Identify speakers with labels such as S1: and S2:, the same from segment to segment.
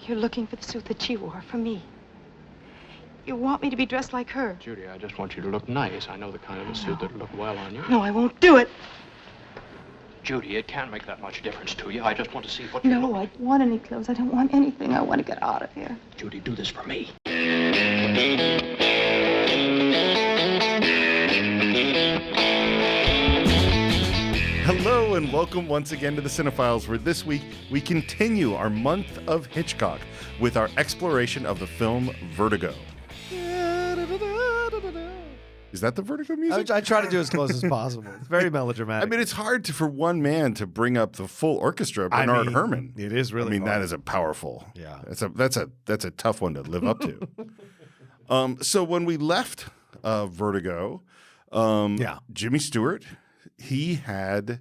S1: You're looking for the suit that she wore for me. You want me to be dressed like her.
S2: Judy, I just want you to look nice. I know the kind of a suit that'll look well on you.
S1: No, I won't do it.
S2: Judy, it can't make that much difference to you. I just want to see what you look
S1: No, I don't want any clothes. I don't want anything. I want to get out of here.
S2: Judy, do this for me.
S3: Hello and welcome once again to the Cine-Files, where this week we continue our month of Hitchcock with our exploration of the film Vertigo. Is that the Vertigo music?
S4: I try to do as close as possible. It's very melodramatic.
S3: I mean, it's hard for one man to bring up the full orchestra, Bernard Herrmann.
S4: It is really hard.
S3: that is a powerful.
S4: Yeah.
S3: That's a tough one to live up to. So when we left Vertigo, Jimmy Stewart,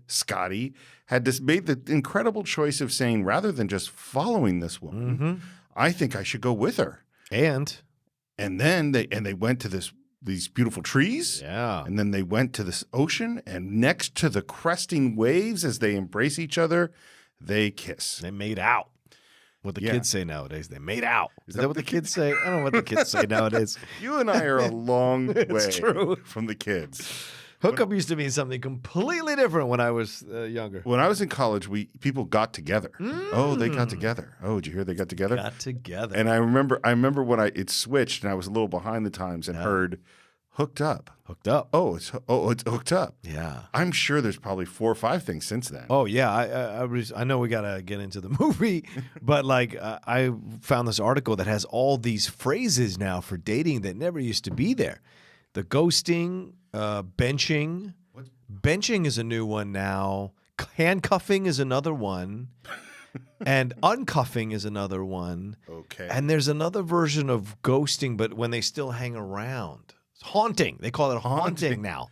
S3: Scotty had made the incredible choice of saying, rather than just following this woman, I think I should go with her. And then they went to these beautiful trees.
S4: Yeah.
S3: And then they went to this ocean, and next to the cresting waves as they embrace each other, they kiss.
S4: They made out. What the kids say nowadays. They made out. Is that what the kids say? I don't know what the kids say nowadays.
S3: You and I are a long way
S4: true.
S3: from the kids.
S4: Hookup used to mean something completely different when I was younger.
S3: When I was in college, people got together. Oh, they got together. Oh, did you hear they got together?
S4: Got together.
S3: And I remember when it switched and I was a little behind the times and heard hooked up.
S4: Hooked up.
S3: Oh, it's hooked up.
S4: Yeah.
S3: I'm sure there's probably 4 or 5 things since then.
S4: Oh yeah, I know we gotta get into the movie, but I found this article that has all these phrases now for dating that never used to be there. The ghosting, benching. Benching is a new one now. Handcuffing is another one. And uncuffing is another one.
S3: Okay.
S4: And there's another version of ghosting, but when they still hang around. It's haunting. They call it haunting now.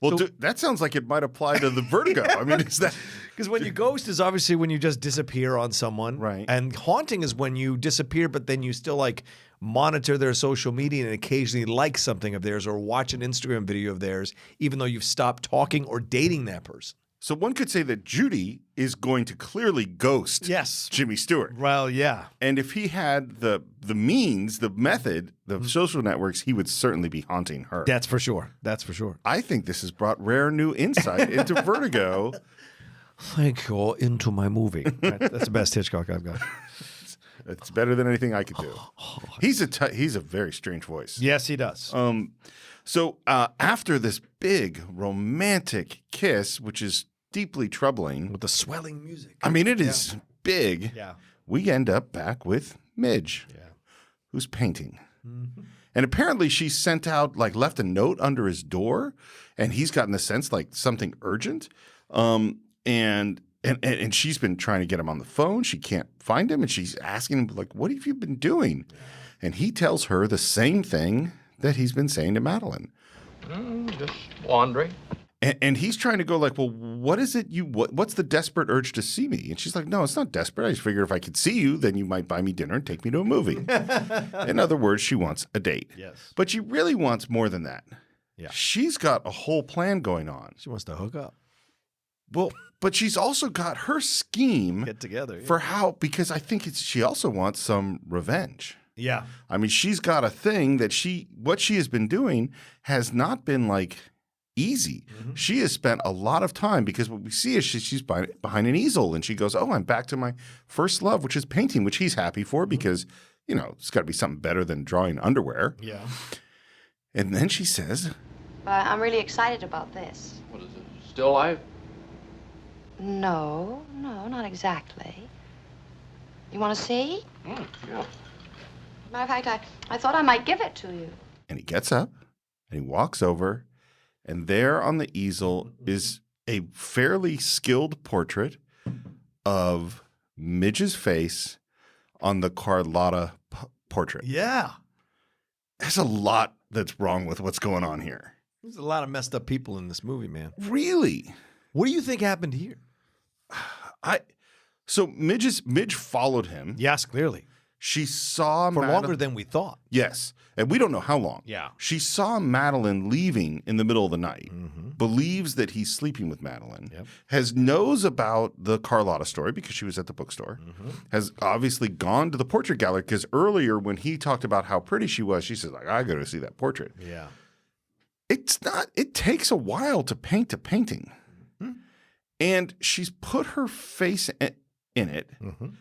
S3: Well, that sounds like it might apply to the Vertigo. I mean, is that
S4: because when you ghost is obviously when you just disappear on someone,
S3: right?
S4: And haunting is when you disappear, but then you still monitor their social media and occasionally like something of theirs or watch an Instagram video of theirs, even though you've stopped talking or dating that person.
S3: So one could say that Judy is going to clearly ghost Jimmy Stewart.
S4: Well, yeah.
S3: And if he had the means, the method, the social networks, he would certainly be haunting her.
S4: That's for sure. That's for sure.
S3: I think this has brought rare new insight into Vertigo.
S4: Thank you into my movie. That's the best Hitchcock I've got.
S3: It's better than anything I could do. He's a very strange voice.
S4: Yes, he does.
S3: So after this big romantic kiss, which is deeply troubling.
S4: With the swelling music.
S3: I mean, it is big.
S4: Yeah.
S3: We end up back with Midge, who's painting. And apparently she sent out, left a note under his door, and he's gotten the sense something urgent. And she's been trying to get him on the phone. She can't find him, and she's asking him, what have you been doing? And he tells her the same thing that he's been saying to Madeline.
S2: Just wandering.
S3: And he's trying to go well, what is it what's the desperate urge to see me? And she's like, no, it's not desperate. I just figured if I could see you, then you might buy me dinner and take me to a movie. In other words, she wants a date.
S4: Yes.
S3: But she really wants more than that.
S4: Yeah.
S3: She's got a whole plan going on.
S4: She wants to hook up.
S3: Well, but she's also got her scheme
S4: Get together.
S3: for because I think she also wants some revenge.
S4: Yeah.
S3: I mean, she's got a thing that what she has been doing has not been easy. She has spent a lot of time because what we see is she's behind an easel and she goes, oh, I'm back to my first love, which is painting, which he's happy for because, it's got to be something better than drawing underwear.
S4: Yeah.
S3: And then she says,
S5: I'm really excited about this.
S2: What is it? Still life?
S5: No, not exactly. You want to see?
S2: Yeah.
S5: Matter of fact, I thought I might give it to you.
S3: and he gets up and he walks over. And there on the easel is a fairly skilled portrait of Midge's face on the Carlotta portrait.
S4: Yeah.
S3: There's a lot that's wrong with what's going on here.
S4: There's a lot of messed up people in this movie, man.
S3: Really?
S4: What do you think happened here?
S3: So Midge followed him.
S4: Yes, clearly.
S3: She saw
S4: For longer than we thought.
S3: Yes. And we don't know how long.
S4: Yeah.
S3: She saw Madeline leaving in the middle of the night, believes that he's sleeping with Madeline, knows about the Carlotta story because she was at the bookstore, has obviously gone to the portrait gallery because earlier when he talked about how pretty she was, she says, like, I got to see that portrait.
S4: Yeah.
S3: It takes a while to paint a painting. And she's put her face in it.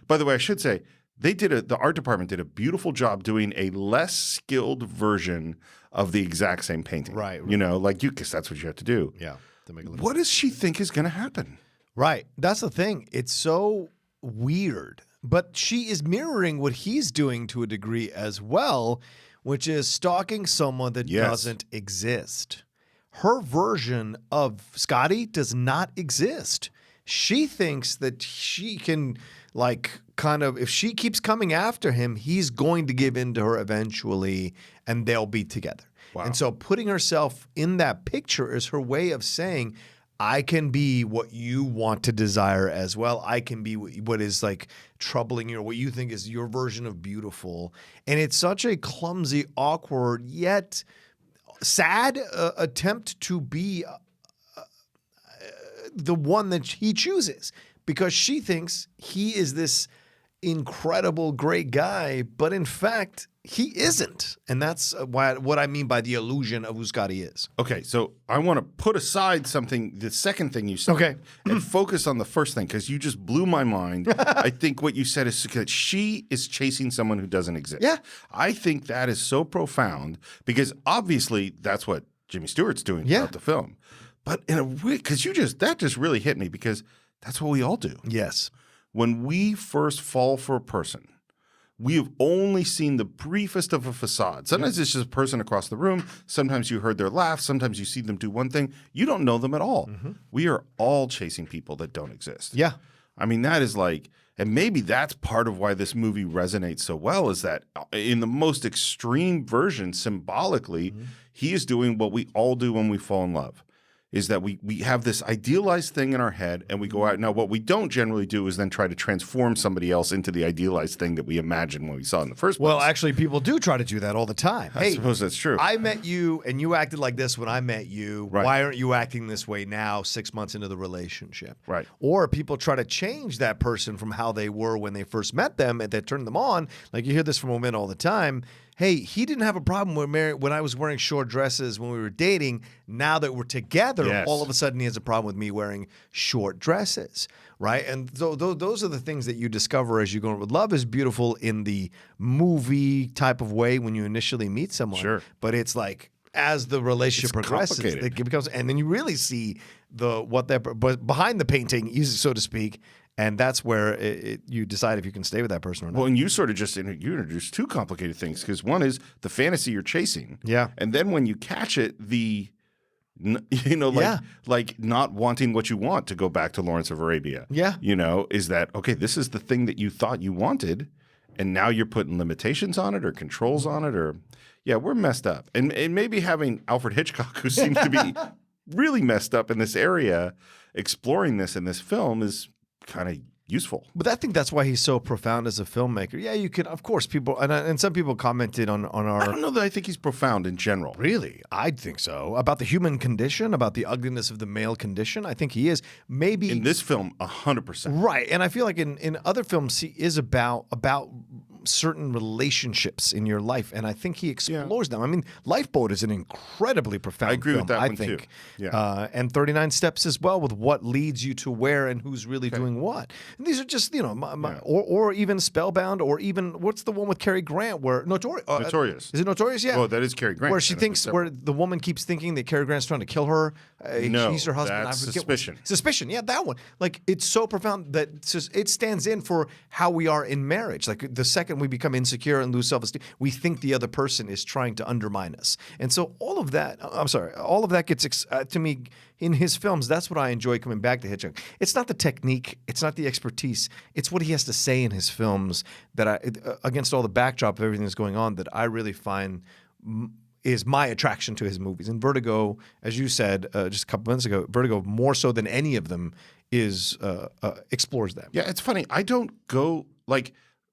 S3: By the way, I should say, the art department did a beautiful job doing a less skilled version of the exact same painting.
S4: Right.
S3: You know, like because that's what you have to do.
S4: Yeah. To make it
S3: What does she think is going to happen?
S4: Right. That's the thing. It's so weird. But she is mirroring what he's doing to a degree as well, which is stalking someone that doesn't exist. Her version of Scotty does not exist. She thinks that she can, like, kind of, if she keeps coming after him, he's going to give in to her eventually and they'll be together.
S3: Wow.
S4: And so putting herself in that picture is her way of saying, I can be what you want to desire as well. I can be what is like troubling you or what you think is your version of beautiful. And it's such a clumsy, awkward, yet sad attempt to be the one that he chooses because she thinks he is this incredible, great guy, but in fact, he isn't. And that's what I mean by the illusion of who Scotty is.
S3: Okay, so I want to put aside the second thing you said, and focus on the first thing because you just blew my mind. I think what you said is that she is chasing someone who doesn't exist.
S4: Yeah.
S3: I think that is so profound because obviously that's what Jimmy Stewart's doing throughout the film. But in a way, because that just really hit me because that's what we all do.
S4: Yes.
S3: When we first fall for a person, we have only seen the briefest of a facade. Sometimes it's just a person across the room. Sometimes you heard their laugh. Sometimes you see them do one thing. You don't know them at all. We are all chasing people that don't exist.
S4: Yeah.
S3: I mean, that is like, and maybe that's part of why this movie resonates so well is that in the most extreme version, symbolically, he is doing what we all do when we fall in love. Is that we have this idealized thing in our head and we go out. Now, what we don't generally do is then try to transform somebody else into the idealized thing that we imagined when we saw it in the first place.
S4: Well, actually, people do try to do that all the time.
S3: I suppose that's true.
S4: I met you and you acted like this when I met you.
S3: Right.
S4: Why aren't you acting this way now, 6 months into the relationship?
S3: Right.
S4: Or people try to change that person from how they were when they first met them and that turned them on. Like you hear this from women all the time. Hey, he didn't have a problem when I was wearing short dresses when we were dating. Now that we're together, all of a sudden he has a problem with me wearing short dresses, right? And those are the things that you discover as you go on. Love is beautiful in the movie type of way when you initially meet someone.
S3: Sure.
S4: But it's like as the relationship progresses, it becomes, and then you really see but behind the painting, so to speak. And that's where you decide if you can stay with that person or not.
S3: Well, and you sort of you introduced two complicated things because one is the fantasy you're chasing.
S4: Yeah.
S3: And then when you catch it, like not wanting what you want to go back to Lawrence of Arabia.
S4: Yeah.
S3: Is that, okay, this is the thing that you thought you wanted and now you're putting limitations on it or controls on it or, we're messed up. And maybe having Alfred Hitchcock, who seems to be really messed up in this area, exploring this in this film is kind of useful.
S4: But I think that's why he's so profound as a filmmaker. Yeah, you can, of course, people, and some people commented on our...
S3: I don't know that I think he's profound in general.
S4: Really? I'd think so. About the human condition, about the ugliness of the male condition, I think he is. Maybe...
S3: In this film, 100%.
S4: Right. And I feel like in other films, he is about certain relationships in your life, and I think he explores them. I mean, Lifeboat is an incredibly profound film.
S3: I agree with that one
S4: too.
S3: Yeah.
S4: And 39 Steps as well, with what leads you to where and who's really doing what. And these are just, or even Spellbound, or even, what's the one with Cary Grant where
S3: Notorious.
S4: Is it Notorious? Yeah.
S3: Well, that is Cary Grant.
S4: Where she thinks, where the woman keeps thinking that Cary Grant's trying to kill her.
S3: No,
S4: he's her husband.
S3: that's Suspicion.
S4: Suspicion, yeah, that one. Like, it's so profound that it stands in for how we are in marriage. Like, the second we become insecure and lose self-esteem, we think the other person is trying to undermine us. And so all of that gets, to me, in his films, that's what I enjoy coming back to Hitchcock. It's not the technique, it's not the expertise, it's what he has to say in his films that against all the backdrop of everything that's going on, that I really find is my attraction to his movies. And Vertigo, as you said just a couple minutes ago, Vertigo, more so than any of them, explores that.
S3: Yeah, it's funny. I don't go, like,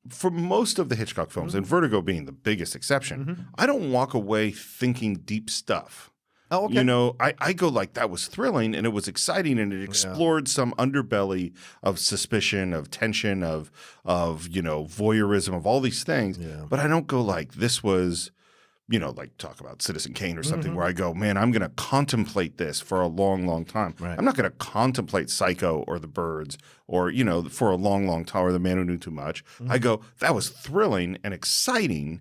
S3: for most of the Hitchcock films, and Vertigo being the biggest exception, I don't walk away thinking deep stuff.
S4: Oh, okay.
S3: You know, I go like, that was thrilling and it was exciting and it explored some underbelly of suspicion, of tension, of voyeurism, of all these things.
S4: Yeah.
S3: But I don't go like, this was, like talk about Citizen Kane or something where I go, man, I'm going to contemplate this for a long, long time.
S4: Right.
S3: I'm not going to contemplate Psycho or The Birds or, for a long, long time, or The Man Who Knew Too Much. I go, that was thrilling and exciting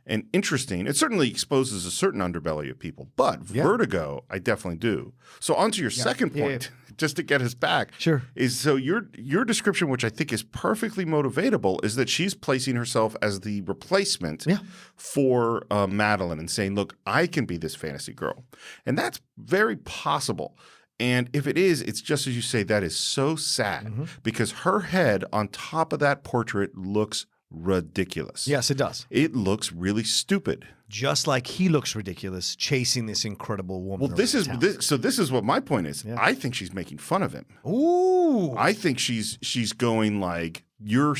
S3: and interesting. It certainly exposes a certain underbelly of people, but Vertigo, I definitely do. So on to your second point, just to get us back, is so your description, which I think is perfectly motivatable, is that she's placing herself as the replacement for Madeline and saying, look, I can be this fantasy girl. And that's very possible. And if it is, it's just as you say, that is so sad because her head on top of that portrait looks ridiculous.
S4: Yes, it does.
S3: It looks really stupid.
S4: Just like he looks ridiculous chasing this incredible woman.
S3: Well, this is what my point is. I think she's making fun of him.
S4: Ooh.
S3: I think she's going like, you're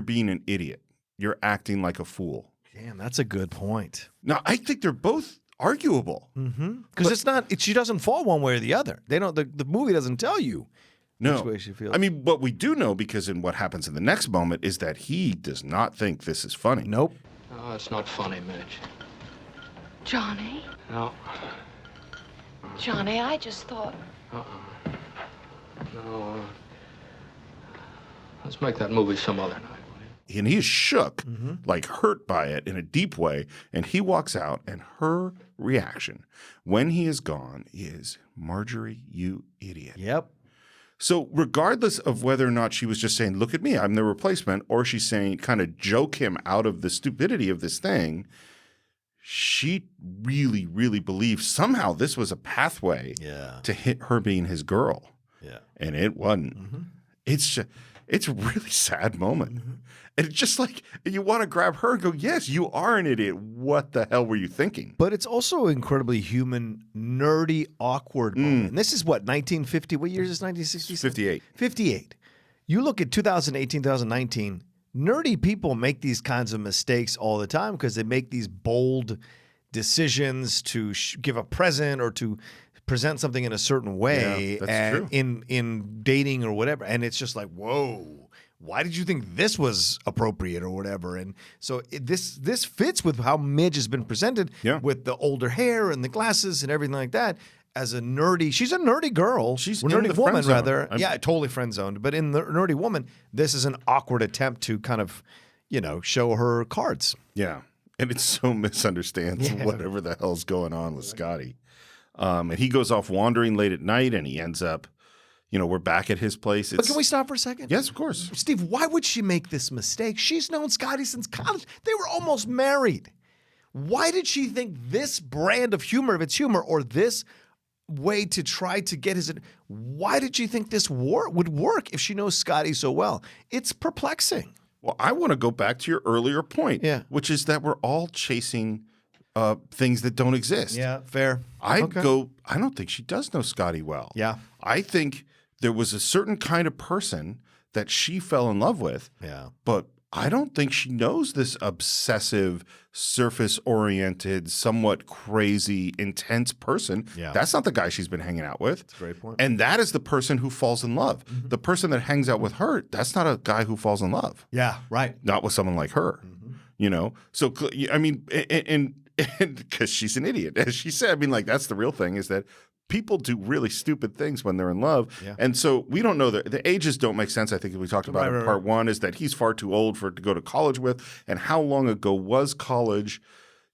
S3: being an idiot. You're acting like a fool.
S4: Damn, that's a good point.
S3: Now, I think they're both arguable.
S4: Because it's not. She doesn't fall one way or the other. They don't. The movie doesn't tell you which way she feels.
S3: I mean, what we do know, because in what happens in the next moment, is that he does not think this is funny.
S4: Nope.
S2: No, it's not funny, Midge.
S5: Johnny?
S2: No.
S5: Johnny, I just thought...
S2: No. Let's make that movie some other night.
S3: And he is shook, like hurt by it in a deep way. And he walks out, and her reaction when he is gone is, Marjorie, you idiot.
S4: Yep.
S3: So regardless of whether or not she was just saying, look at me, I'm the replacement, or she's saying, kind of joke him out of the stupidity of this thing, she really, really believes somehow this was a pathway to hit her being his girl.
S4: Yeah.
S3: And it wasn't. It's a really sad moment. And it's just like, you want to grab her and go, yes, you are an idiot. What the hell were you thinking?
S4: But it's also incredibly human, nerdy, awkward moment. And this is what, 1950? What year is this, 1960?
S3: 58.
S4: 58. You look at 2018, 2019, nerdy people make these kinds of mistakes all the time because they make these bold decisions to give a present or to present something in a certain way
S3: true.
S4: in dating or whatever. And it's just like, whoa. Why did you think this was appropriate or whatever? And so this fits with how Midge has been presented with the older hair and the glasses and everything like that. As a nerdy, she's a nerdy girl.
S3: She's
S4: a nerdy
S3: in the
S4: woman,
S3: friend zone.
S4: rather. Yeah, totally friend zoned. But in the nerdy woman, this is an awkward attempt to kind of, show her cards.
S3: Yeah. And it so misunderstands whatever the hell's going on with Scotty. And he goes off wandering late at night and he ends up, we're back at his place.
S4: But can we stop for a second?
S3: Yes, of course.
S4: Steve, why would she make this mistake? She's known Scotty since college. They were almost married. Why did she think this brand of humor, if it's humor, or this way to try to get his... Why did she think this would work if she knows Scotty so well? It's perplexing.
S3: Well, I want to go back to your earlier point, which is that we're all chasing things that don't exist.
S4: Yeah, fair.
S3: I don't think she does know Scotty well.
S4: Yeah.
S3: I think there was a certain kind of person that she fell in love with.
S4: Yeah.
S3: But I don't think she knows this obsessive, surface-oriented, somewhat crazy, intense person.
S4: Yeah.
S3: That's not the guy she's been hanging out with.
S4: That's a great point.
S3: And that is the person who falls in love. The person that hangs out with her, that's not a guy who falls in love.
S4: Yeah, right.
S3: Not with someone like her. So, I mean, and because she's an idiot. As she said, I mean, like, that's the real thing, is that people do really stupid things when they're in love. Yeah. And so we don't know the ages don't make sense. I think we talked about in part one is that he's far too old to go to college with. And how long ago was college?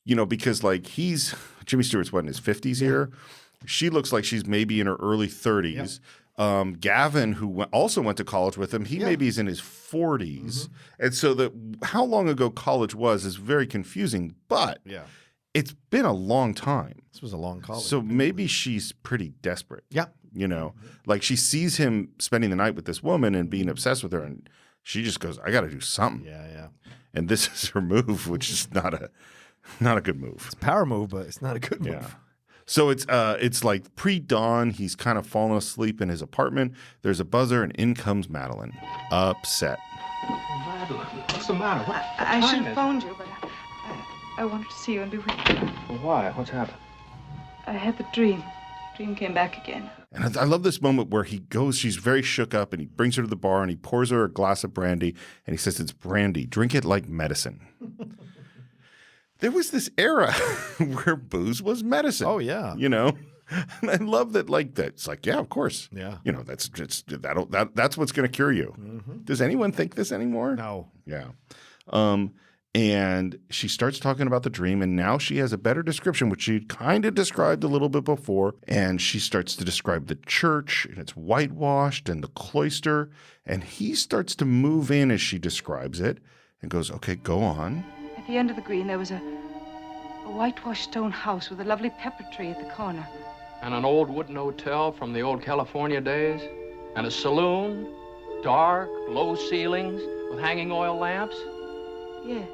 S3: Because like Jimmy Stewart's in his 50s here. She looks like she's maybe in her early 30s. Yeah. Gavin, who also went to college with him, he maybe is in his 40s. And so how long ago college was is very confusing. But it's been a long time.
S4: This was a long college.
S3: So maybe she's pretty desperate.
S4: Yeah.
S3: Like she sees him spending the night with this woman and being obsessed with her, and she just goes, I got to do something.
S4: Yeah.
S3: And this is her move, which is not a good move.
S4: It's a power move, but it's not a good move.
S3: Yeah. So it's like pre-dawn. He's kind of fallen asleep in his apartment. There's a buzzer, and in comes Madeline, upset.
S2: Madeline, what's the matter?
S1: I should have phoned you, but I wanted to see you and be with you.
S2: Well, why? What's happened?
S1: I had the dream. Dream came back again.
S3: And I love this moment where he goes, she's very shook up, and he brings her to the bar and he pours her a glass of brandy and he says, "It's brandy. Drink it like medicine." There was this era where booze was medicine.
S4: Oh, yeah.
S3: You know? And I love that, like, that. It's like, yeah, of course.
S4: Yeah.
S3: You know, that's what's going to cure you.
S4: Mm-hmm.
S3: Does anyone think this anymore?
S4: No.
S3: Yeah. And she starts talking about the dream, and now she has a better description, which she kind of described a little bit before. And she starts to describe the church, and it's whitewashed, and the cloister. And he starts to move in as she describes it and goes, "Okay, go on."
S1: At the end of the green, there was a whitewashed stone house with a lovely pepper tree at the corner.
S2: And an old wooden hotel from the old California days. And a saloon, dark, low ceilings with hanging oil lamps.
S1: Yes.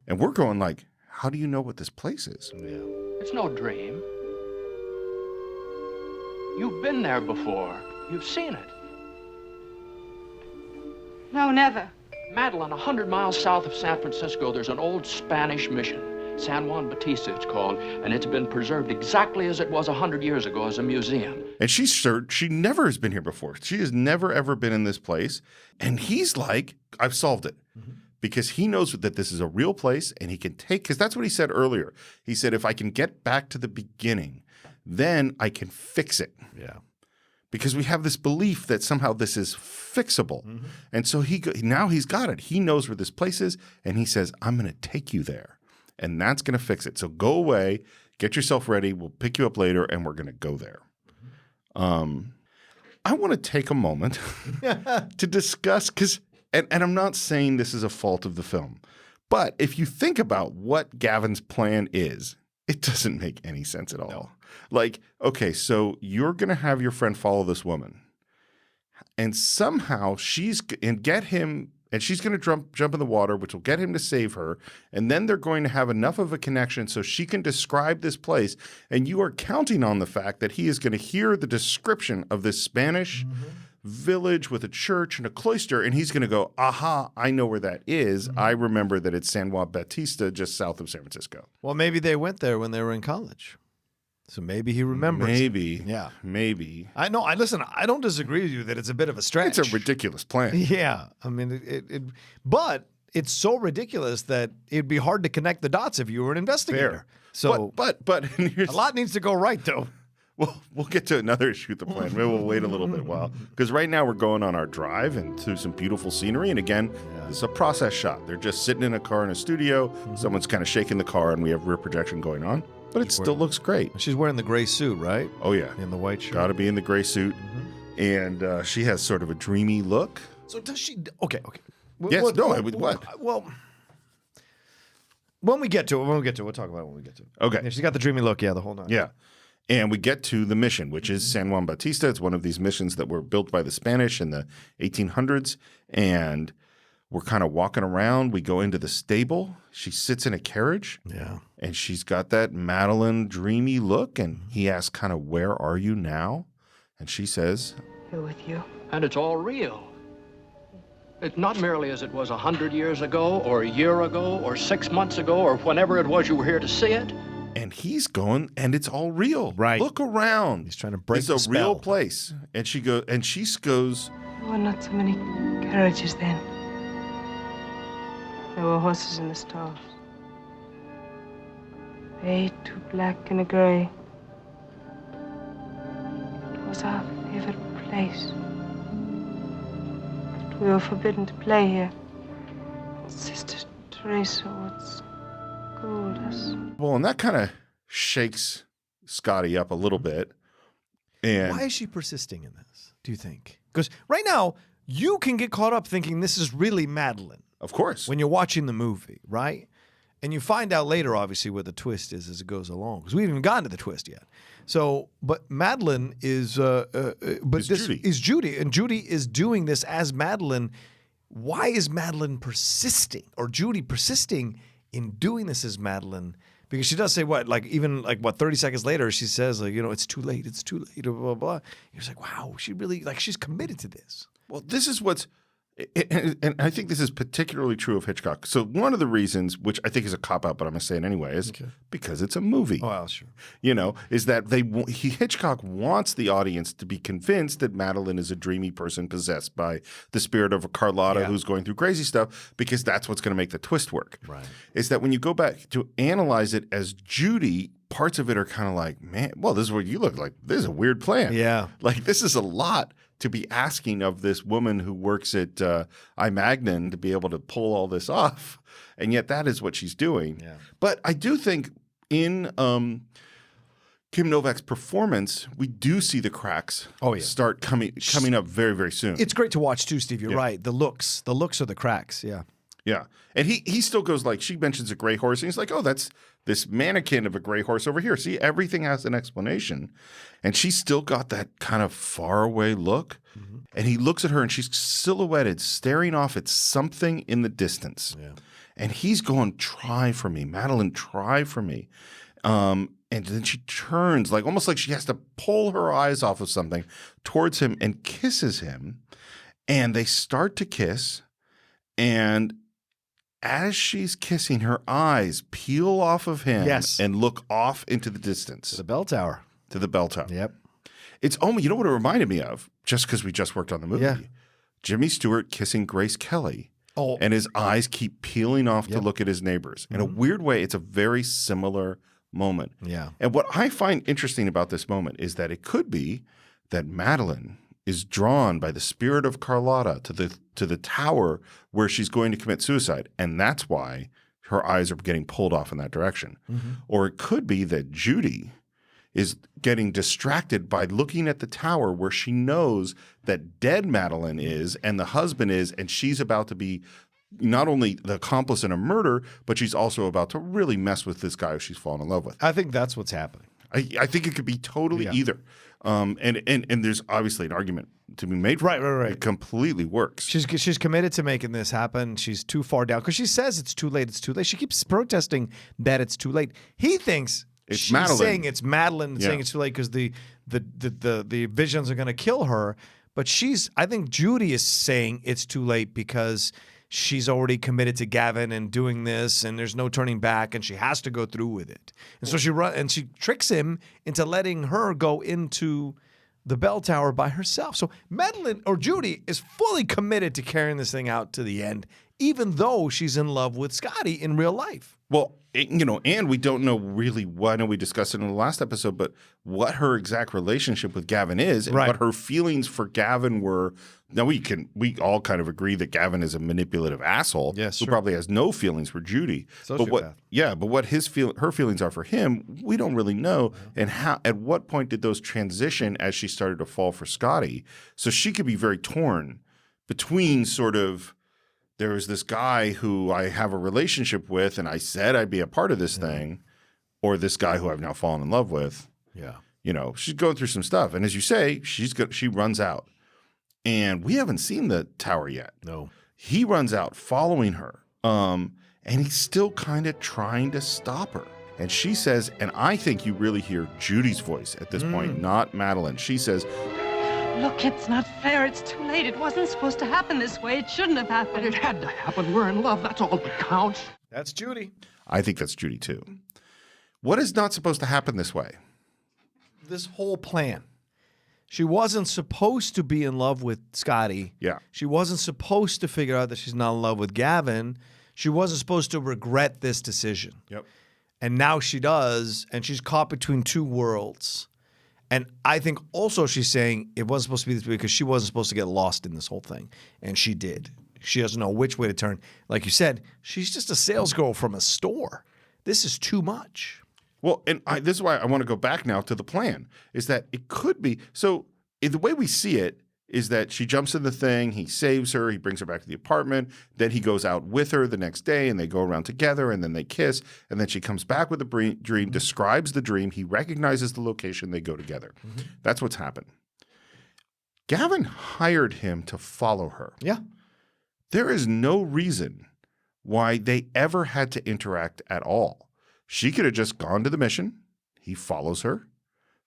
S3: And we're going like, how do you know what this place is?
S4: Yeah.
S2: It's no dream. You've been there before. You've seen it.
S1: No, never.
S2: Madeline, 100 miles south of San Francisco, there's an old Spanish mission. San Juan Bautista, it's called, and it's been preserved exactly as it was 100 years ago as a museum.
S3: And she never has been here before. She has never, ever been in this place. And he's like, I've solved it. Mm-hmm. Because he knows that this is a real place and he can take, because that's what he said earlier. He said, if I can get back to the beginning, then I can fix it.
S4: Yeah.
S3: Because we have this belief that somehow this is fixable. Mm-hmm. And so now he's got it. He knows where this place is, and he says, I'm going to take you there, and that's going to fix it. So go away, get yourself ready. We'll pick you up later, and we're going to go there. I want to take a moment to discuss, because, and I'm not saying this is a fault of the film, but if you think about what Gavin's plan is, it doesn't make any sense at all. No. Like, okay, so you're going to have your friend follow this woman, and somehow she's going to jump in the water, which will get him to save her, and then they're going to have enough of a connection so she can describe this place, and you are counting on the fact that he is going to hear the description of this Spanish village with a church and a cloister, and he's going to go, aha, I know where that is. I remember that it's San Juan Bautista, just south of San Francisco.
S4: Well, maybe they went there when they were in college. So maybe he remembers.
S3: Maybe.
S4: Yeah.
S3: Maybe.
S4: I know. Listen, I don't disagree with you that it's a bit of a stretch.
S3: It's a ridiculous plan.
S4: Yeah. I mean, but it's so ridiculous that it'd be hard to connect the dots if you were an investigator.
S3: Fair.
S4: So,
S3: but
S4: a lot needs to go right, though.
S3: Well, we'll get to another issue with the plan. Maybe we'll wait a little bit while. Because right now we're going on our drive and through some beautiful scenery. And again, It's a process shot. They're just sitting in a car in a studio. Someone's kind of shaking the car and we have rear projection going on. But it still looks great.
S4: She's wearing the gray suit, right?
S3: Oh, yeah.
S4: In the white shirt.
S3: Got to be in the gray suit. And she has sort of a dreamy look.
S4: So does she? Okay.
S3: Yes, what?
S4: Well, when we get to it, we'll talk about it when we get to it.
S3: Okay.
S4: Yeah, she's got the dreamy look, the whole night.
S3: Yeah. And we get to the mission, which is San Juan Bautista. It's one of these missions that were built by the Spanish in the 1800s. And we're kind of walking around. We go into the stable. She sits in a carriage.
S4: Yeah.
S3: And she's got that Madeline dreamy look. And he asks kind of, where are you now? And she says,
S1: Here with you.
S2: And it's all real. It's not merely as it was 100 years ago, or a year ago, or 6 months ago, or whenever it was you were here to see it.
S3: And he's going, and it's all real.
S4: Right.
S3: Look around.
S4: He's trying to break the
S3: It's a
S4: spell.
S3: real place. And she goes,
S1: There were not so many carriages then. There were horses in the stalls. They, two black and a gray. It was our favorite place. But we were forbidden to play here. Sister Teresa would scold us.
S3: well, and that kind of shakes Scotty up a little bit. And
S4: Why is she persisting in this, do you think? Because right now, you can get caught up thinking this is really Madeline
S3: of course,
S4: when you're watching the movie, right? And you find out later, obviously, what the twist is as it goes along. Because we haven't even gotten to the twist yet. So, but Madeline is,
S3: Judy.
S4: is Judy. And Judy is doing this as Madeline. Why is Madeline persisting, or Judy persisting in doing this as Madeline? Because she does say what, 30 seconds later, she says, it's too late, blah, blah, blah. You're just like, wow, she really, she's committed to this.
S3: well, this is what's And I think this is particularly true of Hitchcock. So one of the reasons, which I think is a cop-out, but I'm going to say it anyway, is because it's a movie.
S4: Oh, well, sure.
S3: Is that Hitchcock wants the audience to be convinced that Madeline is a dreamy person possessed by the spirit of a Carlotta who's going through crazy stuff, because that's what's going to make the twist work.
S4: Right.
S3: Is that when you go back to analyze it as Judy, parts of it are kind of like, man, well, this is what you look like. This is a weird plan.
S4: Yeah.
S3: Like, this is a lot to be asking of this woman who works at Madeline to be able to pull all this off. And yet that is what she's doing.
S4: Yeah.
S3: But I do think in Kim Novak's performance, we do see the cracks start coming up very, very soon.
S4: It's great to watch too, Steve. You're right. The looks are the cracks. Yeah.
S3: Yeah. And he still goes like, she mentions a gray horse, and he's like, oh, that's this mannequin of a gray horse over here. See, everything has an explanation. And she's still got that kind of faraway look. Mm-hmm. And he looks at her, and she's silhouetted, staring off at something in the distance. Yeah. And he's going, try for me, Madeline, try for me. And then she turns, like almost like she has to pull her eyes off of something towards him and kisses him. And they start to kiss. And as she's kissing, her eyes peel off of him and look off into the distance.
S4: To the bell tower.
S3: To the bell tower.
S4: Yep.
S3: It's almost, you know what it reminded me of? Just because we just worked on the movie. Yeah. Jimmy Stewart kissing Grace Kelly. Oh. And his eyes keep peeling off to look at his neighbors. In a weird way, it's a very similar moment.
S4: Yeah.
S3: And what I find interesting about this moment is that it could be that Madeline is drawn by the spirit of Carlotta to the tower where she's going to commit suicide, and that's why her eyes are getting pulled off in that direction. Mm-hmm. Or it could be that Judy is getting distracted by looking at the tower where she knows that dead Madeline is and the husband is, and she's about to be not only the accomplice in a murder, but she's also about to really mess with this guy who she's fallen in love with.
S4: I think that's what's happening.
S3: I think it could be totally either. And there's obviously an argument to be made for it.
S4: Right.
S3: It completely works.
S4: She's committed to making this happen. She's too far down because she says it's too late. It's too late. She keeps protesting that it's too late. He thinks she's
S3: Madeline.
S4: Saying it's Madeline saying it's too late because the visions are going to kill her. But I think Judy is saying it's too late because she's already committed to Gavin and doing this, and there's no turning back, and she has to go through with it. And so she tricks him into letting her go into the bell tower by herself. So Madeline or Judy is fully committed to carrying this thing out to the end, even though she's in love with Scotty in real life.
S3: Well, and we don't know really what, I know we discussed it in the last episode, but what her exact relationship with Gavin is and what her feelings for Gavin were. Now, we all kind of agree that Gavin is a manipulative asshole who probably has no feelings for Judy.
S4: Sociopath.
S3: But what her feelings are for him, we don't really know. And at what point did those transition as she started to fall for Scotty? So she could be very torn between sort of, there was this guy who I have a relationship with and I said I'd be a part of this thing, or this guy who I've now fallen in love with.
S4: Yeah.
S3: She's going through some stuff. And as you say, she runs out. And we haven't seen the tower yet.
S4: No.
S3: He runs out following her. And he's still kind of trying to stop her. And she says, and I think you really hear Judy's voice at this point, not Madeline. She says,
S1: look, it's not fair. It's too late. It wasn't supposed to happen this way. It shouldn't have happened.
S2: But it had to happen. We're in love. That's all that counts.
S4: That's Judy.
S3: I think that's Judy too. What is not supposed to happen this way?
S4: This whole plan. She wasn't supposed to be in love with Scotty.
S3: Yeah.
S4: She wasn't supposed to figure out that she's not in love with Gavin. She wasn't supposed to regret this decision.
S3: Yep.
S4: And now she does, and she's caught between two worlds. And I think also she's saying it wasn't supposed to be this way because she wasn't supposed to get lost in this whole thing. And she did. She doesn't know which way to turn. Like you said, she's just a sales girl from a store. This is too much.
S3: Well, and this is why I want to go back now to the plan, is that it could be, so the way we see it is that she jumps in the thing, he saves her, he brings her back to the apartment, then he goes out with her the next day and they go around together and then they kiss, and then she comes back with the dream, describes the dream, he recognizes the location, they go together. Mm-hmm. That's what's happened. Gavin hired him to follow her.
S4: Yeah.
S3: There is no reason why they ever had to interact at all. She could have just gone to the mission. He follows her.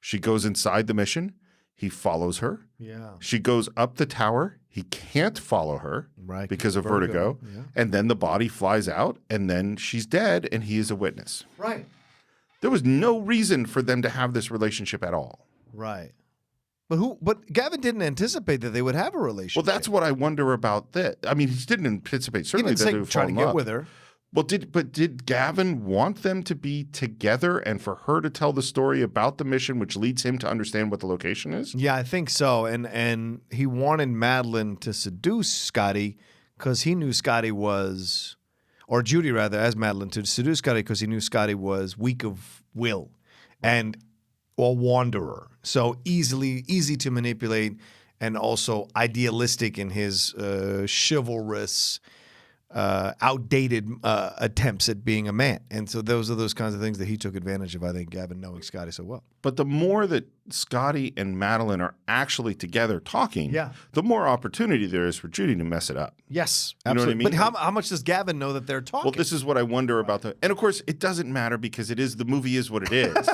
S3: She goes inside the mission. He follows her.
S4: Yeah.
S3: She goes up the tower. He can't follow her
S4: Right,
S3: because of vertigo.
S4: yeah.
S3: And then the body flies out, and then she's dead, and he is a witness.
S4: Right.
S3: There was no reason for them to have this relationship at all.
S4: Right. But Gavin didn't anticipate that they would have a relationship.
S3: Well, that's what I wonder about that. I mean, he didn't anticipate
S4: he
S3: certainly
S4: didn't
S3: that
S4: say
S3: they would
S4: try
S3: fall
S4: to
S3: in
S4: get
S3: love.
S4: with her.
S3: Well, did Gavin want them to be together and for her to tell the story about the mission, which leads him to understand what the location is?
S4: Yeah, I think so. And he wanted Madeline to seduce Scotty because he knew Scotty was, or Judy rather, as Madeline, to seduce Scotty because he knew Scotty was weak of will and a wanderer. So easy to manipulate and also idealistic in his chivalrous, outdated attempts at being a man. And so those are those kinds of things that he took advantage of, I think, Gavin knowing Scotty so well.
S3: But the more that Scotty and Madeline are actually together talking,
S4: Yeah.
S3: the more opportunity there is for Judy to mess it up.
S4: Yes,
S3: You know what I
S4: absolutely.
S3: mean?
S4: But how much does Gavin know that they're talking?
S3: Well, this is what I wonder about and of course, it doesn't matter because the movie is what it is.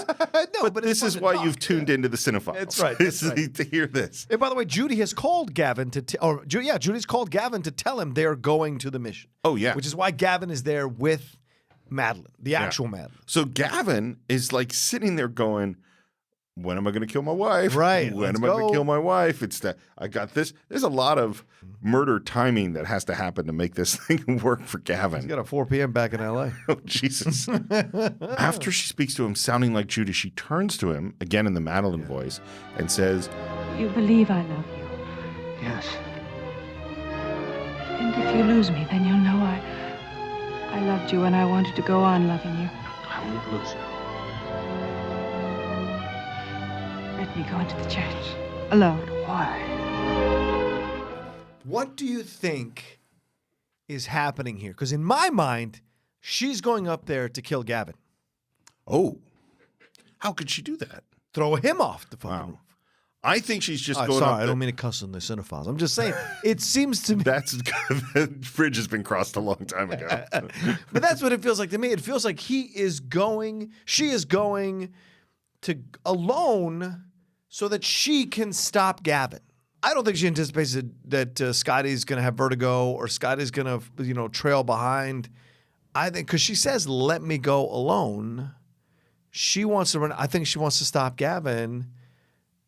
S4: No,
S3: but
S4: it's
S3: this
S4: fun
S3: is
S4: to
S3: why
S4: talk.
S3: you've tuned into the Cine-Files.
S4: That's right, that's right.
S3: To hear this.
S4: And by the way, Judy has called Gavin Judy's called Gavin to tell him they're going to the mission.
S3: Oh, yeah.
S4: Which is why Gavin is there with Madeline, the actual Madeline.
S3: So Gavin is like sitting there going, when am I going to kill my wife?
S4: Right,
S3: When
S4: let's
S3: am I going
S4: go.
S3: to kill my wife? It's that I got this. There's a lot of murder timing that has to happen to make this thing work for Gavin.
S4: He's got a 4 p.m. back in L.A.
S3: Oh, Jesus. After she speaks to him sounding like Judy, she turns to him, again in the Madeline voice, and says,
S1: You believe I love you.
S2: Yes.
S1: And if you lose me, then you'll know I loved you and I wanted to go on loving you.
S2: I won't lose you.
S1: Let me go into the church. Alone.
S2: Why?
S4: What do you think is happening here? Because in my mind, she's going up there to kill Gavin.
S3: oh, how could she do that?
S4: Throw him off the fucking
S3: Wow.
S4: roof.
S3: I think she's just
S4: Oh,
S3: going
S4: sorry,
S3: up
S4: I
S3: there.
S4: don't mean to cuss on the Cine-Files. I'm just saying, it seems to me.
S3: That's the bridge has been crossed a long time ago.
S4: But that's what it feels like to me. It feels like she is going to alone so that she can stop Gavin. I don't think she anticipates that Scotty's going to have vertigo or Scotty's going to, trail behind. I think because she says, "Let me go alone." She wants to run. I think she wants to stop Gavin,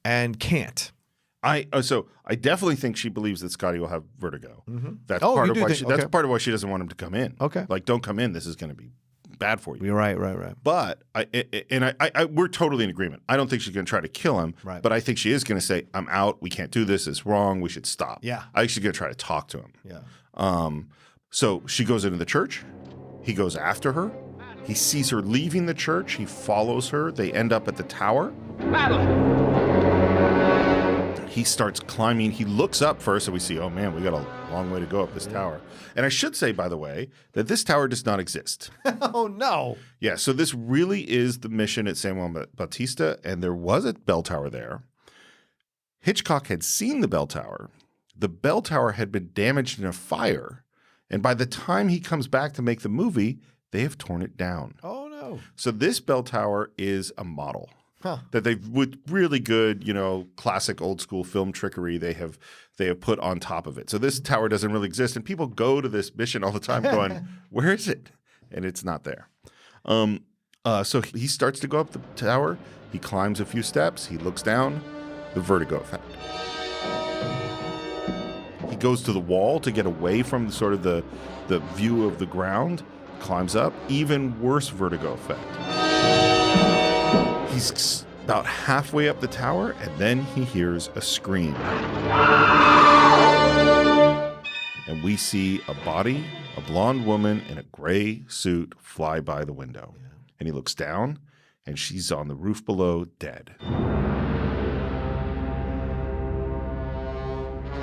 S4: and can't.
S3: So I definitely think she believes that Scotty will have vertigo. That's
S4: Oh,
S3: part
S4: you
S3: of
S4: do
S3: why.
S4: think-
S3: That's
S4: okay.
S3: part of why she doesn't want him to come in.
S4: Okay.
S3: Like, don't come in. This is going to be bad for you.
S4: You're right.
S3: But we're totally in agreement. I don't think she's going to try to kill him.
S4: Right.
S3: But I think she is going to say, "I'm out. We can't do this. It's wrong. We should stop."
S4: Yeah.
S3: I think she's going to try to talk to him.
S4: Yeah.
S3: So she goes into the church. He goes after her. He sees her leaving the church. He follows her. They end up at the tower.
S2: Madeline!
S3: He starts climbing. He looks up first, and we see, oh man, we got a long way to go up this tower. And I should say, by the way, that this tower does not exist.
S4: Oh no.
S3: Yeah, so this really is the mission at San Juan Bautista, and there was a bell tower there. Hitchcock had seen the bell tower. The bell tower had been damaged in a fire, and by the time he comes back to make the movie, they have torn it down.
S4: Oh no.
S3: So this bell tower is a model.
S4: Huh.
S3: That they've, with really good, classic old school film trickery, they have put on top of it. So this tower doesn't really exist, and people go to this mission all the time, going, "Where is it?" And it's not there. So he starts to go up the tower. He climbs a few steps. He looks down. The vertigo effect. He goes to the wall to get away from sort of the view of the ground. Climbs up. Even worse vertigo effect. He's about halfway up the tower, and then he hears a scream. And we see a body, a blonde woman in a gray suit, fly by the window. And he looks down, and she's on the roof below, dead.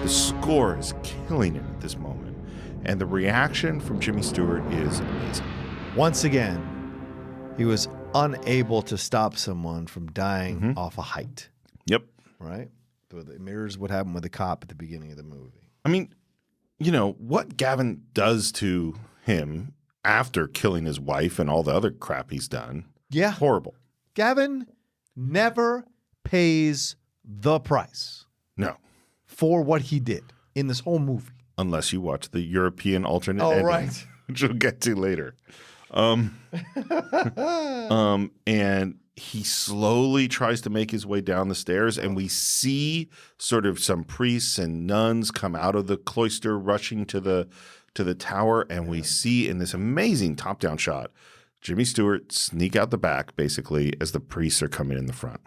S3: The score is killing it at this moment. And the reaction from Jimmy Stewart is amazing.
S4: Once again, he was unable to stop someone from dying off a height,
S3: Yep.
S4: right? So it mirrors what happened with the cop at the beginning of the movie.
S3: I mean, what Gavin does to him after killing his wife and all the other crap he's done.
S4: Yeah.
S3: Horrible.
S4: Gavin never pays the price
S3: No.
S4: for what he did. in this whole movie.
S3: Unless you watch the European alternate ending,
S4: right.
S3: which we'll get to later. And he slowly tries to make his way down the stairs, and we see sort of some priests and nuns come out of the cloister rushing to the tower, and we see in this amazing top-down shot Jimmy Stewart sneak out the back, basically, as the priests are coming in the front.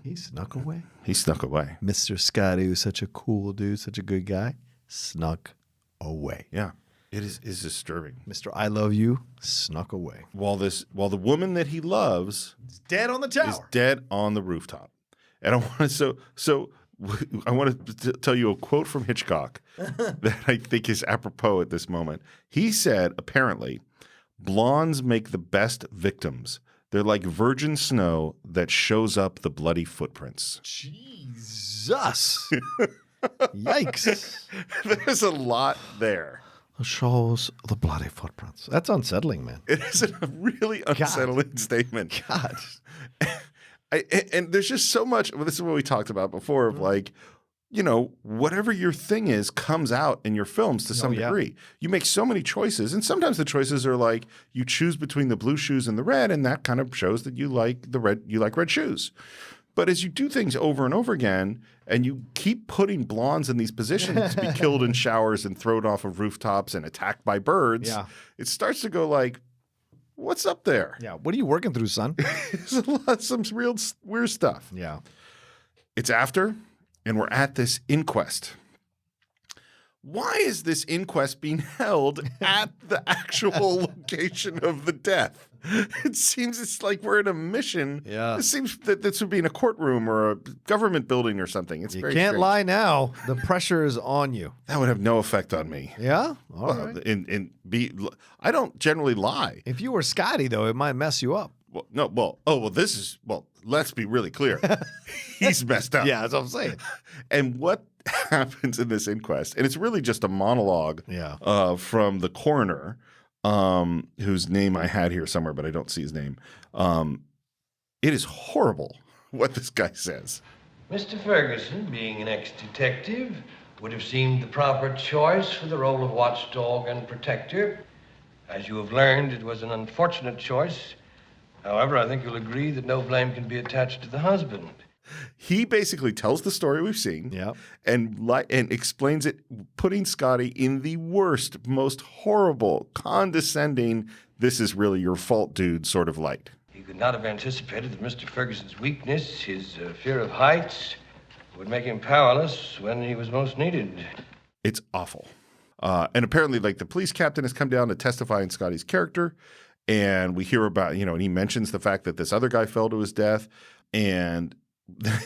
S4: He snuck away.
S3: He snuck away.
S4: Mr. Scotty, who's such a cool dude, such a good guy, snuck away.
S3: Yeah. It is disturbing.
S4: Mr. I Love You snuck away.
S3: While the woman that he loves
S4: He's dead on the tower.
S3: is dead on the rooftop. And I want to tell you a quote from Hitchcock that I think is apropos at this moment. He said, apparently, blondes make the best victims. They're like virgin snow that shows up the bloody footprints.
S4: Jesus. Yikes.
S3: There's a lot there.
S4: Shows the bloody footprints. That's unsettling, man.
S3: It is a really unsettling statement.
S4: God.
S3: And there's just so much. Well, this is what we talked about before of like, whatever your thing is comes out in your films to some degree. You make so many choices, and sometimes the choices are like you choose between the blue shoes and the red, and that kind of shows that you like the red. You like red shoes. But as you do things over and over again, and you keep putting blondes in these positions to be killed in showers and thrown off of rooftops and attacked by birds, it starts to go like, what's up there?
S4: Yeah. What are you working through, son?
S3: There's some real weird stuff.
S4: Yeah.
S3: It's after, and we're at this inquest. Why is this inquest being held at the actual location of the death? It seems it's like we're in a mission.
S4: Yeah.
S3: It seems that this would be in a courtroom or a government building or something. It's
S4: You
S3: very
S4: can't
S3: strange.
S4: lie now. The pressure is on you.
S3: That would have no effect on me.
S4: Yeah? All right.
S3: I don't generally lie.
S4: If you were Scotty, though, it might mess you up.
S3: Let's be really clear. He's messed up.
S4: Yeah, that's what I'm saying.
S3: And what happens in this inquest, and it's really just a monologue from the coroner, whose name I had here somewhere, but I don't see his name. It is horrible what this guy says.
S6: Mr. Ferguson, being an ex-detective, would have seemed the proper choice for the role of watchdog and protector. As you have learned, it was an unfortunate choice. However, I think you'll agree that no blame can be attached to the husband.
S3: He basically tells the story we've seen and explains it, putting Scotty in the worst, most horrible, condescending, this is really your fault, dude, sort of light.
S6: He could not have anticipated that Mr. Ferguson's weakness, his fear of heights, would make him powerless when he was most needed.
S3: It's awful. And apparently, like, the police captain has come down to testify in Scotty's character, and we hear about, and he mentions the fact that this other guy fell to his death, and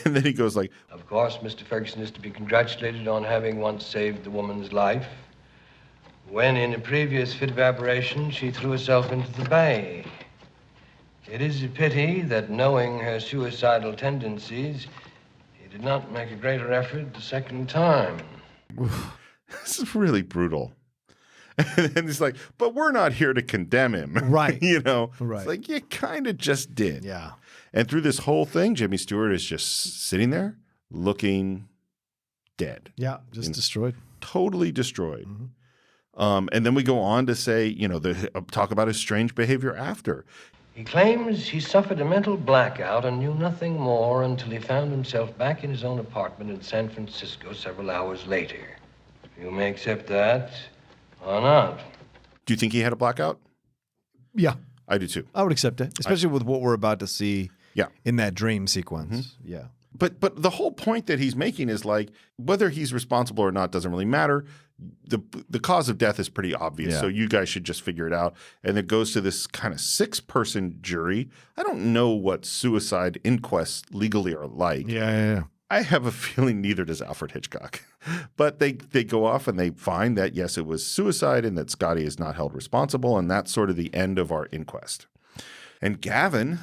S3: then he goes like,
S6: Of course, Mr. Ferguson is to be congratulated on having once saved the woman's life. When, in a previous fit of aberration, she threw herself into the bay. It is a pity that, knowing her suicidal tendencies, he did not make a greater effort the second time.
S3: This is really brutal. And he's like, but we're not here to condemn him.
S4: Right.
S3: Right. It's like, you kind of just did.
S4: Yeah.
S3: And through this whole thing, Jimmy Stewart is just sitting there looking dead.
S4: Yeah, just destroyed.
S3: Totally destroyed. And then we go on to say, talk about his strange behavior after.
S6: He claims he suffered a mental blackout and knew nothing more until he found himself back in his own apartment in San Francisco several hours later. You may accept that or not.
S3: Do you think he had a blackout?
S4: Yeah.
S3: I do too.
S4: I would accept it, especially with what we're about to see in that dream sequence. Yeah.
S3: But the whole point that he's making is like, whether he's responsible or not doesn't really matter. The cause of death is pretty obvious, so you guys should just figure it out. And it goes to this kind of 6-person jury. I don't know what suicide inquests legally are like.
S4: Yeah.
S3: I have a feeling neither does Alfred Hitchcock. But they go off and they find that, yes, it was suicide and that Scotty is not held responsible, and that's sort of the end of our inquest. And Gavin,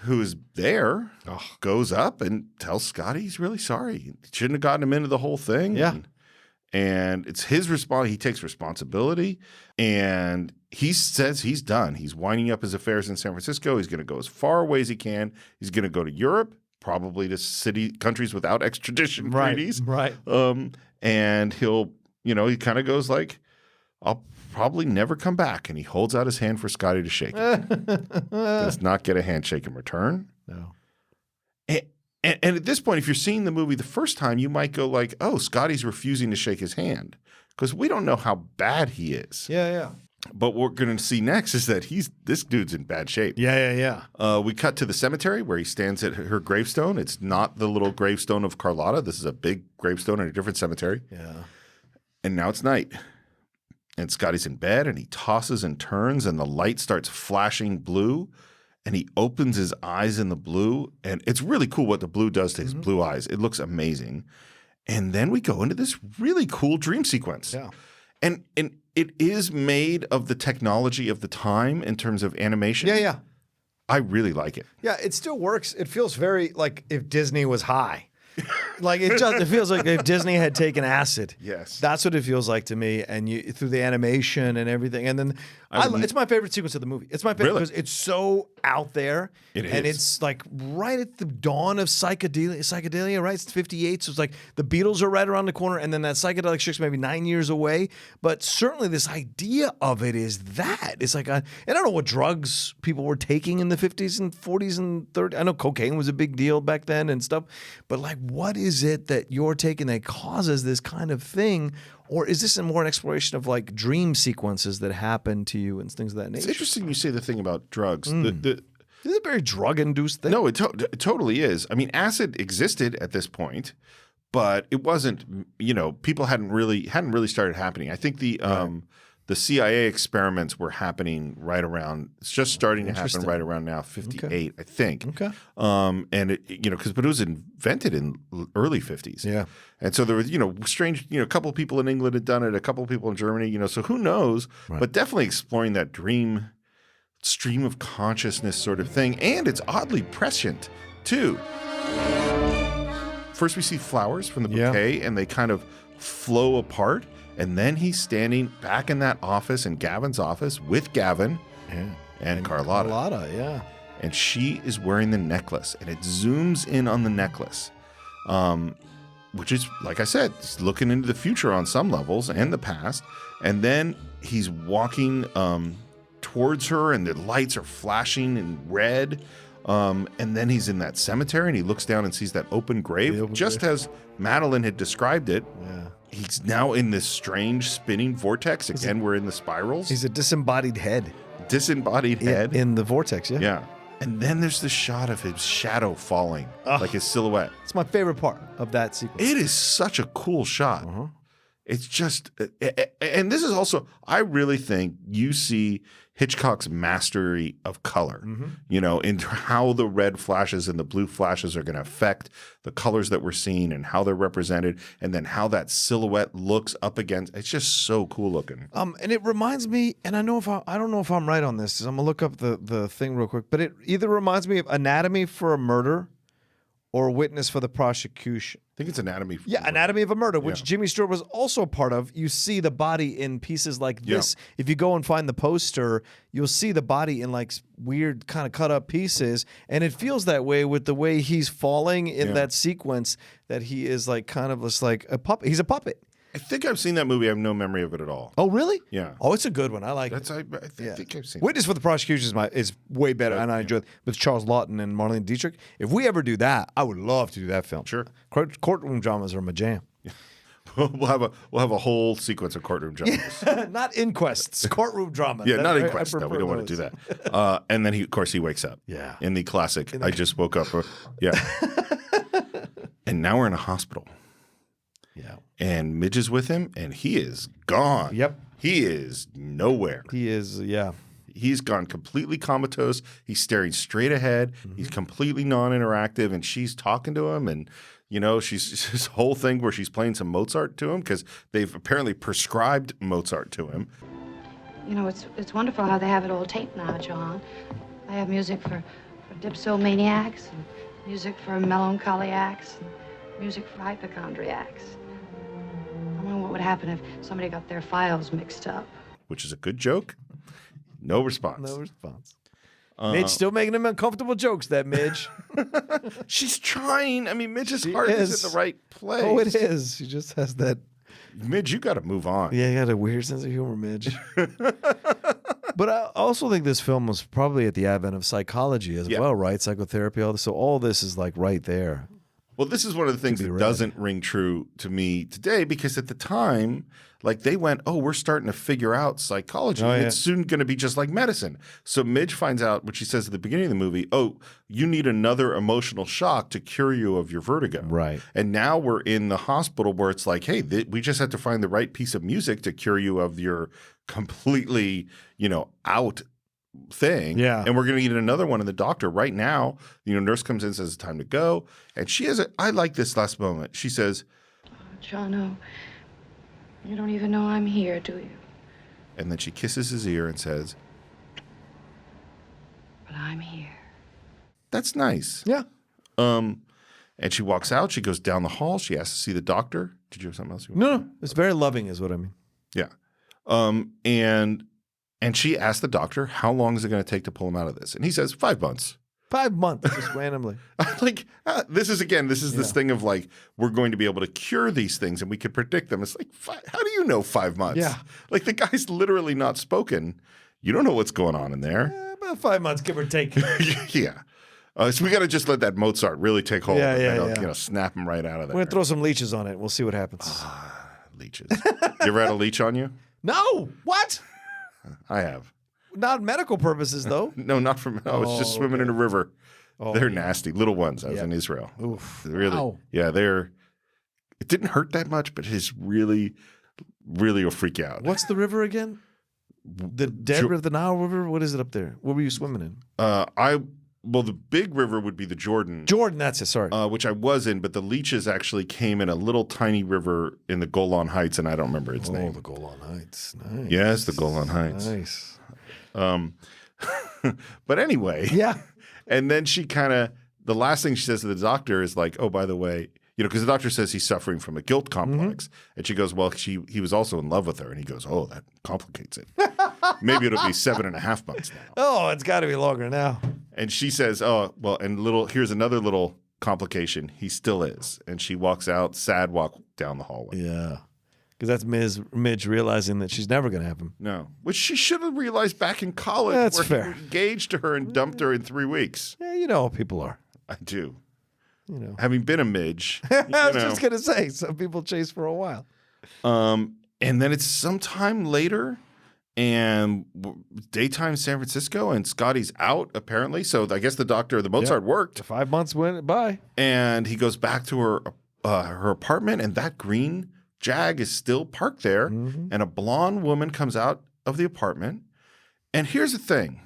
S3: who is there, goes up and tells Scotty he's really sorry. He shouldn't have gotten him into the whole thing.
S4: Yeah.
S3: And it's his response. He takes responsibility, and he says he's done. He's winding up his affairs in San Francisco. He's going to go as far away as he can. He's going to go to Europe, probably to countries without extradition treaties.
S4: Right.
S3: And he'll, he kind of goes like, I'll probably never come back. And he holds out his hand for Scotty to shake it. Does not get a handshake in return.
S4: No.
S3: And at this point, if you're seeing the movie the first time, you might go like, oh, Scotty's refusing to shake his hand because we don't know how bad he is.
S4: Yeah.
S3: But what we're going to see next is that this dude's in bad shape.
S4: Yeah.
S3: We cut to the cemetery where he stands at her gravestone. It's not the little gravestone of Carlotta. This is a big gravestone in a different cemetery.
S4: Yeah.
S3: And now it's night. And Scotty's in bed and he tosses and turns and the light starts flashing blue. And he opens his eyes in the blue. And it's really cool what the blue does to his blue eyes. It looks amazing. And then we go into this really cool dream sequence.
S4: Yeah.
S3: And it is made of the technology of the time in terms of animation.
S4: Yeah.
S3: I really like it.
S4: Yeah, it still works. It feels very like if Disney was high. Like it feels like if Disney had taken acid.
S3: Yes.
S4: That's what it feels like to me. And through the animation and everything. And then it's my favorite sequence of the movie. It's my favorite because it's so out there. And it's like right at the dawn of psychedelia, right? It's 58. So it's like the Beatles are right around the corner. And then that psychedelic shit's maybe 9 years away. But certainly this idea of it is that. It's like, and I don't know what drugs people were taking in the 50s and 40s and 30s. I know cocaine was a big deal back then and stuff. But like, what is it that you're taking that causes this kind of thing? Or is this more an exploration of like dream sequences that happen to you and things of that nature?
S3: It's interesting you say the thing about drugs.
S4: Is it a very drug-induced thing?
S3: No, it totally is. I mean, acid existed at this point, but it wasn't, people hadn't really started happening. I think the CIA experiments were happening right around. It's just starting to happen right around now, 58, I think.
S4: Okay.
S3: And it, but it was invented in early 50s.
S4: Yeah.
S3: And so there was, strange, a couple of people in England had done it, a couple of people in Germany, so who knows?
S4: Right.
S3: But definitely exploring that dream stream of consciousness sort of thing. And it's oddly prescient too. First we see flowers from the bouquet and they kind of flow apart. And then he's standing back in that office, in Gavin's office, with Gavin and Carlotta.
S4: Carlotta, yeah.
S3: And she is wearing the necklace. And it zooms in on the necklace, which is, like I said, it's looking into the future on some levels and the past. And then he's walking towards her, and the lights are flashing in red. And then he's in that cemetery, and he looks down and sees that open grave, just as Madeline had described it.
S4: Yeah.
S3: He's now in this strange spinning vortex. Again, we're in the spirals.
S4: He's a disembodied head.
S3: Disembodied head.
S4: In the vortex, yeah.
S3: Yeah. And then there's the shot of his shadow falling, like his silhouette.
S4: It's my favorite part of that sequence.
S3: It is such a cool shot. It's just, and this is also, I really think you see Hitchcock's mastery of color, in how the red flashes and the blue flashes are going to affect the colors that we're seeing and how they're represented, and then how that silhouette looks up against. It's just so cool looking.
S4: And it reminds me, and I don't know if I'm right on this, 'cause I'm gonna look up the thing real quick, but it either reminds me of Anatomy for a Murder or Witness for the Prosecution.
S3: I think it's Anatomy.
S4: Anatomy of a Murder, which Jimmy Stewart was also a part of. You see the body in pieces like this. If you go and find the poster, you'll see the body in like weird kind of cut up pieces. And it feels that way with the way he's falling in that sequence, that he is like kind of just like a puppet. He's a puppet.
S3: I think I've seen that movie. I have no memory of it at all.
S4: Oh, really?
S3: Yeah.
S4: Oh, it's a good one. I like it.
S3: I think I've seen
S4: Witness for the Prosecution is way better, and I enjoy it. With Charles Lawton and Marlene Dietrich. If we ever do that, I would love to do that film.
S3: Sure.
S4: Courtroom dramas are my jam.
S3: We'll have a whole sequence of courtroom dramas.
S4: Not inquests, courtroom dramas.
S3: Yeah, not inquests. No, we don't want to do that. And then he wakes up.
S4: Yeah.
S3: In the classic, I just woke up. And now we're in a hospital.
S4: Yeah.
S3: And Midge is with him, and he is gone.
S4: Yep.
S3: He is nowhere.
S4: He is,
S3: He's gone completely comatose. He's staring straight ahead. He's completely non-interactive, and she's talking to him, and she's this whole thing where she's playing some Mozart to him because they've apparently prescribed Mozart to him.
S5: It's wonderful how they have it all taped now, John. They have music for dipsomaniacs, and music for melancholiacs, and music for hypochondriacs. I wonder what would happen if somebody got their files mixed up.
S3: Which is a good joke. No response.
S4: No response. Midge still making them uncomfortable jokes, that Midge.
S3: She's trying. I mean, Midge's heart is in the right place.
S4: Oh, it is. She just has that.
S3: Midge, you got to move on.
S4: Yeah, you got a weird sense of humor, Midge. But I also think this film was probably at the advent of psychology as well, right? Psychotherapy, all this. So all this is like right there.
S3: Well, this is one of the things that doesn't ring true to me today because at the time, like they went, oh, we're starting to figure out psychology. And it's soon going to be just like medicine. So Midge finds out what she says at the beginning of the movie, oh, you need another emotional shock to cure you of your vertigo.
S4: Right.
S3: And now we're in the hospital where it's like, hey, we just have to find the right piece of music to cure you of your completely, out thing. Yeah. And we're going to need another one in the doctor right now. Nurse comes in, says it's time to go. And she has I like this last moment. She says,
S5: oh, Jono, you don't even know I'm here, do you?
S3: And then she kisses his ear and says,
S5: but I'm here.
S3: That's nice.
S4: Yeah.
S3: And she walks out. She goes down the hall. She asks to see the doctor. Did you have something else?
S4: No. It's very loving is what I mean.
S3: Yeah. And she asked the doctor, how long is it going to take to pull him out of this? And he says, 5 months.
S4: 5 months, just randomly.
S3: Like, this is this thing of like, we're going to be able to cure these things and we could predict them. It's like, how do you know 5 months?
S4: Yeah.
S3: Like the guy's literally not spoken. You don't know what's going on in there.
S4: About 5 months, give or take.
S3: Yeah. So we got to just let that Mozart really take hold.
S4: Yeah.
S3: Snap him right out of there.
S4: We're going to throw some leeches on it. We'll see what happens.
S3: Leeches. You ever had a leech on you?
S4: No. What?
S3: I have.
S4: Not medical purposes, though.
S3: No, not from. I was just swimming in a river. They're nasty. Little ones. I was in Israel.
S4: Oof.
S3: Really?
S4: Wow.
S3: Yeah, it didn't hurt that much, but it's really will freak you out.
S4: What's the river again? The River, the Nile River? What is it up there? What were you swimming in?
S3: The big river would be the Jordan.
S4: Jordan, that's it, sorry.
S3: Which I was in, but the leeches actually came in a little tiny river in the Golan Heights, and I don't remember its name.
S4: Oh, the Golan Heights. Nice.
S3: Yes, the Golan Heights.
S4: Nice.
S3: But anyway.
S4: Yeah.
S3: And then the last thing she says to the doctor is like, oh, by the way, because the doctor says he's suffering from a guilt complex. Mm-hmm. And she goes, well, he was also in love with her. And he goes, oh, that complicates it. Maybe it'll be 7.5 months now.
S4: Oh, it's got to be longer now.
S3: And she says, oh, well, and here's another little complication. He still is. And she walks out, sad walk down the hallway.
S4: Yeah. Because that's Midge realizing that she's never going to have him.
S3: No. Which she should have realized back in college.
S4: That's
S3: where
S4: fair.
S3: He engaged to her and dumped her in 3 weeks.
S4: Yeah, you know how people are.
S3: I do. Having been a Midge.
S4: I was just going to say, some people chase for a while.
S3: And then it's sometime later and daytime San Francisco and Scotty's out apparently. So I guess the Mozart worked.
S4: 5 months went by.
S3: And he goes back to her apartment and that green Jag is still parked there. Mm-hmm. And a blonde woman comes out of the apartment. And here's the thing.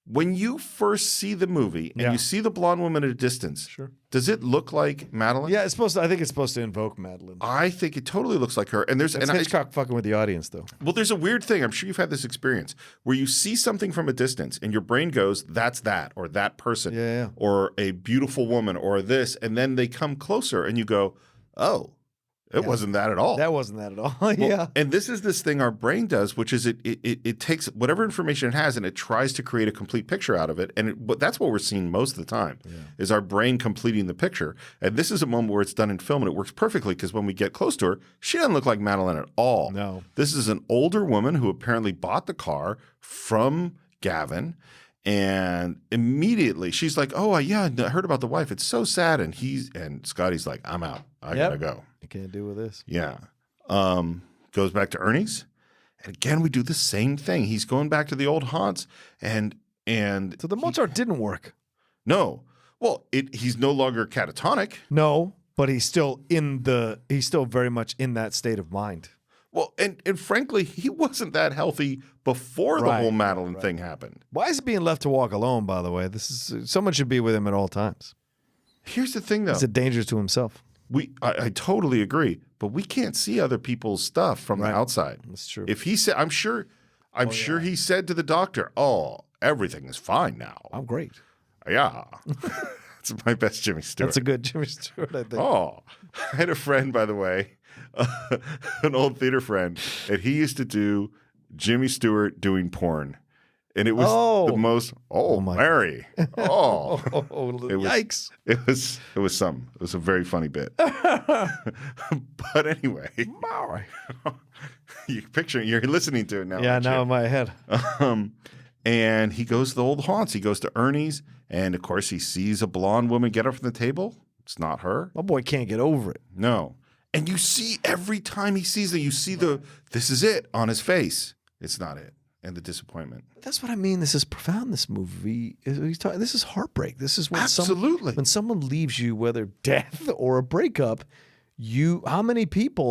S3: When you first see the movie and you see the blonde woman at a distance, does it look like Madeline?
S4: Yeah, I think it's supposed to invoke Madeline.
S3: I think it totally looks like her. And there's
S4: Hitchcock fucking with the audience, though.
S3: Well, there's a weird thing. I'm sure you've had this experience where you see something from a distance and your brain goes, "That's that," or "that person," or "a beautiful woman," or this, and then they come closer and you go, "Oh." It wasn't that at all.
S4: That wasn't that at all. Yeah.
S3: And this is this thing our brain does, which is it takes whatever information it has and it tries to create a complete picture out of it. And but that's what we're seeing most of the time is our brain completing the picture. And this is a moment where it's done in film and it works perfectly because when we get close to her, she doesn't look like Madeline at all.
S4: No.
S3: This is an older woman who apparently bought the car from Gavin. And immediately she's like, "Oh, yeah, I heard about the wife. It's so sad." And Scotty's like, "I'm out. I gotta go.
S4: I can't deal with this."
S3: Yeah. Goes back to Ernie's, and again we do the same thing. He's going back to the old haunts, and
S4: so the Mozart didn't work.
S3: No. Well, he's no longer catatonic.
S4: No, but he's still very much in that state of mind.
S3: Well, and frankly, he wasn't that healthy before the whole Madeline thing happened.
S4: Why is he being left to walk alone, by the way? Someone should be with him at all times.
S3: Here's the thing, though.
S4: He's a danger to himself.
S3: I totally agree, but we can't see other people's stuff from the outside.
S4: That's true.
S3: If he said, I'm sure he said to the doctor, "Oh, everything is fine now.
S4: I'm great."
S3: Yeah. That's my best Jimmy Stewart.
S4: That's a good Jimmy Stewart, I think.
S3: Oh, I had a friend, by the way, an old theater friend, and he used to do Jimmy Stewart doing porn. And it was the most,
S4: my
S3: Larry. Oh.
S4: Yikes.
S3: It was something. It was a very funny bit. But anyway. You're listening to it now.
S4: Yeah, now in my head.
S3: And he goes to the old haunts. He goes to Ernie's, and of course he sees a blonde woman get up from the table. It's not her.
S4: My boy can't get over it.
S3: No. And you see every time he sees it, you see this is it on his face. It's not it. And the disappointment.
S4: That's what I mean. This is profound, this movie. This is heartbreak. This is when
S3: Absolutely.
S4: when someone leaves you, whether death or a breakup, how many people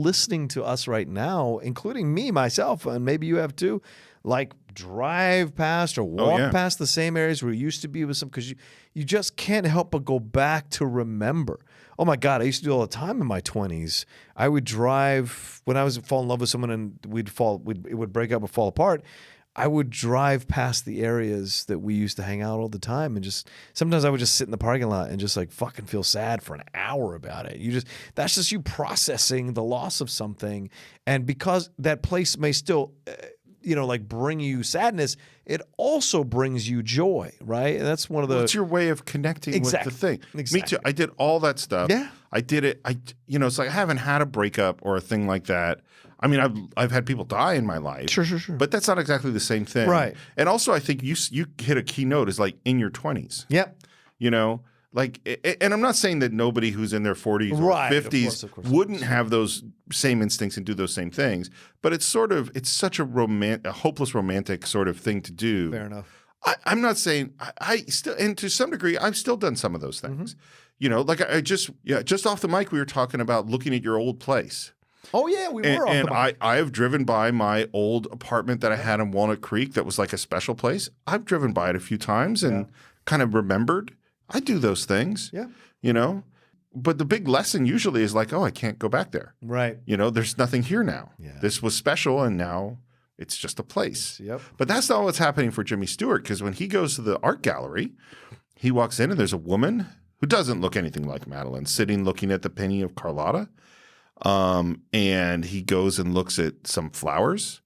S4: listening to us right now, including me, myself, and maybe you have too, like drive past or walk past the same areas where you used to be with some, because you just can't help but go back to remember. Oh my God, I used to do it all the time in my 20s. I would drive, when I was fall in love with someone and it would break up or fall apart, I would drive past the areas that we used to hang out all the time, and just sometimes I would just sit in the parking lot and just like fucking feel sad for an hour about it. That's just you processing the loss of something, and because that place may still like bring you sadness, it also brings you joy, right? And that's one of the...
S3: It's your way of connecting with the thing.
S4: Exactly.
S3: Me too. I did all that stuff.
S4: Yeah.
S3: I did it. It's like I haven't had a breakup or a thing like that. I mean, I've had people die in my life.
S4: Sure.
S3: But that's not exactly the same thing.
S4: Right.
S3: And also, I think you hit a key note is like in your 20s.
S4: Yep.
S3: And I'm not saying that nobody who's in their 40s or 50s
S4: of course,
S3: wouldn't have those same instincts and do those same things, but it's such a hopeless romantic sort of thing to do.
S4: Fair enough.
S3: I'm not saying I still, and to some degree, I've still done some of those things. Just off the mic, we were talking about looking at your old place.
S4: Oh yeah, we were.
S3: And I have driven by my old apartment that I had in Walnut Creek that was like a special place. I've driven by it a few times and kind of remembered. I do those things.
S4: Yeah.
S3: But the big lesson usually is like, I can't go back there.
S4: Right.
S3: There's nothing here now.
S4: Yeah.
S3: This was special, and now it's just a place.
S4: Yep.
S3: But that's not what's happening for Jimmy Stewart, because when he goes to the art gallery, he walks in and there's a woman who doesn't look anything like Madeline sitting looking at the painting of Carlotta. And he goes and looks at some flowers.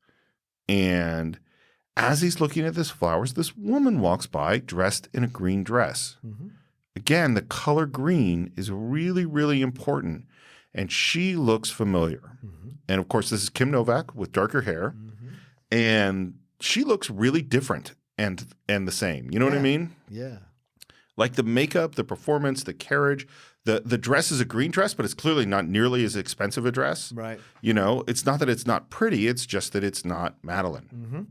S3: And as he's looking at these flowers, this woman walks by dressed in a green dress. Mm-hmm. Again, the color green is really, really important. And she looks familiar. Mm-hmm. And of course, this is Kim Novak with darker hair. Mm-hmm. And she looks really different and the same. You know what I mean?
S4: Yeah.
S3: Like the makeup, the performance, the carriage. The dress is a green dress, but it's clearly not nearly as expensive a dress.
S4: Right.
S3: It's not that it's not pretty. It's just that it's not Madeline. Mm-hmm.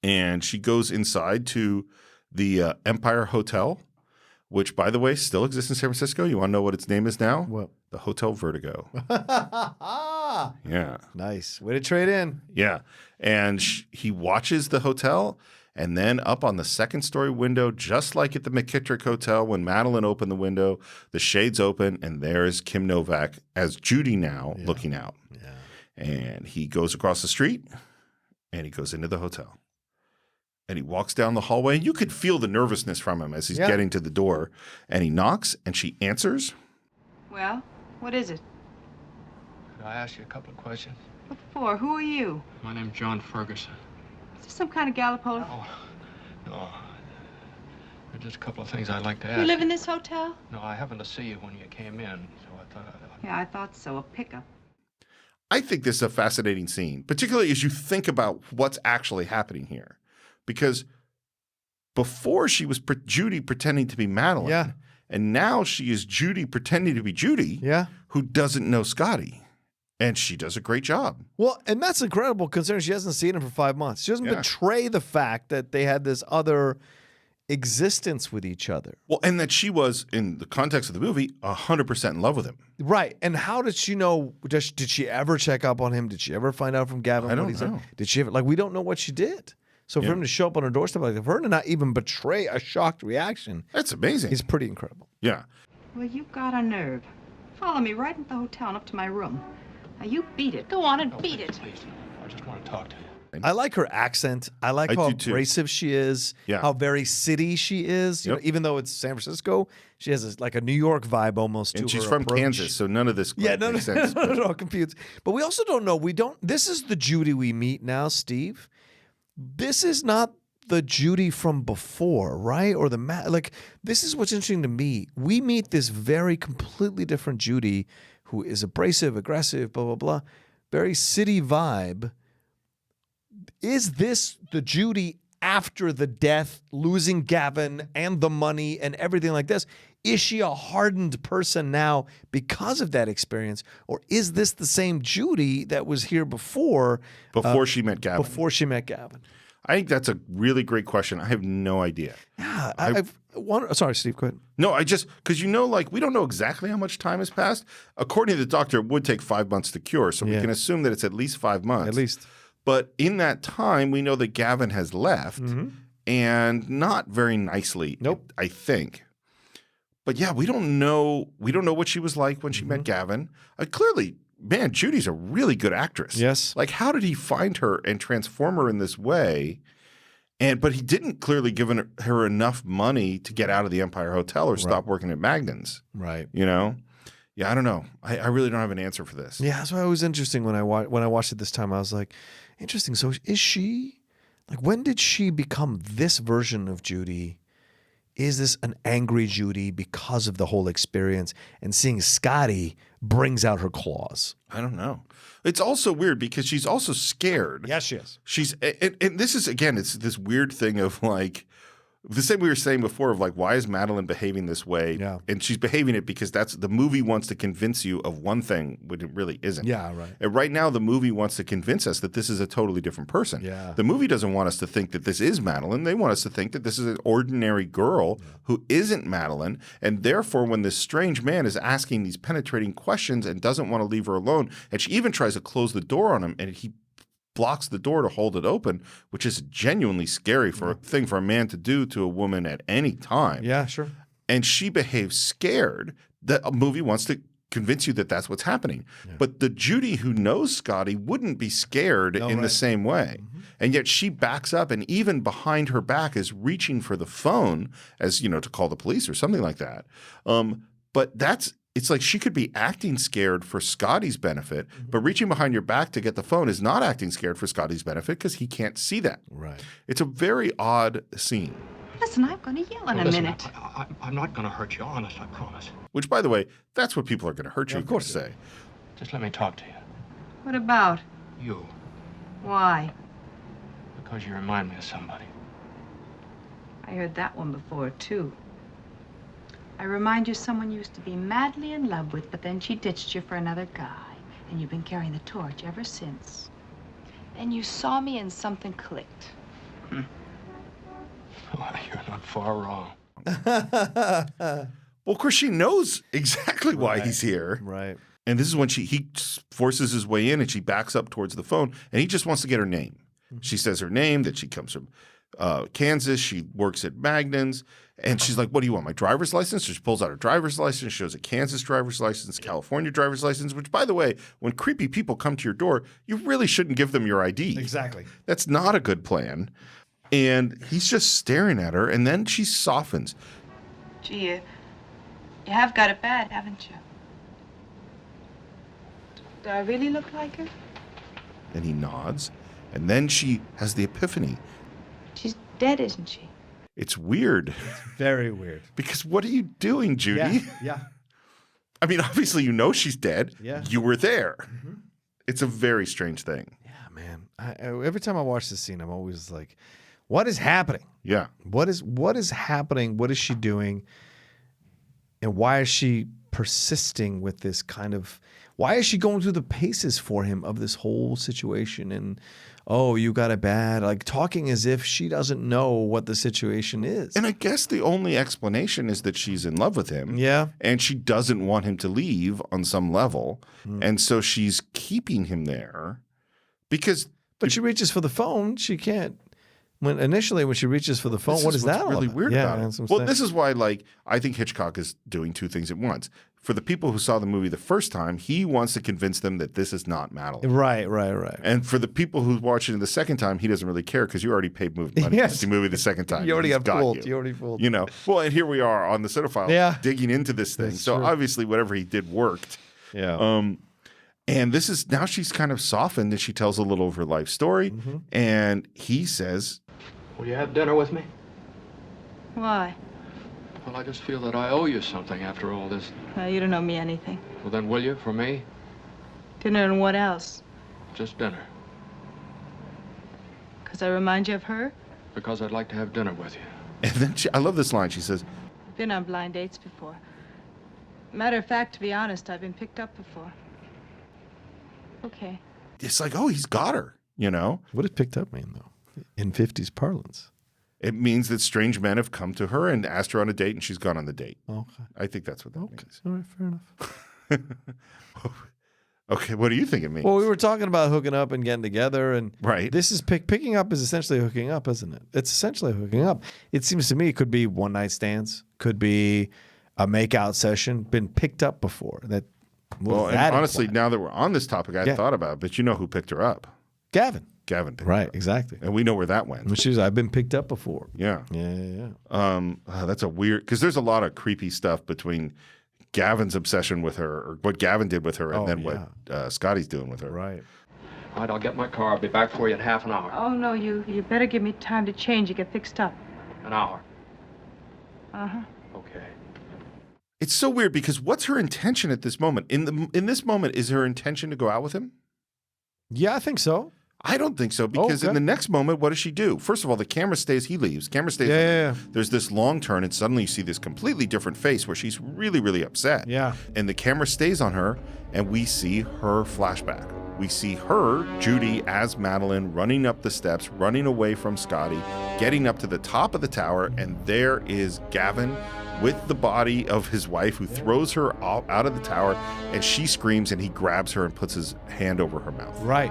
S3: And she goes inside to the Empire Hotel, which, by the way, still exists in San Francisco. You want to know what its name is now?
S4: What?
S3: The Hotel Vertigo. Yeah.
S4: Nice. Way to trade in.
S3: Yeah. And he watches the hotel, and then up on the second-story window, just like at the McKittrick Hotel, when Madeline opened the window, the shades open, and there's Kim Novak as Judy now looking out. Yeah. And he goes across the street, and he goes into the hotel. And he walks down the hallway, and you could feel the nervousness from him as he's getting to the door. And he knocks, and she answers.
S1: Well, what is it?
S2: Could I ask you a couple of questions?
S1: What for? Who are you?
S2: My name's John Ferguson.
S1: Is this some kind of Gallipolis?
S2: Oh, no. There's just a couple of things I'd like to ask.
S1: You live in this hotel?
S2: No, I happened to see you when you came in, so I thought
S1: Yeah, I thought so. A pickup.
S3: I think this is a fascinating scene, particularly as you think about what's actually happening here. Because before she was Judy pretending to be Madeline.
S4: Yeah.
S3: And now she is Judy pretending to be Judy.
S4: Yeah.
S3: Who doesn't know Scotty. And she does a great job.
S4: Well, and that's incredible considering she hasn't seen him for 5 months. She doesn't betray the fact that they had this other existence with each other.
S3: Well, and that she was, in the context of the movie, 100% in love with him.
S4: Right. And how did she know? Did she ever check up on him? Did she ever find out from Gavin?
S3: I don't know.
S4: Did she ever, we don't know what she did. So for him to show up on her doorstep like that, for her to not even betray a shocked reaction.
S3: That's amazing.
S4: Is pretty incredible.
S3: Yeah.
S1: Well, you've got a nerve. Follow me right into the hotel and up to my room. Now, you beat it. Go on and beat it.
S2: Please, I just want to talk to you.
S4: I like her accent. I like how abrasive she is.
S3: Yeah.
S4: How very city she is. You know, even though it's San Francisco, she has like a New York vibe almost to her.
S3: And she's from Kansas, so none of this makes sense.
S4: No, confused. But we also don't know. This is the Judy we meet now, Steve. this is not the Judy from before, right? Or this is what's interesting to me. We meet this very completely different Judy who is abrasive, aggressive, blah, blah, blah. Very city vibe. Is this the Judy after the death, losing Gavin and the money and everything like this? Is she a hardened person now because of that experience? Or is this the same Judy that was here before?
S3: Before she met Gavin.
S4: Before she met Gavin.
S3: I think that's a really great question. I have no idea.
S4: Yeah. Sorry, Steve, go ahead.
S3: No, because we don't know exactly how much time has passed. According to the doctor, it would take 5 months to cure. So we can assume that it's at least 5 months.
S4: At least.
S3: But in that time, we know that Gavin has left and not very nicely.
S4: Nope.
S3: I think. But yeah, we don't know what she was like when she met Gavin. Clearly, man, Judy's a really good actress.
S4: Yes.
S3: Like, how did he find her and transform her in this way? But he didn't clearly give her enough money to get out of the Empire Hotel or stop working at Magnon's.
S4: Right.
S3: You know? Yeah, I don't know. I really don't have an answer for this.
S4: Yeah, that's why it was interesting when I watched it this time. I was like, interesting. So is she, like, when did she become this version of Judy? Is this an angry Judy because of the whole experience? And seeing Scotty brings out her claws.
S3: I don't know. It's also weird because she's also scared.
S4: Yes, she is.
S3: And this is, again, it's this weird thing of like, the same we were saying before of like, why is Madeline behaving this way?
S4: Yeah.
S3: And she's behaving it because the movie wants to convince you of one thing when it really isn't.
S4: Yeah, right.
S3: And right now, the movie wants to convince us that this is a totally different person.
S4: Yeah.
S3: The movie doesn't want us to think that this is Madeline. They want us to think that this is an ordinary girl who isn't Madeline. And therefore, when this strange man is asking these penetrating questions and doesn't want to leave her alone, and she even tries to close the door on him, and he blocks the door to hold it open, which is genuinely scary thing for a man to do to a woman at any time.
S4: Yeah, sure.
S3: And she behaves scared. The movie wants to convince you that that's what's happening. Yeah. But the Judy who knows Scotty wouldn't be scared in the same way. Mm-hmm. And yet she backs up and even behind her back is reaching for the phone as, to call the police or something like that. But it's like she could be acting scared for Scotty's benefit, but reaching behind your back to get the phone is not acting scared for Scotty's benefit because he can't see that.
S4: Right.
S3: It's a very odd scene.
S5: Listen, I'm going to yell in a minute.
S2: I'm not going to hurt you, honest, I promise.
S3: Which, by the way, that's what people are going to hurt you.
S4: Of course,
S3: say.
S2: Just let me talk to you.
S5: What about?
S2: You.
S5: Why?
S2: Because you remind me of somebody.
S1: I heard that one before, too. I remind you of someone you used to be madly in love with, but then she ditched you for another guy. And you've been carrying the torch ever since. Then you saw me and something clicked.
S2: Well, you're not far wrong.
S3: Well, of course, she knows exactly why he's here.
S4: Right.
S3: And this is when he forces his way in and she backs up towards the phone and he just wants to get her name. Mm-hmm. She says her name, that she comes from Kansas. She works at Magnon's. And she's like, what do you want, my driver's license? So she pulls out her driver's license, shows a Kansas driver's license, California driver's license, which, by the way, when creepy people come to your door, you really shouldn't give them your ID.
S4: Exactly.
S3: That's not a good plan. And he's just staring at her, and then she softens.
S1: Gee, you have got it bad, haven't you? Do I really look like her?
S3: And he nods. And then she has the epiphany.
S1: She's dead, isn't she?
S3: It's weird.
S4: Very weird.
S3: Because what are you doing, Judy?
S4: Yeah.
S3: I mean, obviously you know she's dead.
S4: Yeah.
S3: You were there. Mm-hmm. It's a very strange thing.
S4: Yeah, man. Every time I watch this scene, I'm always like, what is happening?
S3: Yeah.
S4: What is happening? What is she doing? And why is she persisting with this kind of, why is she going through the paces for him of this whole situation? And, oh, you got it bad. Like talking as if she doesn't know what the situation is.
S3: And I guess the only explanation is that she's in love with him.
S4: Yeah.
S3: And she doesn't want him to leave on some level. And so she's keeping him there because.
S4: But she reaches for the phone. She can't. When she reaches for the phone, what is that all
S3: really
S4: about?
S3: weird about it? Well,
S4: saying.
S3: this is why, I think Hitchcock is doing two things at once. For the people who saw the movie the first time, he wants to convince them that this is not Madeline.
S4: Right.
S3: And for the people who watch it the second time, he doesn't really care because you already paid money to see the movie the second time.
S4: You already
S3: He's
S4: got
S3: got
S4: fooled. You already fooled.
S3: Well, and here we are on the Cine-Files digging into this thing.
S4: That's
S3: so
S4: true.
S3: obviously whatever he did worked.
S4: Yeah.
S3: And this is now she's kind of softened and she tells a little of her life story. And he says,
S2: Will you have dinner with me?
S1: Why?
S2: Well, I just feel that I owe you something after all this.
S1: You don't owe me anything.
S2: Well, then will you for me?
S1: Dinner and what else?
S2: Just dinner.
S1: Because I remind you of her?
S2: Because I'd like to have dinner with you.
S3: and then I love this line. She says,
S1: I've been on blind dates before. Matter of fact, to be honest, I've been picked up before. Okay.
S3: it's like, oh, he's got her, you know?
S4: What does picked up mean, though, in 50s parlance?
S3: It means that strange men have come to her and asked her on a date, and she's gone on the date.
S4: Okay.
S3: I think that's what that means.
S4: All right, fair enough.
S3: Okay, what do you think it means?
S4: Well, we were talking about hooking up and getting together, and
S3: Right.
S4: this is picking up is essentially hooking up, isn't it? It's essentially hooking up. It seems to me it could be one night stands, could be a makeout session, been picked up before.
S3: Well, and
S4: that
S3: honestly,
S4: imply?
S3: now that we're on this topic, I
S4: Yeah.
S3: thought about it, but you know who picked her up?
S4: Gavin.
S3: Gavin picked her
S4: Right,
S3: up.
S4: exactly.
S3: And we know where that went.
S4: When she was, I've been picked up before.
S3: Yeah.
S4: Yeah.
S3: That's a weird, because there's a lot of creepy stuff between Gavin's obsession with her, or what Gavin did with her, and
S4: Oh,
S3: then
S4: yeah.
S3: what Scotty's doing with her.
S4: Right.
S2: All right, I'll get my car. I'll be back for you in half an hour.
S1: Oh, no, you better give me time to change. You get fixed up.
S2: An hour.
S1: Uh-huh.
S2: Okay.
S3: It's so weird because what's her intention at this moment? In this moment, is her intention to go out with him?
S4: Yeah, I think so.
S3: I don't think so, because in
S4: Okay.
S3: the next moment, what does she do? First of all, the camera stays, he leaves. Camera stays.
S4: Yeah.
S3: There's this long turn, and suddenly you see this completely different face where she's really, really upset.
S4: Yeah.
S3: And the camera stays on her, and we see her flashback. We see her, Judy, as Madeline, running up the steps, running away from Scotty, getting up to the top of the tower, and there is Gavin with the body of his wife, who throws her out of the tower, and she screams, and he grabs her and puts his hand over her mouth.
S4: Right.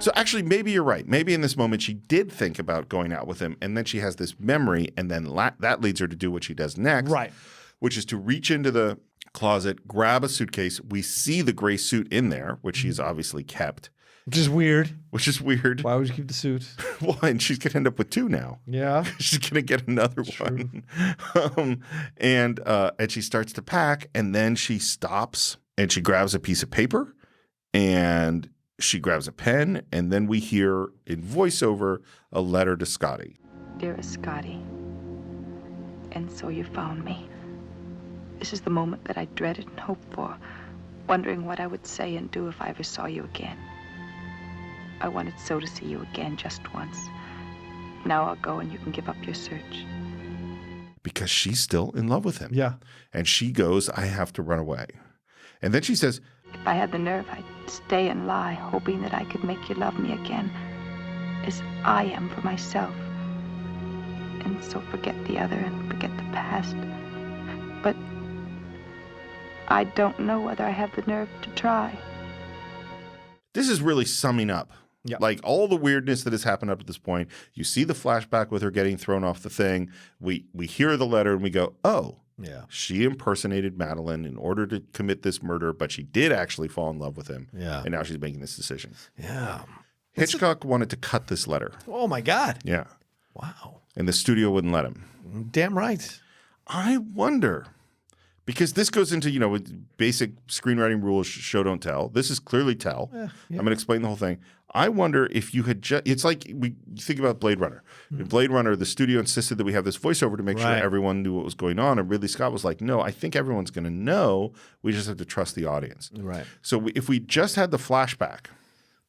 S3: So actually, maybe you're right. Maybe in this moment she did think about going out with him, and then she has this memory, and then that leads her to do what she does next,
S4: Right.
S3: which is to reach into the closet, grab a suitcase. We see the gray suit in there, which she's obviously kept,
S4: Which is weird.
S3: which is weird.
S4: Why would you keep the suit?
S3: Well, and she's going to end up with two now.
S4: Yeah.
S3: She's going to get another one. And she starts to pack, and then she stops, and she grabs a piece of paper, and she grabs a pen, and then we hear in voiceover a letter to Scotty.
S1: Dearest Scotty, and so you found me. This is the moment that I dreaded and hoped for, wondering what I would say and do if I ever saw you again. I wanted so to see you again just once. Now I'll go and you can give up your search.
S3: Because she's still in love with him.
S4: Yeah.
S3: And she goes, I have to run away. And then she says,
S1: If I had the nerve, I'd stay and lie, hoping that I could make you love me again, as I am for myself. And so forget the other and forget the past. But I don't know whether I have the nerve to try.
S3: this is really summing up.
S4: Yeah.
S3: Like all the weirdness that has happened up to this point. You see the flashback with her getting thrown off the thing. We hear the letter and we go, oh,
S4: Yeah.
S3: she impersonated Madeline in order to commit this murder, but she did actually fall in love with him.
S4: Yeah.
S3: And now she's making this decision.
S4: Yeah.
S3: Hitchcock wanted to cut this letter.
S4: Oh my God.
S3: Yeah.
S4: Wow.
S3: And the studio wouldn't let him.
S4: Damn right.
S3: I wonder, because this goes into, with basic screenwriting rules, show, don't tell. This is clearly tell.
S4: Yeah.
S3: I'm going to explain the whole thing. I wonder if you had just, it's like you think about Blade Runner. In Blade Runner, the studio insisted that we have this voiceover to make sure
S4: Right.
S3: everyone knew what was going on. And Ridley Scott was like, no, I think everyone's going to know. We just have to trust the audience.
S4: Right.
S3: So if we just had the flashback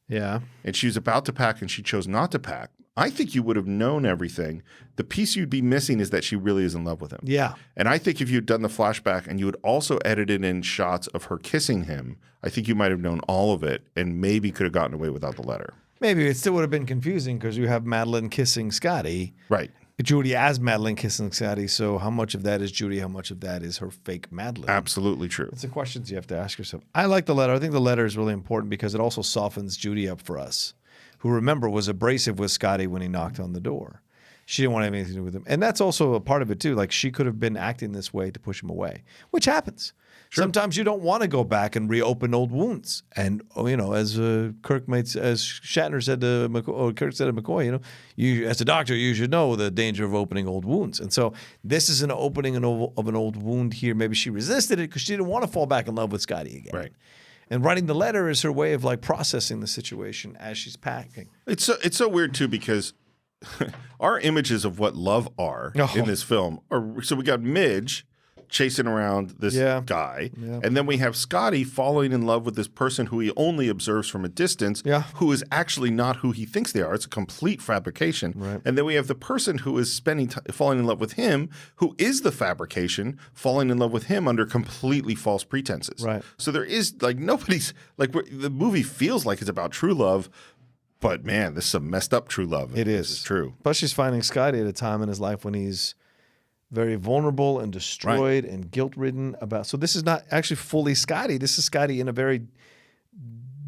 S4: Yeah.
S3: and she was about to pack and she chose not to pack, I think you would have known everything. The piece you'd be missing is that she really is in love with him.
S4: Yeah.
S3: And I think if you'd done the flashback and you had also edited in shots of her kissing him, I think you might have known all of it and maybe could have gotten away without the letter.
S4: Maybe it still would have been confusing because you have Madeline kissing Scotty.
S3: Right.
S4: Judy as Madeline kissing Scotty. So how much of that is Judy? How much of that is her fake Madeline?
S3: Absolutely true.
S4: It's the questions you have to ask yourself. I like the letter. I think the letter is really important because it also softens Judy up for us, who, remember, was abrasive with Scotty when he knocked on the door. She didn't want to have anything to do with him. And that's also a part of it, too. Like, she could have been acting this way to push him away, which happens.
S3: Sure.
S4: Sometimes you don't want to go back and reopen old wounds. And, as as Shatner said to McCoy, or Kirk said to McCoy, you, as a doctor, you should know the danger of opening old wounds. And so this is an opening of an old wound here. Maybe she resisted it because she didn't want to fall back in love with Scotty again.
S3: Right.
S4: And writing the letter is her way of like processing the situation as she's packing.
S3: It's so weird too because our images of what love are in this film are so we got Midge chasing around this guy, and then we have Scotty falling in love with this person who he only observes from a distance, who is actually not who he thinks they are. It's a complete fabrication.
S4: Right.
S3: And then we have the person who is falling in love with him, who is the fabrication, falling in love with him under completely false pretenses.
S4: Right.
S3: So there is like nobody's like the movie feels like it's about true love. But man, this is some messed up true love.
S4: It is.
S3: This is true.
S4: Plus, she's finding Scotty at a time in his life when he's very vulnerable and destroyed and guilt-ridden about. So this is not actually fully Scotty. This is Scotty in a very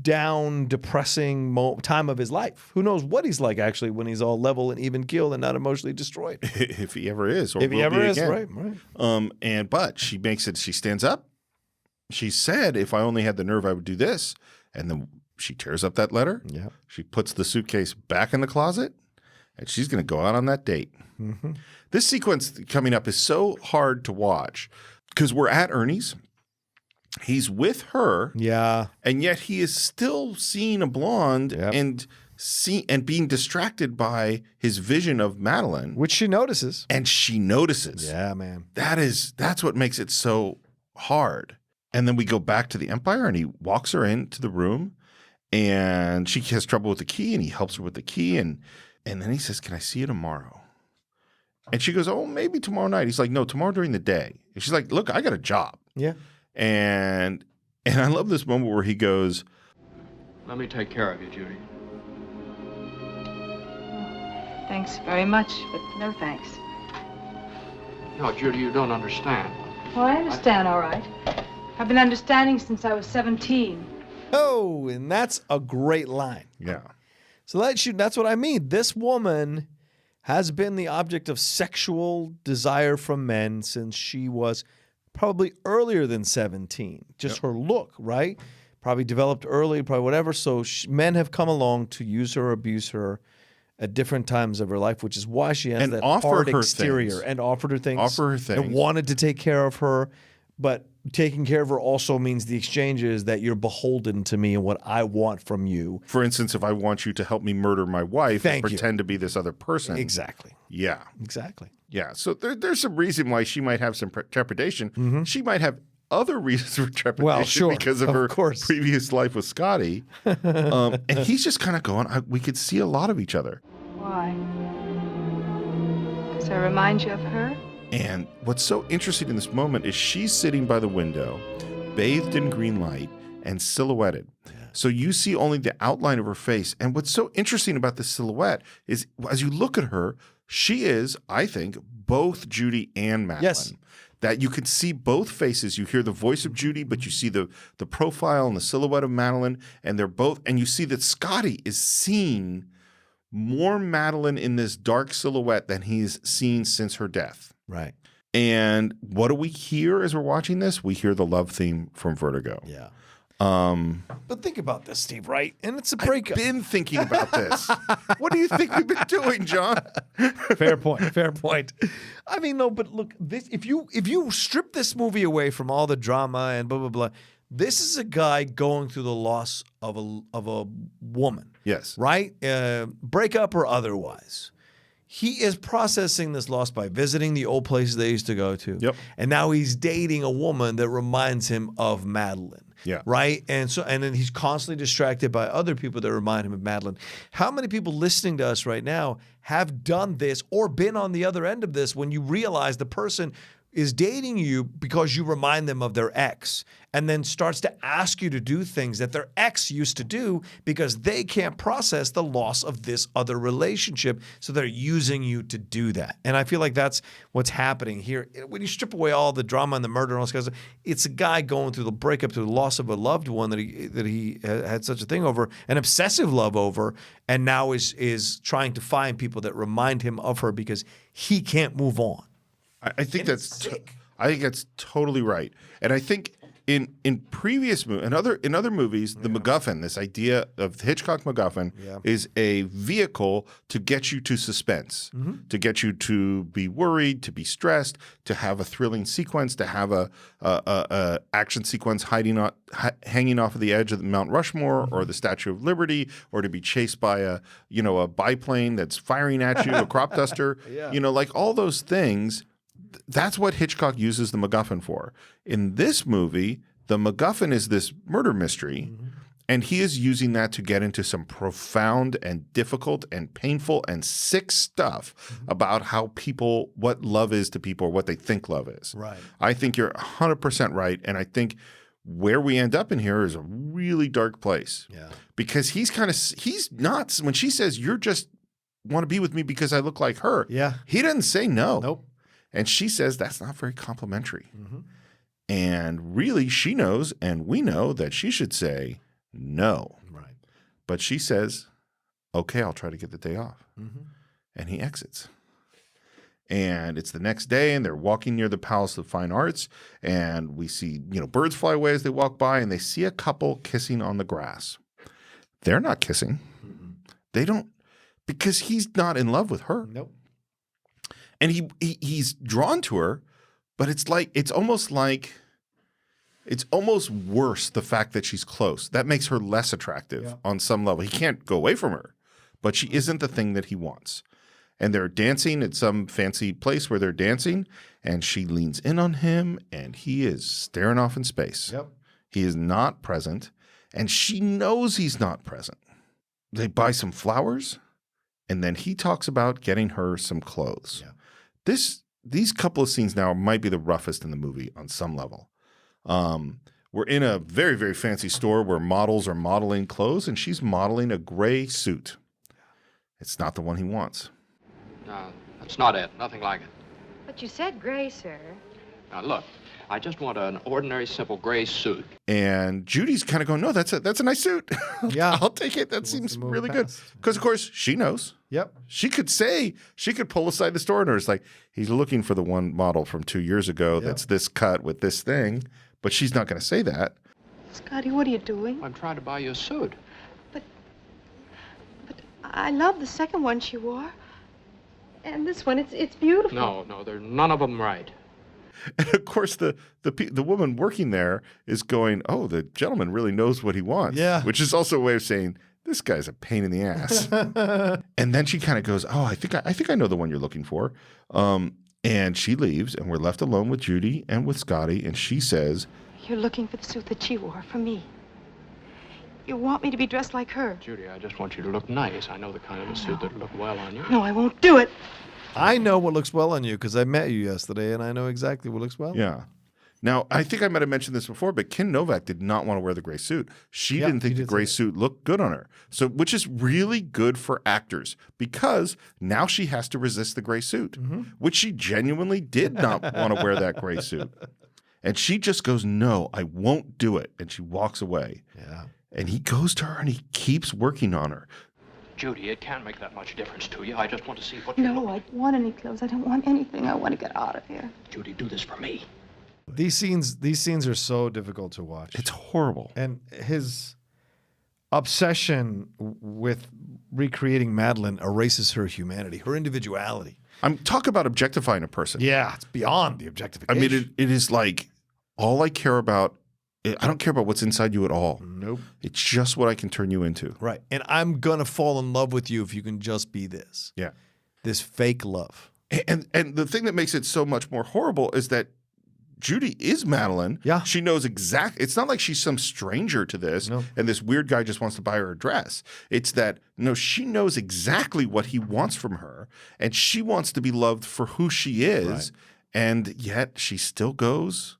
S4: down, depressing time of his life. Who knows what he's like actually when he's all level and even keeled and not emotionally destroyed.
S3: If he ever is, or
S4: if he ever is, again.
S3: Right. But she makes it. She stands up. She said, "If I only had the nerve, I would do this." And then she tears up that letter.
S4: Yeah. She
S3: puts the suitcase back in the closet, and she's going to go out on that date.
S4: Mm-hmm.
S3: This sequence coming up is so hard to watch because we're at Ernie's. He's with her.
S4: Yeah.
S3: And yet he is still seeing a blonde and being distracted by his vision of Madeline.
S4: Which she notices.
S3: And she notices.
S4: Yeah, man.
S3: That's what makes it so hard. And then we go back to the Empire and he walks her into the room and she has trouble with the key and he helps her with the key. And then he says, "Can I see you tomorrow?" And she goes, "Oh, maybe tomorrow night." He's like, "No, tomorrow during the day." And she's like, "Look, I got a job."
S4: Yeah.
S3: And I love this moment where he goes,
S2: "Let me take care of you, Judy."
S1: Thanks very much, but no thanks.
S2: No, Judy, you don't understand.
S1: Oh, I understand, all right. I've been understanding since I was 17.
S4: Oh, and that's a great line.
S3: Yeah.
S4: So that's what I mean. This woman has been the object of sexual desire from men since she was probably earlier than 17. Just her look, right? Probably developed early, probably whatever. So men have come along to use her, abuse her at different times of her life, which is why she has that hard exterior and offered her things.
S3: Offer her things.
S4: And wanted to take care of her. But taking care of her also means the exchange is that you're beholden to me and what I want from you.
S3: For instance, if I want you to help me murder my wife and pretend to be this other person.
S4: Exactly.
S3: Yeah.
S4: Exactly.
S3: Yeah. So there's some reason why she might have some trepidation. Mm-hmm. She might have other reasons for trepidation because of her previous life with Scotty. And he's just kind of going, we could see a lot of each other.
S1: Why? Does I remind you of her?
S3: And what's so interesting in this moment is she's sitting by the window, bathed in green light and silhouetted. Yeah. So you see only the outline of her face. And what's so interesting about this silhouette is as you look at her, she is, I think, both Judy and Madeline.
S4: Yes.
S3: That you can see both faces. You hear the voice of Judy, but you see the profile and the silhouette of Madeline, and they're both, and you see that Scotty is seeing more Madeline in this dark silhouette than he's seen since her death.
S4: Right.
S3: And what do we hear as we're watching this? We hear the love theme from Vertigo.
S4: Yeah. But think about this, Steve, right? And it's a breakup.
S3: I've been thinking about this. What do you think we've been doing, John?
S4: Fair point. Fair point. I mean, no, but look, this if you strip this movie away from all the drama and blah blah blah, this is a guy going through the loss of a woman.
S3: Yes.
S4: Right? Breakup or otherwise. He is processing this loss by visiting the old places they used to go to.
S3: Yep.
S4: And now he's dating a woman that reminds him of Madeline.
S3: Yeah.
S4: Right? And then he's constantly distracted by other people that remind him of Madeline. How many people listening to us right now have done this or been on the other end of this when you realize the person is dating you because you remind them of their ex and then starts to ask you to do things that their ex used to do because they can't process the loss of this other relationship, so they're using you to do that. And I feel like that's what's happening here. When you strip away all the drama and the murder and all this kind of stuff, it's a guy going through the breakup, through the loss of a loved one that he had such a thing over, an obsessive love over, and now is trying to find people that remind him of her because he can't move on.
S3: I think that's totally right. And I think in previous in other movies, the MacGuffin, this idea of the Hitchcock MacGuffin, is a vehicle to get you to suspense, to get you to be worried, to be stressed, to have a thrilling sequence, to have a action sequence hanging off of the edge of the Mount Rushmore or the Statue of Liberty, or to be chased by a biplane that's firing at you, a crop duster, like all those things. That's what Hitchcock uses the MacGuffin for. In this movie, the MacGuffin is this murder mystery, and he is using that to get into some profound and difficult and painful and sick stuff about how what love is to people, or what they think love is.
S4: Right.
S3: I think you're 100% right, and I think where we end up in here is a really dark place.
S4: Yeah.
S3: Because he's not, when she says, "You're just want to be with me because I look like her," he doesn't say no.
S4: Nope.
S3: And she says that's not very complimentary. And really, she knows, and we know, that she should say no.
S4: Right.
S3: But she says, "Okay, I'll try to get the day off." And he exits. And it's the next day, and they're walking near the Palace of Fine Arts, and we see, birds fly away as they walk by, and they see a couple kissing on the grass. They're not kissing. They don't, because he's not in love with her.
S4: Nope.
S3: And he's drawn to her, but it's almost worse, the fact that she's close. That makes her less attractive on some level. He can't go away from her, but she isn't the thing that he wants. And they're dancing at some fancy place where they're dancing, and she leans in on him, and he is staring off in space.
S4: Yep.
S3: He is not present, and she knows he's not present. They buy some flowers, and then he talks about getting her some clothes.
S4: Yeah.
S3: These couple of scenes now might be the roughest in the movie on some level. We're in a very, very fancy store where models are modeling clothes, and she's modeling a gray suit. It's not the one he wants.
S2: No, that's not it. Nothing like it.
S5: But you said gray, sir.
S2: Now, look, I just want an ordinary, simple gray suit.
S3: And Judy's kind of going, "No, that's a nice suit.
S4: Yeah.
S3: I'll take it. That seems really good." Because, of course, she knows.
S4: Yep.
S3: She could pull aside the store, and it's like, he's looking for the one model from 2 years ago that's this cut with this thing, but she's not going to say that.
S5: Scotty, what are you doing?
S2: I'm trying to buy you a suit.
S5: But I love the second one she wore. And this one, it's beautiful.
S2: No, they're none of them right.
S3: And of course, the woman working there is going, "Oh, the gentleman really knows what he wants."
S4: Yeah.
S3: Which is also a way of saying, this guy's a pain in the ass. And then she kind of goes, "Oh, I think I know the one you're looking for." And she leaves, and we're left alone with Judy and with Scotty. And she says,
S5: "You're looking for the suit that she wore for me. You want me to be dressed like her."
S2: Judy, I just want you to look nice. I know the kind of a suit that'll look well on you.
S5: No, I won't do it.
S4: I know what looks well on you because I met you yesterday, and I know exactly what looks well.
S3: Yeah. Now, I think I might have mentioned this before, but Ken Novak did not want to wear the gray suit. She didn't think the gray suit looked good on her. So, which is really good for actors, because now she has to resist the gray suit, which she genuinely did not want to wear that gray suit. And she just goes, "No, I won't do it." And she walks away.
S4: Yeah.
S3: And he goes to her and he keeps working on her.
S2: Judy, it can't make that much difference to you. I just want to see what
S5: No, I don't want any clothes. I don't want anything. I want to get out of here.
S2: Judy, do this for me.
S4: These scenes are so difficult to watch.
S3: It's horrible.
S4: And his obsession with recreating Madeline erases her humanity, her individuality.
S3: Talk about objectifying a person.
S4: Yeah, it's beyond the
S3: I
S4: objectification.
S3: mean, it is like, all I care about, I don't care about what's inside you at all.
S4: Nope.
S3: It's just what I can turn you into.
S4: Right. And I'm going to fall in love with you if you can just be this.
S3: Yeah.
S4: This fake love.
S3: And the thing that makes it so much more horrible is that Judy is Madeline.
S4: Yeah.
S3: She knows exactly. It's not like she's some stranger to this and this weird guy just wants to buy her a dress. It's that, no, she knows exactly what he wants from her, and she wants to be loved for who she is. Right. And yet she still goes,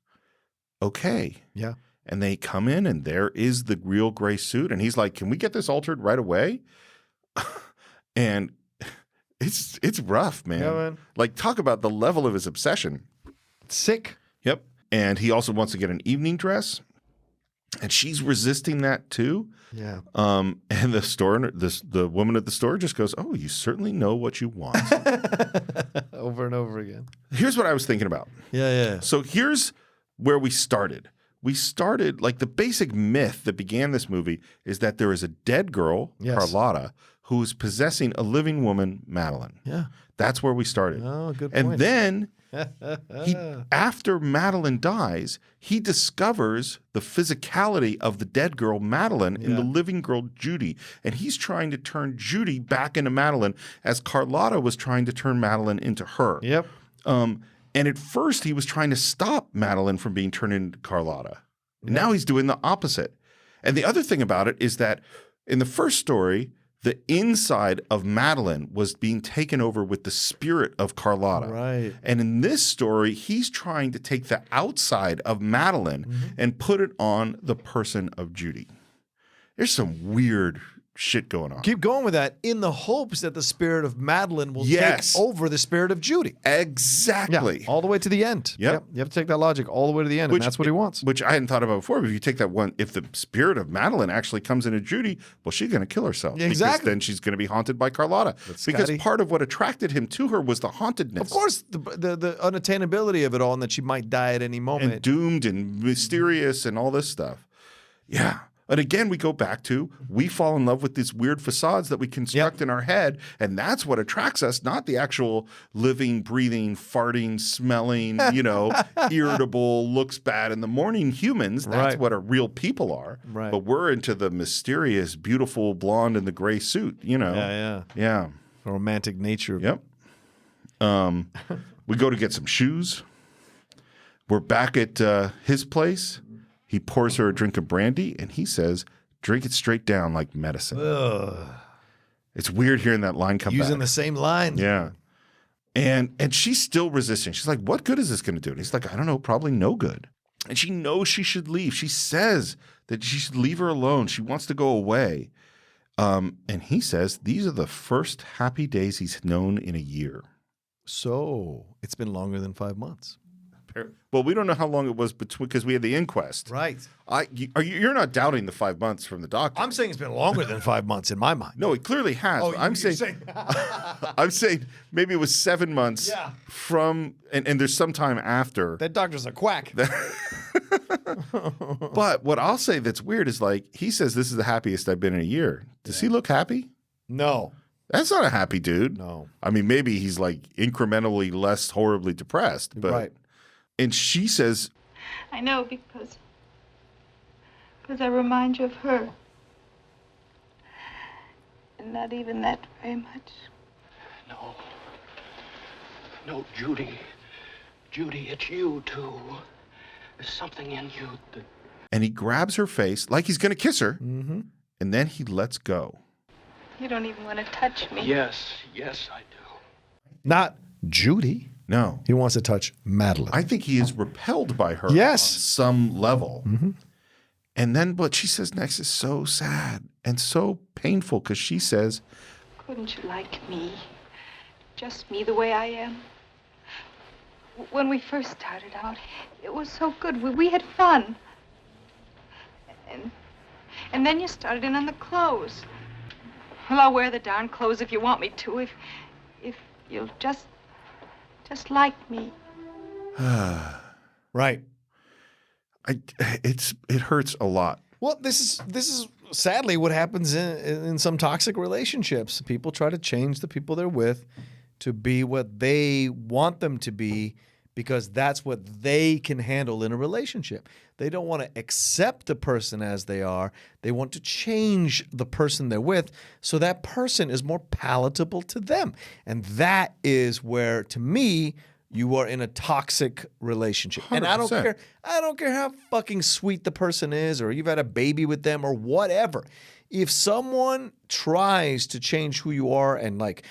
S3: "Okay."
S4: Yeah.
S3: And they come in, and there is the real gray suit. And he's like, "Can we get this altered right away?" And it's rough, man.
S4: Yeah, man.
S3: Like, talk about the level of his obsession.
S4: Sick.
S3: Yep. And he also wants to get an evening dress. And she's resisting that too.
S4: Yeah.
S3: And the woman at the store just goes, "Oh, you certainly know what you want."
S4: Over and over again.
S3: Here's what I was thinking about.
S4: Yeah.
S3: So here's where we started. we started, like the basic myth that began this movie is that there is a dead girl,
S4: Yes.
S3: Carlotta, who is possessing a living woman, Madeline.
S4: Yeah.
S3: That's where we started.
S4: Oh, good
S3: And
S4: point.
S3: then after Madeline dies, he discovers the physicality of the dead girl, Madeline, in the living girl, Judy. And he's trying to turn Judy back into Madeline as Carlotta was trying to turn Madeline into her.
S4: Yep.
S3: And at first, he was trying to stop Madeline from being turned into Carlotta. And now he's doing the opposite. And the other thing about it is that in the first story, the inside of Madeline was being taken over with the spirit of Carlotta.
S4: Right.
S3: And in this story, he's trying to take the outside of Madeline and put it on the person of Judy. There's some weird shit going on.
S4: Keep going with that in the hopes that the spirit of Madeline will
S3: Yes.
S4: take over the spirit of Judy.
S3: Exactly.
S4: All the way to the end.
S3: Yep.
S4: You have to take that logic all the way to the end, and that's what he wants.
S3: Which I hadn't thought about before. But if you take that one, if the spirit of Madeline actually comes into Judy, well, she's going to kill herself.
S4: Yeah, exactly.
S3: Because then she's going to be haunted by Carlotta. Because
S4: Scotty.
S3: part of what attracted him to her was the hauntedness.
S4: Of course, the unattainability of it all, and that she might die at any moment.
S3: And doomed and mysterious and all this stuff. Yeah. And again, we go back to we fall in love with these weird facades that we construct in our head. And that's what attracts us, not the actual living, breathing, farting, smelling, irritable, looks bad in the morning humans. That's
S4: Right.
S3: what our real people are.
S4: Right.
S3: But we're into the mysterious, beautiful blonde in the gray suit,
S4: Yeah.
S3: Yeah.
S4: The romantic nature.
S3: Yep. We go to get some shoes. We're back at his place. He pours her a drink of brandy, and he says, drink it straight down like medicine.
S4: Ugh.
S3: It's weird hearing that line come
S4: Using
S3: back.
S4: the same line.
S3: Yeah. And she's still resisting. She's like, what good is this going to do? And he's like, I don't know, probably no good. And she knows she should leave. She says that she should leave her alone. She wants to go away. And he says these are the first happy days he's known in a year.
S4: So it's been longer than 5 months.
S3: Well, we don't know how long it was between because we had the inquest.
S4: Right.
S3: You're not doubting the 5 months from the doctor.
S4: I'm saying it's been longer than 5 months in my mind.
S3: No, it clearly has.
S4: Oh,
S3: I'm
S4: you're
S3: saying I'm saying maybe it was 7 months from and there's some time after.
S4: That doctor's a quack.
S3: But what I'll say that's weird is like he says this is the happiest I've been in a year. Does he look happy?
S4: No.
S3: That's not a happy dude.
S4: No.
S3: I mean, maybe he's like incrementally less horribly depressed. But
S4: Right.
S3: And she says,
S1: I know because I remind you of her. And not even that very much.
S2: No, Judy. Judy, it's you, too. There's something in you that...
S3: and he grabs her face like he's going to kiss her.
S4: Mm-hmm.
S3: And then he lets go.
S1: You don't even want to touch me.
S2: Yes, I do.
S4: Not Judy.
S3: No.
S4: He wants to touch Madeline.
S3: I think he is repelled by her
S4: Yes.
S3: on some level.
S4: Mm-hmm.
S3: And then what she says next is so sad and so painful because she says,
S1: Couldn't you like me? Just me the way I am? When we first started out, it was so good. We had fun. And then you started in on the clothes. Well, I'll wear the darn clothes if you want me to. If you'll just like me.
S4: Right.
S3: it hurts a lot.
S4: Well, this is sadly what happens in some toxic relationships. People try to change the people they're with to be what they want them to be because that's what they can handle in a relationship. They don't want to accept the person as they are. They want to change the person they're with so that person is more palatable to them. And that is where, to me, you are in a toxic relationship.
S3: 100%.
S4: And I don't care how fucking sweet the person is or you've had a baby with them or whatever. If someone tries to change who you are and like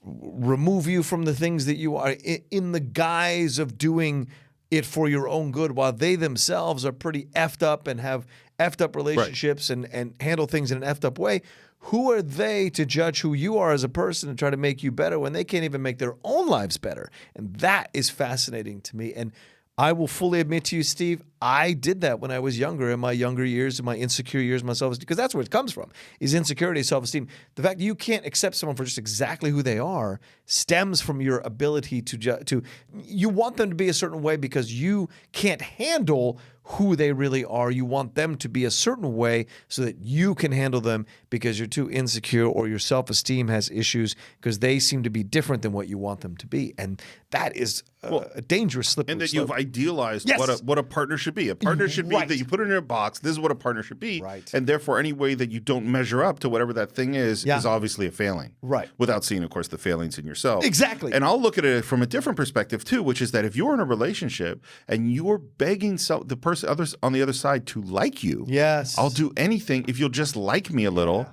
S4: remove you from the things that you are in the guise of doing it for your own good while they themselves are pretty effed up and have effed up relationships and handle things in an effed up way, who are they to judge who you are as a person and try to make you better when they can't even make their own lives better? And that is fascinating to me. And I will fully admit to you, Steve, I did that when I was younger, in my younger years, in my insecure years, my self-esteem, because that's where it comes from, is insecurity, self-esteem. The fact that you can't accept someone for just exactly who they are stems from your ability to you want them to be a certain way because you can't handle who they really are. You want them to be a certain way so that you can handle them because you're too insecure or your self-esteem has issues because they seem to be different than what you want them to be. And that is a dangerous slippery
S3: And that
S4: slope.
S3: you've idealized
S4: Yes.
S3: what a partner should be. A partner should be
S4: Right.
S3: that you put it in a box. This is what a partner should be.
S4: Right.
S3: And therefore, any way that you don't measure up to whatever that thing is obviously a failing.
S4: Right.
S3: Without seeing, of course, the failings in yourself.
S4: Exactly.
S3: And I'll look at it from a different perspective too, which is that if you're in a relationship and you're begging the person others on the other side to like you,
S4: Yes.
S3: I'll do anything if you'll just like me a little.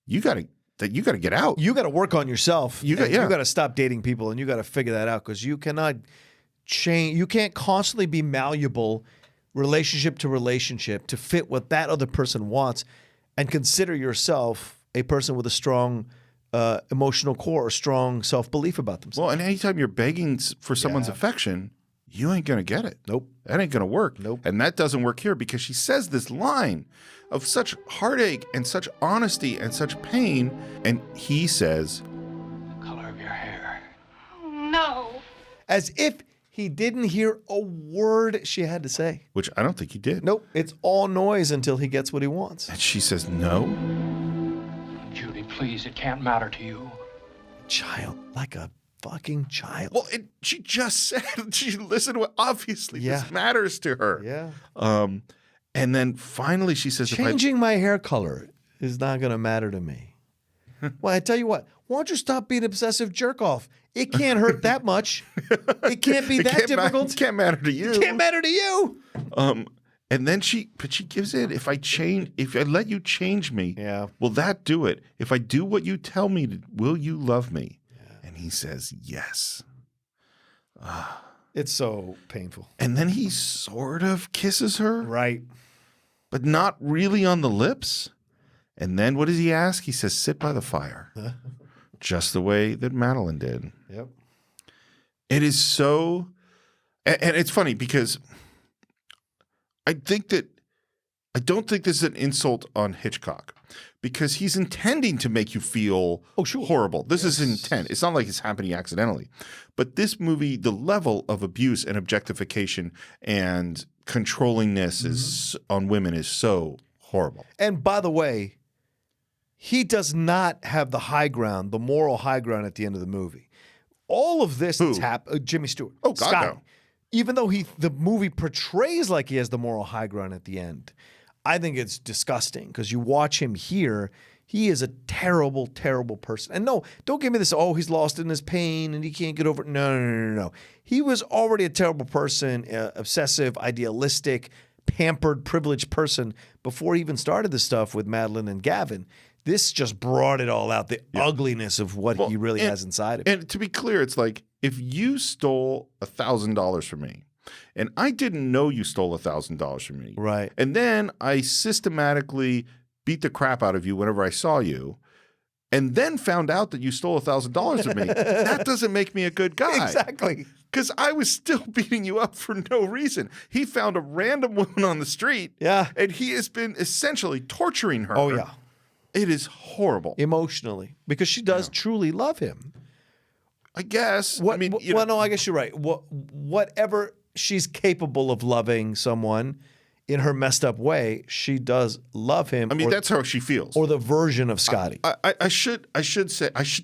S3: You got to get out.
S4: You got to work on yourself.
S3: You got
S4: to stop dating people, and you got to figure that out because you cannot change. You can't constantly be malleable, relationship to fit what that other person wants, and consider yourself a person with a strong emotional core, or strong self-belief about themselves.
S3: Well, and anytime you're begging for someone's affection, you ain't gonna get it.
S4: Nope.
S3: That ain't gonna work.
S4: Nope.
S3: And that doesn't work here because she says this line of such heartache and such honesty and such pain, and he says,
S2: The color of your hair.
S5: No.
S4: As if he didn't hear a word she had to say.
S3: which I don't think he did.
S4: Nope. It's all noise until he gets what he wants.
S3: And she says, no.
S2: Judy, please, it can't matter to you.
S4: Child, like a fucking child.
S3: Well, she just said, she listened to it. Obviously, this matters to her.
S4: Yeah.
S3: And then finally she says,
S4: Changing my hair color is not going to matter to me. Well, I tell you what, why don't you stop being obsessive jerk off? It can't hurt that much. It can't be that difficult.
S3: It can't matter to you.
S4: It can't matter to you.
S3: And then she gives in. If I let you change me, will that do it? If I do what you tell me, will you love me? Yeah. And he says, yes.
S4: It's so painful.
S3: And then he sort of kisses her.
S4: Right.
S3: But not really on the lips. And then what does he ask? He says, sit by the fire. Just the way that Madeline did.
S4: Yep.
S3: It is so, and it's funny because I don't think this is an insult on Hitchcock because he's intending to make you feel horrible. This is intent. It's not like it's happening accidentally. But this movie, the level of abuse and objectification and controllingness is on women is so horrible.
S4: And by the way, he does not have the high ground, the moral high ground at the end of the movie. All of this that's happened, Jimmy Stewart.
S3: Oh, God,
S4: Scotty.
S3: no.
S4: Even though the movie portrays like he has the moral high ground at the end, I think it's disgusting because you watch him here, he is a terrible, terrible person. And no, don't give me this, he's lost in his pain and he can't get over it. No. He was already a terrible person, obsessive, idealistic, pampered, privileged person before he even started this stuff with Madeline and Gavin. This just brought it all out, the ugliness of what he really has inside of him.
S3: And to be clear, it's like, if you stole $1,000 from me and I didn't know you stole $1,000 from me.
S4: Right.
S3: And then I systematically beat the crap out of you whenever I saw you and then found out that you stole $1,000 from me, that doesn't make me a good guy.
S4: Exactly.
S3: Because I was still beating you up for no reason. He found a random woman on the street.
S4: Yeah.
S3: And he has been essentially torturing her.
S4: Oh, yeah.
S3: It is horrible.
S4: Emotionally. Because she does truly love him.
S3: I guess.
S4: I guess you're right. Whatever she's capable of loving someone in her messed up way, she does love him.
S3: I mean, that's how she feels.
S4: Or the version of Scotty.
S3: I should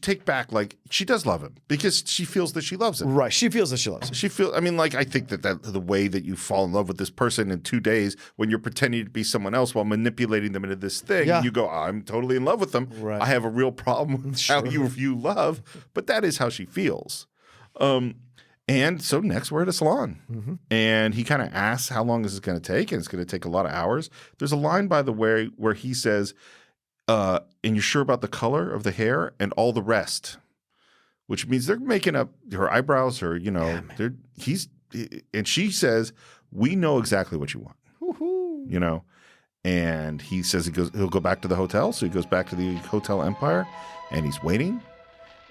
S3: take back, like, she does love him because she feels that she loves him.
S4: Right. She feels that she loves him.
S3: I think that the way that you fall in love with this person in 2 days when you're pretending to be someone else while manipulating them into this thing, and you go, I'm totally in love with them.
S4: Right.
S3: I have a real problem with how you view love, but that is how she feels. And so next we're at a salon, and he kind of asks how long is this going to take, and it's going to take a lot of hours. There's a line, by the way, where he says, and you're sure about the color of the hair and all the rest, which means they're making up her eyebrows, and she says, we know exactly what you want, and he says he'll go back to the hotel. So he goes back to the Hotel Empire and he's waiting,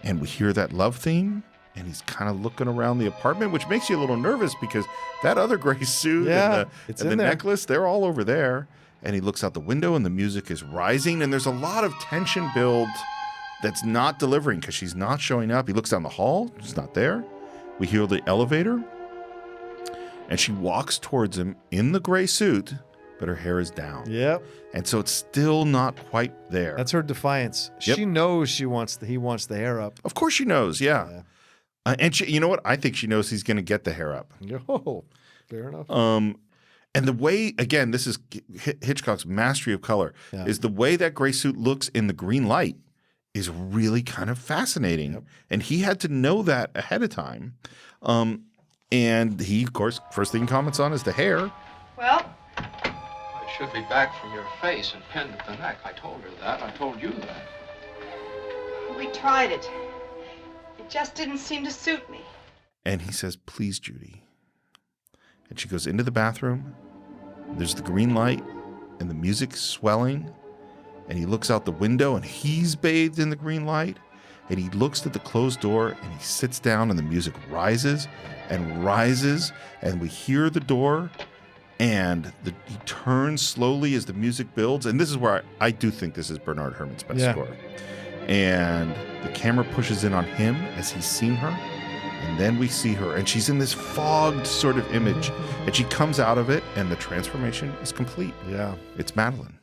S3: and we hear that love theme. and he's kind of looking around the apartment, which makes you a little nervous because that other gray suit
S4: it's
S3: and
S4: in
S3: the
S4: there.
S3: necklace, they're all over there. And he looks out the window and the music is rising, and there's a lot of tension build that's not delivering because she's not showing up. He looks down the hall, she's not there. We hear the elevator, and she walks towards him in the gray suit, but her hair is down.
S4: Yep.
S3: And so it's still not quite there.
S4: That's her defiance.
S3: Yep.
S4: She knows he wants the hair up.
S3: Of course she knows, yeah. And she, you know what? I think she knows he's going to get the hair up.
S4: Oh, fair enough.
S3: And the way, again, this is Hitchcock's mastery of color, is the way that gray suit looks in the green light is really kind of fascinating. Yep. And he had to know that ahead of time. And he, of course, first thing he comments on is the hair.
S5: Well,
S2: It should be back from your face and pinned at the neck. I told her that. I told you that.
S1: We tried it. It just didn't seem to suit me.
S3: And he says, please, Judy. And she goes into the bathroom. There's the green light and the music swelling. And he looks out the window and he's bathed in the green light. And he looks at the closed door and he sits down and the music rises and rises. And we hear the door and he turns slowly as the music builds. And this is where I do think this is Bernard Herrmann's best score. And the camera pushes in on him as he's seen her. And then we see her, and she's in this fogged sort of image. And she comes out of it, and the transformation is complete.
S4: Yeah.
S3: It's Madeline.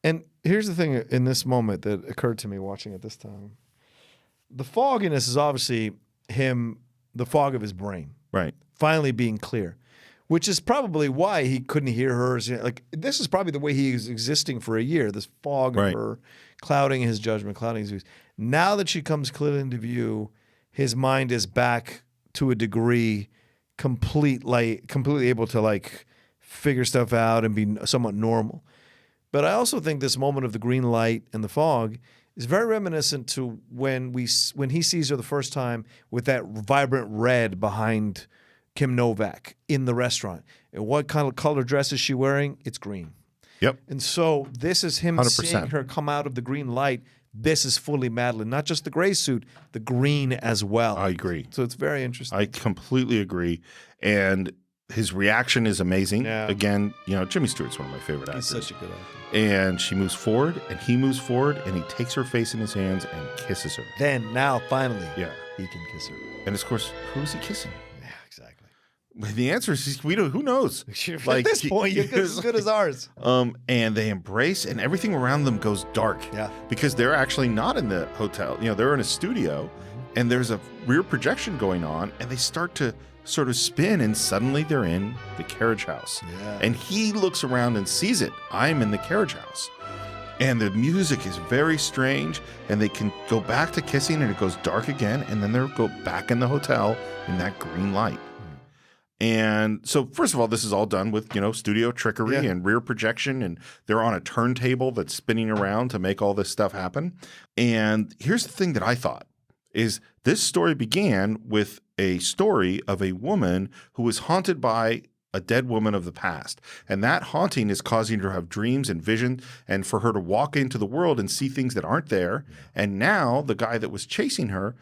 S4: And here's the thing in this moment that occurred to me watching it this time. The fogginess is obviously him, the fog of his brain.
S3: Right.
S4: Finally being clear, which is probably why he couldn't hear her. Like, this is probably the way he was existing for a year, this fog of her clouding his judgment, clouding his views. Now that she comes clearly into view, his mind is back to a degree completely able to like figure stuff out and be somewhat normal. But I also think this moment of the green light and the fog is very reminiscent to when he sees her the first time with that vibrant red behind Kim Novak in the restaurant. And what kind of color dress is she wearing? It's green.
S3: Yep.
S4: And so this is him
S3: 100%.
S4: seeing her come out of the green light. This is fully Madeline, not just the gray suit, the green as well.
S3: I agree.
S4: So it's very interesting.
S3: I completely agree. And his reaction is amazing.
S4: Yeah.
S3: Again, you know, Jimmy Stewart's one of my favorite actors.
S4: He's such a good actor.
S3: And she moves forward, and he moves forward, and he takes her face in his hands and kisses her.
S4: Then, now, finally,
S3: Yeah.
S4: he can kiss her.
S3: And of course, who is he kissing?
S4: Yeah, exactly.
S3: The answer is we don't. Who knows?
S4: At this point, you're as good as ours.
S3: And they embrace, and everything around them goes dark.
S4: Yeah.
S3: Because they're actually not in the hotel. You know, they're in a studio, and there's a rear projection going on, and they start to sort of spin, and suddenly they're in the carriage house.
S4: Yeah.
S3: And he looks around and sees it. I'm in the carriage house. And the music is very strange, and they can go back to kissing, and it goes dark again, and then they'll go back in the hotel in that green light. And so, first of all, this is all done with, you know, studio trickery and rear projection, and they're on a turntable that's spinning around to make all this stuff happen. And here's the thing that I thought is this story began with a story of a woman who was haunted by a dead woman of the past. And that haunting is causing her to have dreams and vision and for her to walk into the world and see things that aren't there. And now the guy that was chasing her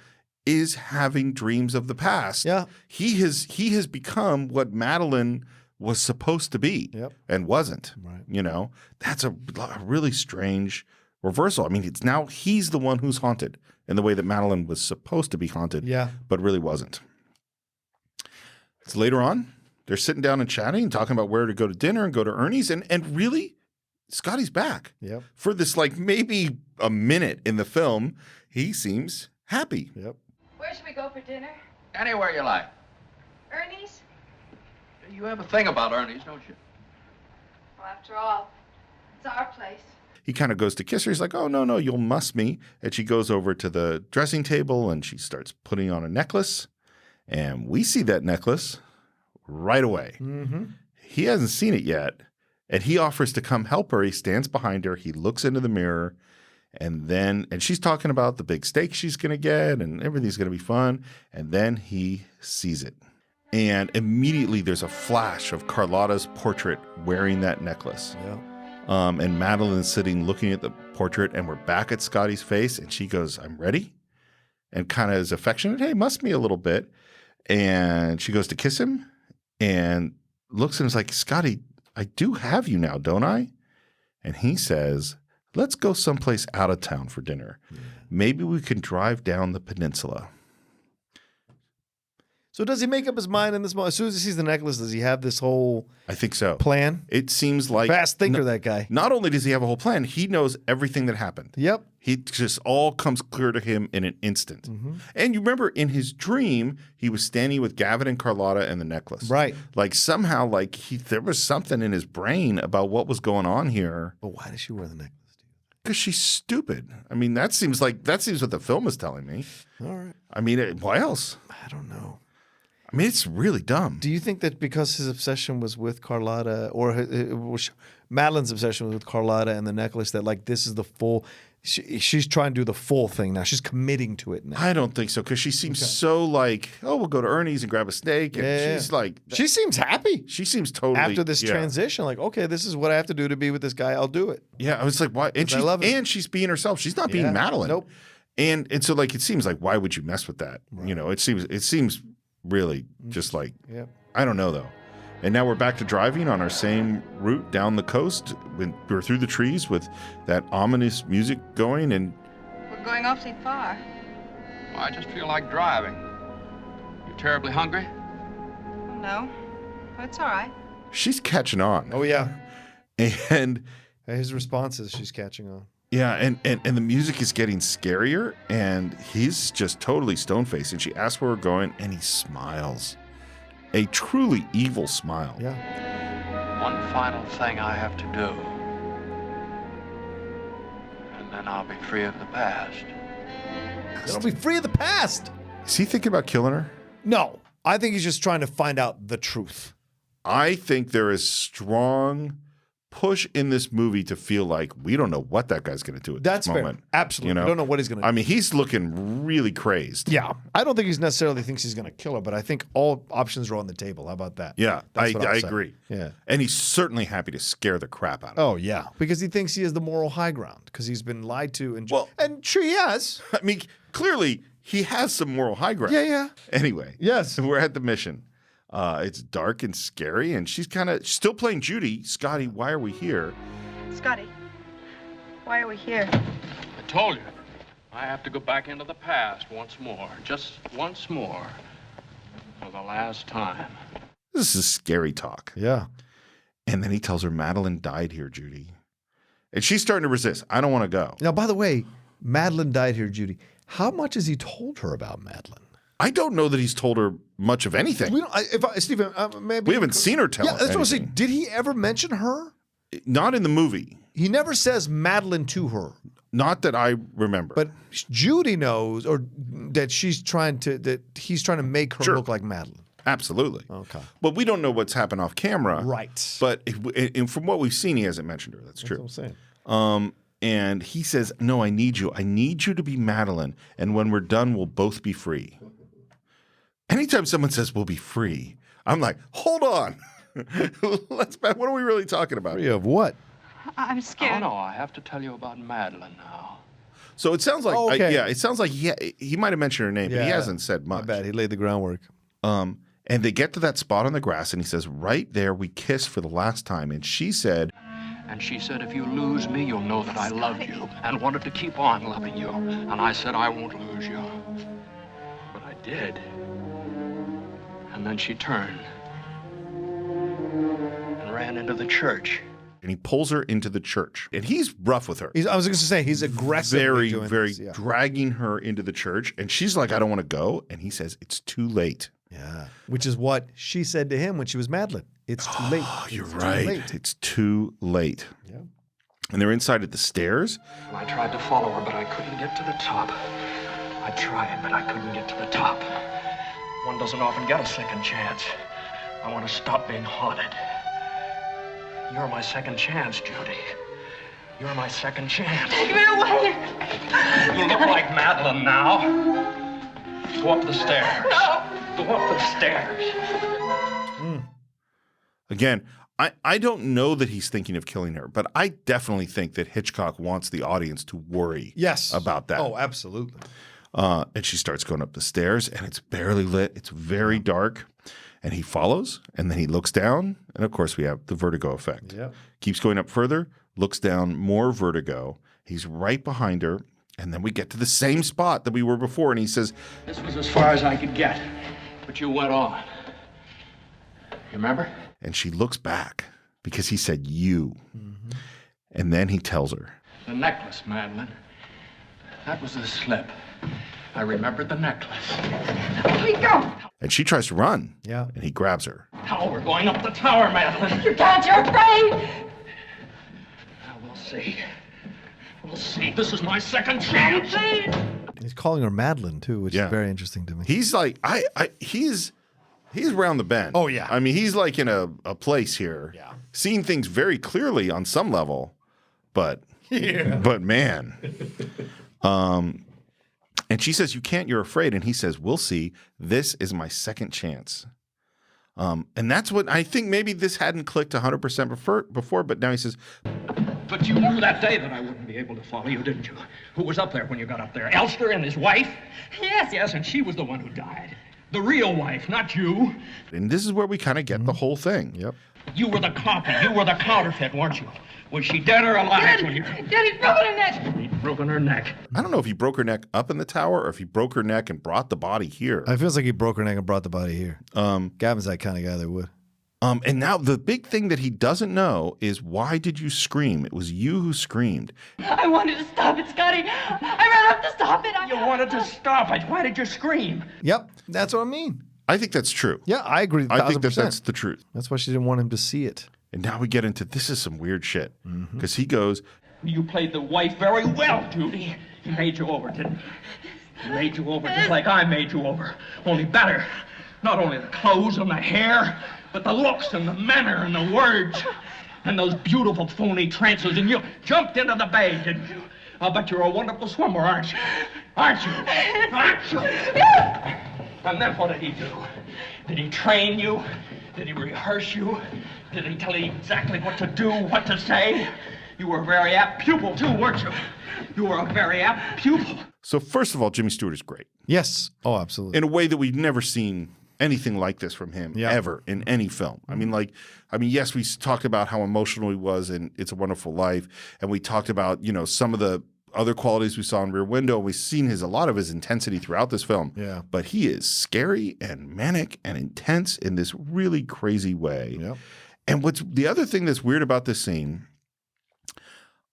S3: is having dreams of the past.
S4: Yeah.
S3: He has become what Madeline was supposed to be and wasn't.
S4: Right.
S3: You know, that's a really strange reversal. I mean, it's now he's the one who's haunted in the way that Madeline was supposed to be haunted, but really wasn't. It's later on. They're sitting down and chatting and talking about where to go to dinner and go to Ernie's. And really, Scotty's back.
S4: Yep.
S3: For this, like, maybe a minute in the film, he seems happy.
S4: Yep.
S1: Where should we go for dinner?
S2: Anywhere you like.
S1: Ernie's?
S2: You have a thing about Ernie's, don't you?
S1: Well, after all, it's our place.
S3: He kind of goes to kiss her. He's like, oh, no, you'll muss me. And she goes over to the dressing table and she starts putting on a necklace. And we see that necklace right away.
S4: Mm-hmm.
S3: He hasn't seen it yet. And he offers to come help her. He stands behind her. He looks into the mirror. And she's talking about the big steak she's going to get and everything's going to be fun. And then he sees it. And immediately there's a flash of Carlotta's portrait wearing that necklace.
S4: Yeah.
S3: And Madeline's sitting looking at the portrait, and we're back at Scotty's face, and she goes, I'm ready. and kind of is affectionate. Hey, must be a little bit. And she goes to kiss him and looks at him and is like, Scotty, I do have you now, don't I? And he says, let's go someplace out of town for dinner. Maybe we can drive down the peninsula.
S4: So does he make up his mind in this moment? As soon as he sees the necklace, does he have this whole
S3: I think so.
S4: plan?
S3: It seems like
S4: Fast thinker, that guy.
S3: Not only does he have a whole plan, he knows everything that happened.
S4: Yep.
S3: He just all comes clear to him in an instant. And you remember in his dream, he was standing with Gavin and Carlotta and the necklace.
S4: Right.
S3: Like somehow, like there was something in his brain about what was going on here.
S4: But why does she wear the necklace?
S3: Because she's stupid. I mean, that seems what the film is telling me.
S4: All right.
S3: I mean, why else?
S4: I don't know.
S3: I mean, it's really dumb.
S4: Do you think that because his obsession was with Carlotta, or Madeline's obsession was with Carlotta and the necklace, that like this is the full? She's trying to do the full thing now. She's committing to it now.
S3: I don't think so because she seems so like, oh, we'll go to Ernie's and grab a steak. And she's like,
S4: she seems happy.
S3: She seems totally
S4: After this transition, like, okay, this is what I have to do to be with this guy. I'll do it.
S3: Yeah, I was like, why? And she's being herself. She's not being Madeline.
S4: Nope.
S3: And so like it seems like why would you mess with that? Right. You know, it seems really just like I don't know though. And now we're back to driving on our same route down the coast. We're through the trees with that ominous music going, and
S7: We're going awfully far.
S2: Well, I just feel like driving. You terribly hungry?
S7: No, but it's all right.
S3: she's catching on.
S4: Oh yeah.
S3: And
S4: his responses, she's catching on.
S3: yeah, and the music is getting scarier, and he's just totally stone-faced. And she asks where we're going, and he smiles. A truly evil smile.
S4: Yeah.
S2: One final thing I have to do. And then I'll be free of the past.
S4: I'll be free of the past.
S3: Is he thinking about killing her?
S4: No. I think he's just trying to find out the truth.
S3: I think there is strong push in this movie to feel like we don't know what that guy's going to do at
S4: That's
S3: this moment.
S4: fair. Absolutely.
S3: You know?
S4: We don't know what he's going to do.
S3: I mean, he's looking really crazed.
S4: Yeah. I don't think he's necessarily thinks he's going to kill her, but I think all options are on the table. How about that?
S3: Yeah,
S4: That's what
S3: I
S4: I'll say.
S3: agree.
S4: Yeah.
S3: And he's certainly happy to scare the crap out of her.
S4: Oh, yeah. Because he thinks he has the moral high ground because he's been lied to. And sure he has.
S3: I mean, clearly he has some moral high ground.
S4: Yeah, yeah.
S3: Anyway.
S4: Yes.
S3: We're at the mission. It's dark and scary, and she's kind of still playing Judy. Scotty, why are we here?
S7: Scotty, why are we here?
S2: I told you. I have to go back into the past once more. Just once more. For the last time.
S3: This is scary talk.
S4: Yeah.
S3: And then he tells her Madeline died here, Judy. And she's starting to resist. I don't want to go.
S4: Now, by the way, Madeline died here, Judy. How much has he told her about Madeline?
S3: I don't know that he's told her much of anything.
S4: We don't, Stephen, maybe
S3: We haven't seen her tell
S4: Yeah, that's what I'm saying.
S3: anything.
S4: Did he ever mention her?
S3: Not in the movie.
S4: He never says Madeline to her.
S3: Not that I remember.
S4: But Judy knows, or that he's trying to make her
S3: Sure.
S4: look like Madeline.
S3: Absolutely.
S4: Okay.
S3: But we don't know what's happened off camera.
S4: Right.
S3: But and from what we've seen, he hasn't mentioned her. That's true.
S4: That's what I'm saying.
S3: And he says, no, I need you. I need you to be Madeline. And when we're done, we'll both be free. Anytime someone says we'll be free, I'm like, hold on. What are we really talking about?
S4: Free of what?
S7: I'm scared.
S2: Oh, no, I have to tell you about Madeline now.
S3: So it sounds like, it sounds like he might have mentioned her name, but he hasn't said much.
S4: My bad. He laid the groundwork.
S3: And they get to that spot on the grass, and he says, right there, we kissed for the last time. And she said,
S2: if you lose me, you'll know that I loved you and wanted to keep on loving you. And I said, I won't lose you. But I did. And then she turned and ran into the church.
S3: and he pulls her into the church. And he's rough with her.
S4: I was going to say, he's aggressive.
S3: Very dragging her into the church. And she's like, I don't want to go. And he says, it's too late.
S4: Yeah. Which is what she said to him when she was Madeline. It's too late.
S3: Oh, you're right. It's too late.
S4: Yeah.
S3: And they're inside at the stairs.
S2: I tried to follow her, but I couldn't get to the top. I tried, but I couldn't get to the top. One doesn't often get a second chance. I want to stop being haunted. You're my second chance, Judy. You're my second chance.
S7: Take me away!
S2: You look like Madeline now. Go up the stairs.
S7: No!
S2: Go up the stairs.
S3: Again, I don't know that he's thinking of killing her, but I definitely think that Hitchcock wants the audience to worry about that.
S4: Oh, absolutely.
S3: And she starts going up the stairs, and it's barely lit. It's very dark. And he follows, and then he looks down. And, of course, we have the vertigo effect.
S4: Yep.
S3: Keeps going up further, looks down, more vertigo. He's right behind her. And then we get to the same spot that we were before. And he says,
S2: This was as far as I could get, but you went on. You remember?
S3: and she looks back because he said, you. And then he tells her.
S2: The necklace, Madeline. That was the slip. I remembered the necklace.
S7: Let me go.
S3: And she tries to run.
S4: Yeah.
S3: And he grabs her.
S2: Now we're going up the tower, Madeline.
S7: You can't. You're afraid.
S2: Now we'll see. We'll see. This is my second chance.
S4: He's calling her Madeline too, which
S3: Yeah.
S4: is very interesting to me.
S3: He's like, he's around the bend.
S4: Oh, yeah.
S3: I mean, he's like in a place here.
S4: Yeah.
S3: Seeing things very clearly on some level, but man. And she says, you can't, you're afraid. And he says, we'll see. This is my second chance. And that's what I think maybe this hadn't clicked 100% before, but now he says,
S2: But you knew that day that I wouldn't be able to follow you, didn't you? Who was up there when you got up there? Elster and his wife?
S7: Yes.
S2: Yes, and she was the one who died. The real wife, not you.
S3: and this is where we kind of get the whole thing.
S4: Yep.
S2: You were the copy. You were the counterfeit, weren't you? Was she dead or alive when you...
S7: Daddy's broken her neck.
S2: He'd broken her neck.
S3: I don't know if he broke her neck up in the tower or if he broke her neck and brought the body here.
S4: It feels like he broke her neck and brought the body here. Gavin's that kind of guy that would.
S3: And now the big thing that he doesn't know is, why did you scream? It was you who screamed.
S7: I wanted to stop it, Scotty. I ran up to stop it.
S2: You wanted to stop it. Why did you scream?
S4: Yep, that's what I mean.
S3: I think that's true.
S4: Yeah, I agree.
S3: I think
S4: 1000%.
S3: that's the truth.
S4: That's why she didn't want him to see it.
S3: And now we get into, this is some weird shit. Because he goes,
S2: You played the wife very well, Judy. He made you over, didn't he? He made you over just like I made you over. Only better. Not only the clothes and the hair, but the looks and the manner and the words. And those beautiful phony trances. And you jumped into the bay, didn't you? I'll bet you're a wonderful swimmer, aren't you? Aren't you? Aren't you? And then what did he do? Did he train you? Did he rehearse you? Did he tell you exactly what to do, what to say? You were a very apt pupil, too, weren't you? You were a very apt pupil.
S3: so first of all, Jimmy Stewart is great.
S4: Yes. Oh, absolutely.
S3: In a way that we've never seen anything like this from him
S4: Yeah.
S3: ever in any film. I mean, yes, we talked about how emotional he was in It's a Wonderful Life. And we talked about, some of the other qualities we saw in Rear Window. We've seen a lot of his intensity throughout this film.
S4: Yeah.
S3: But he is scary and manic and intense in this really crazy way.
S4: Yep.
S3: And what's the other thing that's weird about this scene,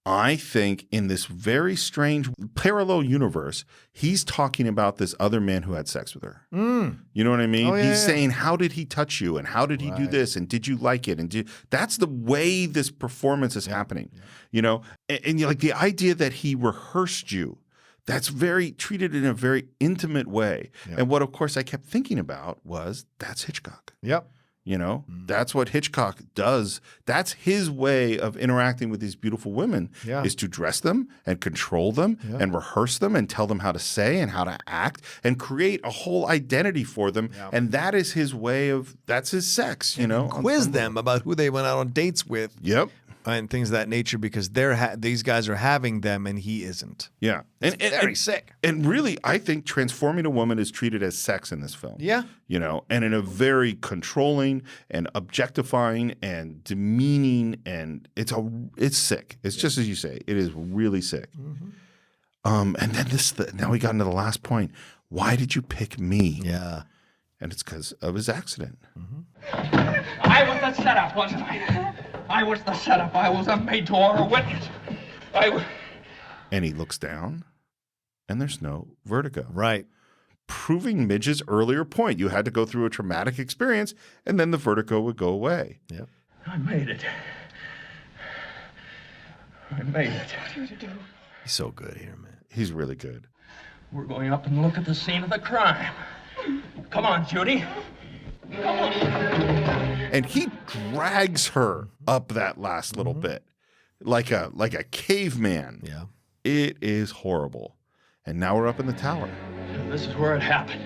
S3: I think in this very strange parallel universe, he's talking about this other man who had sex with her. You know what I mean?
S4: Oh, yeah,
S3: He's
S4: yeah.
S3: saying, how did he touch you? And how did he do
S4: Right.
S3: this? And did you like it? And that's the way this performance is happening, And like the idea that he rehearsed you, that's very treated in a very intimate way.
S4: Yeah.
S3: And what, of course, I kept thinking about was, that's Hitchcock.
S4: Yep.
S3: That's what Hitchcock does. That's his way of interacting with these beautiful women,
S4: Yeah.
S3: is to dress them and control them
S4: Yeah.
S3: and rehearse them and tell them how to say and how to act and create a whole identity for them.
S4: Yeah.
S3: And that is his way that's his sex, on
S4: Quiz
S3: some
S4: them about who they went out on dates with.
S3: Yep.
S4: And things of that nature, because these guys are having them and he isn't.
S3: Yeah. And
S4: Very sick.
S3: And really, I think transforming a woman is treated as sex in this film.
S4: Yeah.
S3: And in a very controlling and objectifying and demeaning, and it's sick. It's just as you say, it is really sick. And then now we got into the last point. Why did you pick me?
S4: Yeah.
S3: And it's because of his accident.
S2: I was the setup, wasn't I? I was the setup. I was a made-to-order witness.
S3: And he looks down, and there's no vertigo.
S4: Right.
S3: Proving Midge's earlier point. You had to go through a traumatic experience, and then the vertigo would go away.
S4: Yep.
S2: I made it. I made it.
S4: He's so good here, man.
S3: He's really good.
S2: We're going up and look at the scene of the crime. Come on, Judy.
S3: And he drags her up that last little bit like a caveman.
S4: Yeah.
S3: It is horrible. And now we're up in the tower.
S2: And this is where it happened.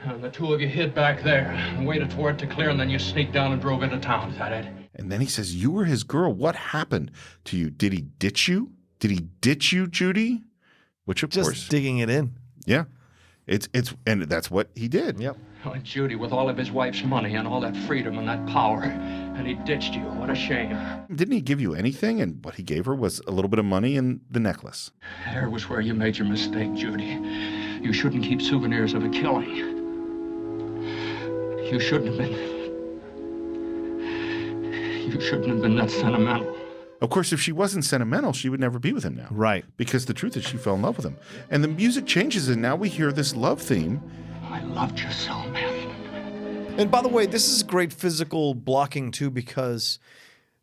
S2: And the two of you hid back there and waited for it to clear, and then you sneaked down and drove into town. Is that it?
S3: And then he says, you were his girl. What happened to you? Did he ditch you? Did he ditch you, Judy? which of
S4: Just
S3: course,
S4: digging it in.
S3: yeah, and that's what he did.
S4: Yep.
S2: Oh, Judy, with all of his wife's money and all that freedom and that power, and he ditched you. What a shame.
S3: Didn't he give you anything? And what he gave her was a little bit of money and the necklace.
S2: There was where you made your mistake, Judy. You shouldn't keep souvenirs of a killing. You shouldn't have been. You shouldn't have been that sentimental.
S3: Of course, if she wasn't sentimental, she would never be with him now.
S4: Right.
S3: Because the truth is she fell in love with him. And the music changes, and now we hear this love theme.
S2: I loved you so, man.
S4: And by the way, this is great physical blocking too, because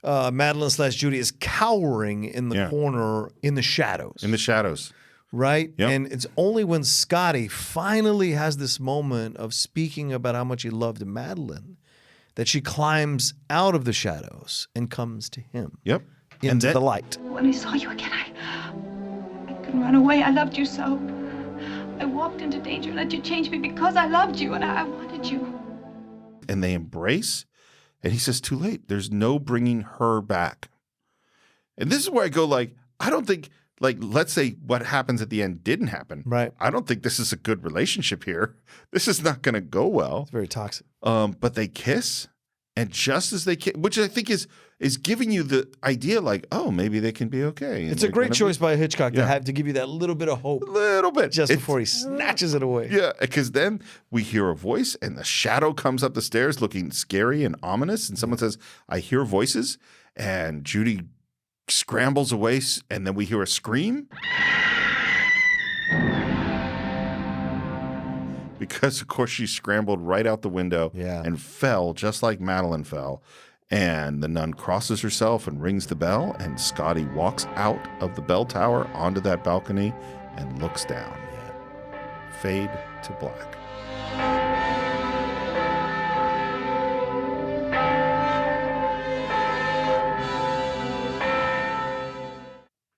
S4: Madeline/Judy is cowering in the corner in the shadows.
S3: In the shadows.
S4: Right?
S3: Yep.
S4: And it's only when Scotty finally has this moment of speaking about how much he loved Madeline that she climbs out of the shadows and comes to him.
S3: Yep.
S4: Into the light.
S7: When I saw you again, I couldn't run away. I loved you so. I walked into danger and let you change me because I loved you and I wanted you.
S3: And they embrace, and he says, too late. There's no bringing her back. And this is where I go, like, I don't think, like, let's say what happens at the end didn't happen.
S4: Right.
S3: I don't think this is a good relationship here. This is not going to go well.
S4: It's very toxic.
S3: But they kiss, and just as they kiss, which I think is giving you the idea, like, oh, maybe they can be okay.
S4: It's a great choice by Hitchcock to give you that little bit of hope.
S3: A little bit.
S4: Just before he snatches it away.
S3: Yeah, because then we hear a voice, and the shadow comes up the stairs looking scary and ominous, and someone says, I hear voices, and Judy scrambles away, and then we hear a scream. Because, of course, she scrambled right out the window and fell just like Madeline fell. And the nun crosses herself and rings the bell, and Scotty walks out of the bell tower onto that balcony and looks down. Fade to black.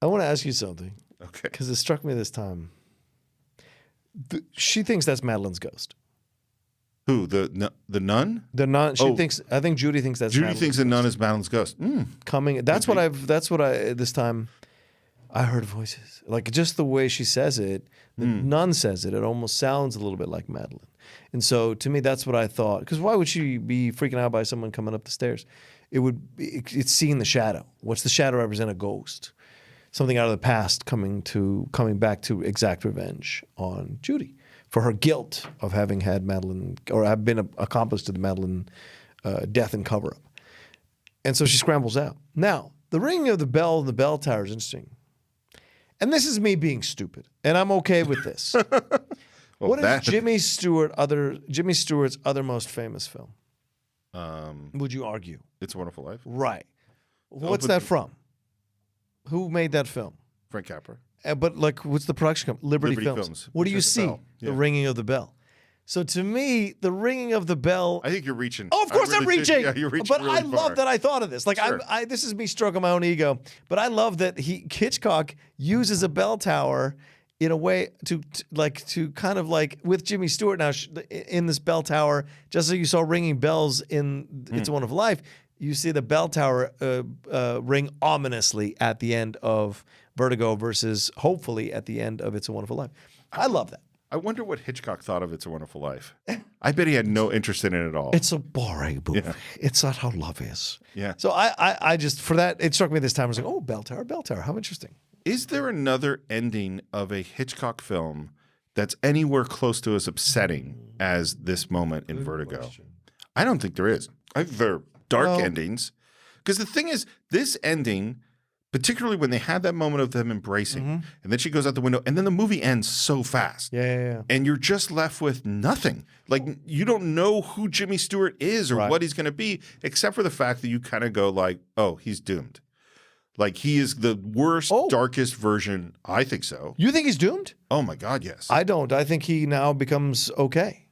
S4: I want to ask you something.
S3: Okay.
S4: Because it struck me this time. She thinks that's Madeline's ghost.
S3: Who? The nun?
S4: The nun. She thinks. I think Judy thinks that's.
S3: Judy
S4: Madeline's
S3: thinks the nun is Madeline's ghost.
S4: Coming. That's what I've. That's what I. This time, I heard voices. Like just the way she says it, the nun says it. It almost sounds a little bit like Madeline. And so to me, that's what I thought. Because why would she be freaking out by someone coming up the stairs? It's seeing the shadow. What's the shadow represent? A ghost. Something out of the past coming back to exact revenge on Judy for her guilt of having had Madeline or have been accomplice to the Madeline death and cover up. And so she scrambles out. Now, the ringing of the bell in the bell tower is interesting. And this is me being stupid, and I'm okay with this. What is Jimmy Stewart's other most famous film? Would you argue?
S3: It's a Wonderful Life.
S4: Right. What's that from? Who made that film?
S3: Frank Capra.
S4: But like, what's the production company? Liberty Films. What do you see? The ringing of the bell. So to me, the ringing of the bell.
S3: I think you're reaching.
S4: Oh, of course I'm reaching.
S3: Yeah, you're reaching.
S4: But
S3: really
S4: I
S3: far.
S4: love that I thought of this. Like,
S3: Sure.
S4: this is me stroking my own ego. But I love that Hitchcock uses a bell tower in a way to kind of like with Jimmy Stewart now in this bell tower. Just like you saw ringing bells in It's a Wonderful Life. You see the bell tower ring ominously at the end of Vertigo versus hopefully at the end of It's a Wonderful Life. I love that.
S3: I wonder what Hitchcock thought of It's a Wonderful Life. I bet he had no interest in it at all.
S4: It's a boring movie.
S3: Yeah.
S4: It's not how love is.
S3: Yeah.
S4: So I just, for that, it struck me this time. I was like, oh, bell tower. How interesting.
S3: Is there another ending of a Hitchcock film that's anywhere close to as upsetting as this moment in Vertigo?
S4: question.
S3: I don't think there is. I think there are dark endings. Because the thing is, this ending, particularly when they had that moment of them embracing, and then she goes out the window, and then the movie ends so fast.
S4: Yeah.
S3: And you're just left with nothing. Like, you don't know who Jimmy Stewart is or what he's going to be, except for the fact that you kind of go like, oh, he's doomed. Like, he is the worst, darkest version. I think so.
S4: You think he's doomed?
S3: Oh, my God, yes.
S4: I don't. I think he now becomes okay.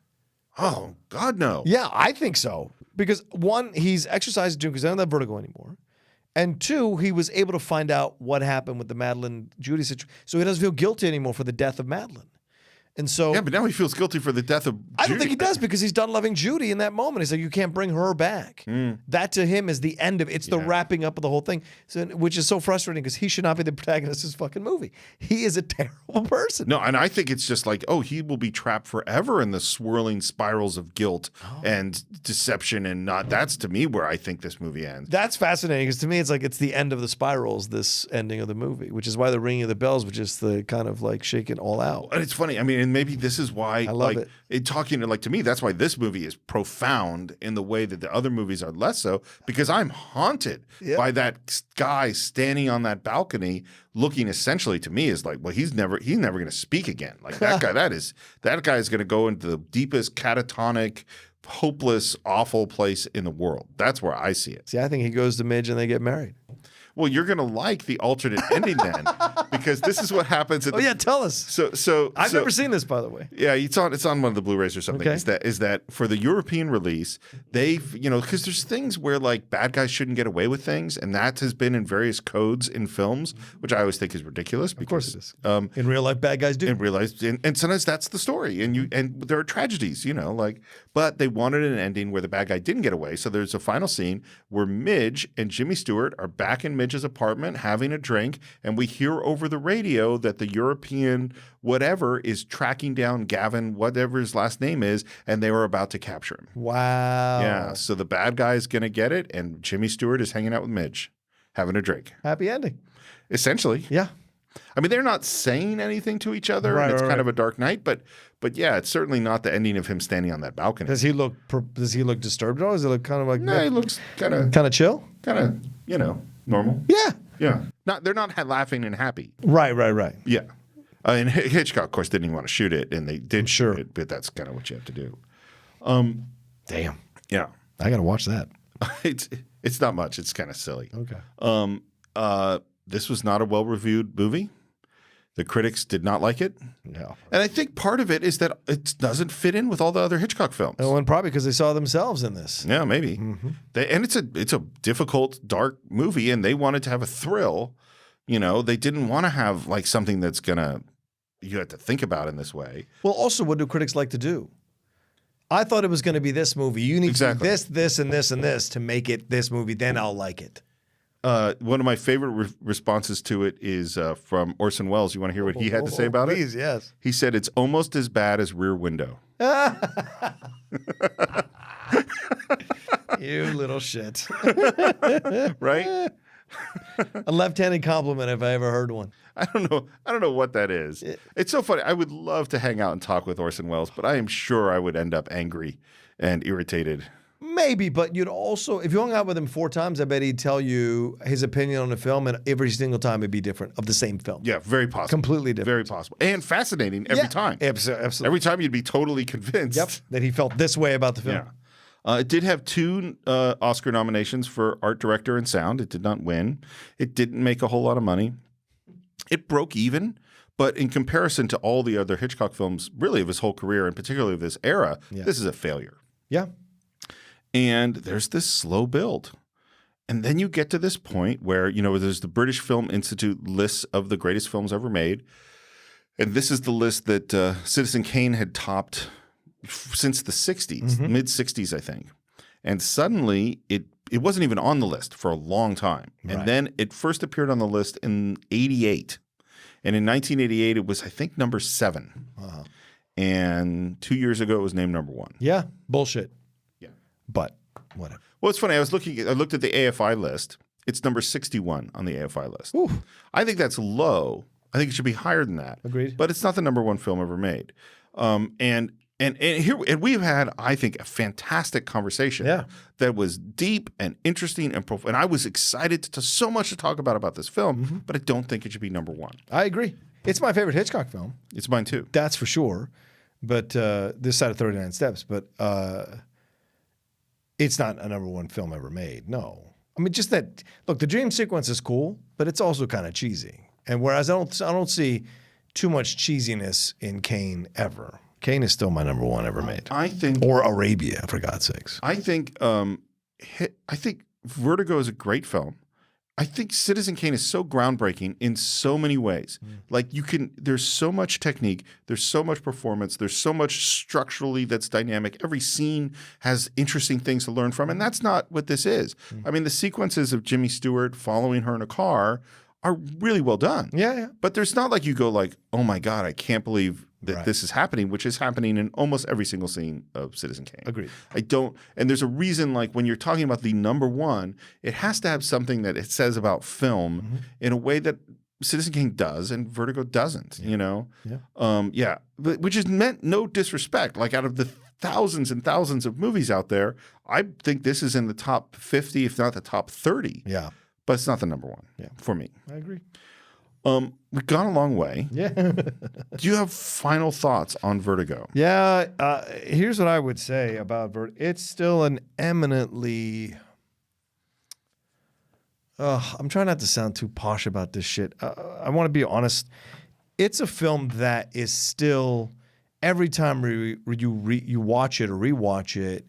S3: Oh, God, no.
S4: Yeah, I think so. Because one, he's exercised doom because I don't have vertigo anymore. And two, he was able to find out what happened with the Madeline Judy situation. So he doesn't feel guilty anymore for the death of Madeline. And so
S3: Yeah, but now he feels guilty for the death of
S4: I don't think he does because he's done loving Judy in that moment. He's like, you can't bring her back. That to him is the end of it. It's the wrapping up of the whole thing, which is so frustrating because he should not be the protagonist of this fucking movie. He is a terrible person.
S3: No, and I think it's just like, oh, he will be trapped forever in the swirling spirals of guilt and deception and not. That's to me where I think this movie ends.
S4: That's fascinating because to me, it's like it's the end of the spirals, this ending of the movie, which is why the ringing of the bells, which is the kind of like shake it all out.
S3: And it's funny. I mean, and maybe this is why
S4: I love
S3: like talking to like to me, that's why this movie is profound in the way that the other movies are less so, because I'm haunted by that guy standing on that balcony looking essentially to me as like, well, he's never going to speak again. Like that guy, that guy is going to go into the deepest catatonic, hopeless, awful place in the world. That's where I see it.
S4: See, I think he goes to Midge and they get married.
S3: Well, you're going to like the alternate ending then, because this is what happens.
S4: Tell us.
S3: So
S4: I've never seen this, by the way.
S3: Yeah, it's on one of the Blu-rays or something.
S4: Okay.
S3: Is that for the European release, they've because there's things where like bad guys shouldn't get away with things, and that has been in various codes in films, which I always think is ridiculous. Because,
S4: of course it is. In real life, bad guys do.
S3: In real life, and sometimes that's the story, and there are tragedies, but they wanted an ending where the bad guy didn't get away. So there's a final scene where Midge and Jimmy Stewart are back in Midge's apartment having a drink, and we hear over the radio that the European whatever is tracking down Gavin, whatever his last name is, and they were about to capture him.
S4: Wow.
S3: Yeah, so the bad guy is going to get it, and Jimmy Stewart is hanging out with Midge, having a drink.
S4: Happy ending.
S3: Essentially.
S4: Yeah.
S3: I mean, they're not saying anything to each other, and it's kind of a dark night, but yeah, it's certainly not the ending of him standing on that balcony.
S4: Does he look disturbed at all? Does he look kind of like
S3: No, he looks kind of
S4: chill?
S3: Kind of, normal.
S4: Yeah.
S3: Yeah. They're not laughing and happy.
S4: Right.
S3: Yeah. And Hitchcock, of course, didn't even want to shoot it, and they did shoot it, but that's kind of what you have to do.
S4: Damn.
S3: Yeah.
S4: I got to watch that.
S3: It's not much. It's kind of silly.
S4: Okay.
S3: This was not a well-reviewed movie. The critics did not like it.
S4: No.
S3: And I think part of it is that it doesn't fit in with all the other Hitchcock films.
S4: Oh, and probably because they saw themselves in this.
S3: Yeah, maybe. Mm-hmm. And it's a difficult, dark movie, and they wanted to have a thrill. They didn't want to have like something that's you have to think about in this way.
S4: Well, also, what do critics like to do? I thought it was going to be this movie. You need to do this, and this, and this to make it this movie. Then I'll like it.
S3: One of my favorite responses to it is from Orson Welles. You want to hear what he had to say about it?
S4: Please, yes.
S3: He said, it's almost as bad as Rear Window.
S4: You little shit.
S3: Right?
S4: A left-handed compliment if I ever heard one.
S3: I don't know what that is. It's so funny. I would love to hang out and talk with Orson Welles, but I am sure I would end up angry and irritated.
S4: Maybe, but you'd also, if you hung out with him 4 times, I bet he'd tell you his opinion on the film, and every single time it'd be different of the same film.
S3: Yeah, very possible.
S4: Completely different.
S3: Very possible. And fascinating every time.
S4: Absolutely.
S3: Every time you'd be totally convinced.
S4: That he felt this way about the film.
S3: Yeah. It did have 2 Oscar nominations for art director and sound. It did not win. It didn't make a whole lot of money. It broke even, but in comparison to all the other Hitchcock films, really of his whole career, and particularly of this era, this is a failure.
S4: Yeah.
S3: And there's this slow build. And then you get to this point where, there's the British Film Institute lists of the greatest films ever made. And this is the list that Citizen Kane had topped since the 60s, mid-60s, I think. And suddenly it wasn't even on the list for a long time. And then it first appeared on the list in 88. And in 1988, it was, I think, number 7. Uh-huh. And 2 years ago, it was named number 1.
S4: Yeah. Bullshit.
S3: Yeah.
S4: But whatever.
S3: Well, it's funny. I looked at the AFI list. It's number 61 on the AFI list.
S4: Ooh.
S3: I think that's low. I think it should be higher than that.
S4: Agreed.
S3: But it's not the number 1 film ever made. And we've had, I think, a fantastic conversation that was deep and interesting and profound. And I was excited to so much to talk about this film, but I don't think it should be number 1.
S4: I agree. It's my favorite Hitchcock film.
S3: It's mine too.
S4: That's for sure. But this side of 39 Steps. But it's not a number 1 film ever made. No. I mean, just that. Look, the dream sequence is cool, but it's also kind of cheesy. And whereas I don't see too much cheesiness in Kane ever. Kane is still my number 1 ever made.
S3: I think,
S4: or Arabia, for God's sakes.
S3: I think Vertigo is a great film. I think Citizen Kane is so groundbreaking in so many ways. Like there's so much technique, there's so much performance, there's so much structurally that's dynamic. Every scene has interesting things to learn from, and that's not what this is. I mean, the sequences of Jimmy Stewart following her in a car are really well done.
S4: Yeah.
S3: But there's not like you go like, oh my God, I can't believe that this is happening, which is happening in almost every single scene of Citizen Kane.
S4: Agreed.
S3: And there's a reason, like when you're talking about the number one, it has to have something that it says about film in a way that Citizen Kane does and Vertigo doesn't, you know?
S4: Yeah.
S3: But, which is meant no disrespect. Like out of the thousands and thousands of movies out there, I think this is in the top 50, if not the top 30.
S4: Yeah.
S3: But it's not the number one for me.
S4: I agree.
S3: We've gone a long way.
S4: Yeah.
S3: Do you have final thoughts on Vertigo?
S4: Yeah. Here's what I would say about Vertigo. It's still an eminently. I'm trying not to sound too posh about this shit. I want to be honest. It's a film that is still, every time you watch it or rewatch it,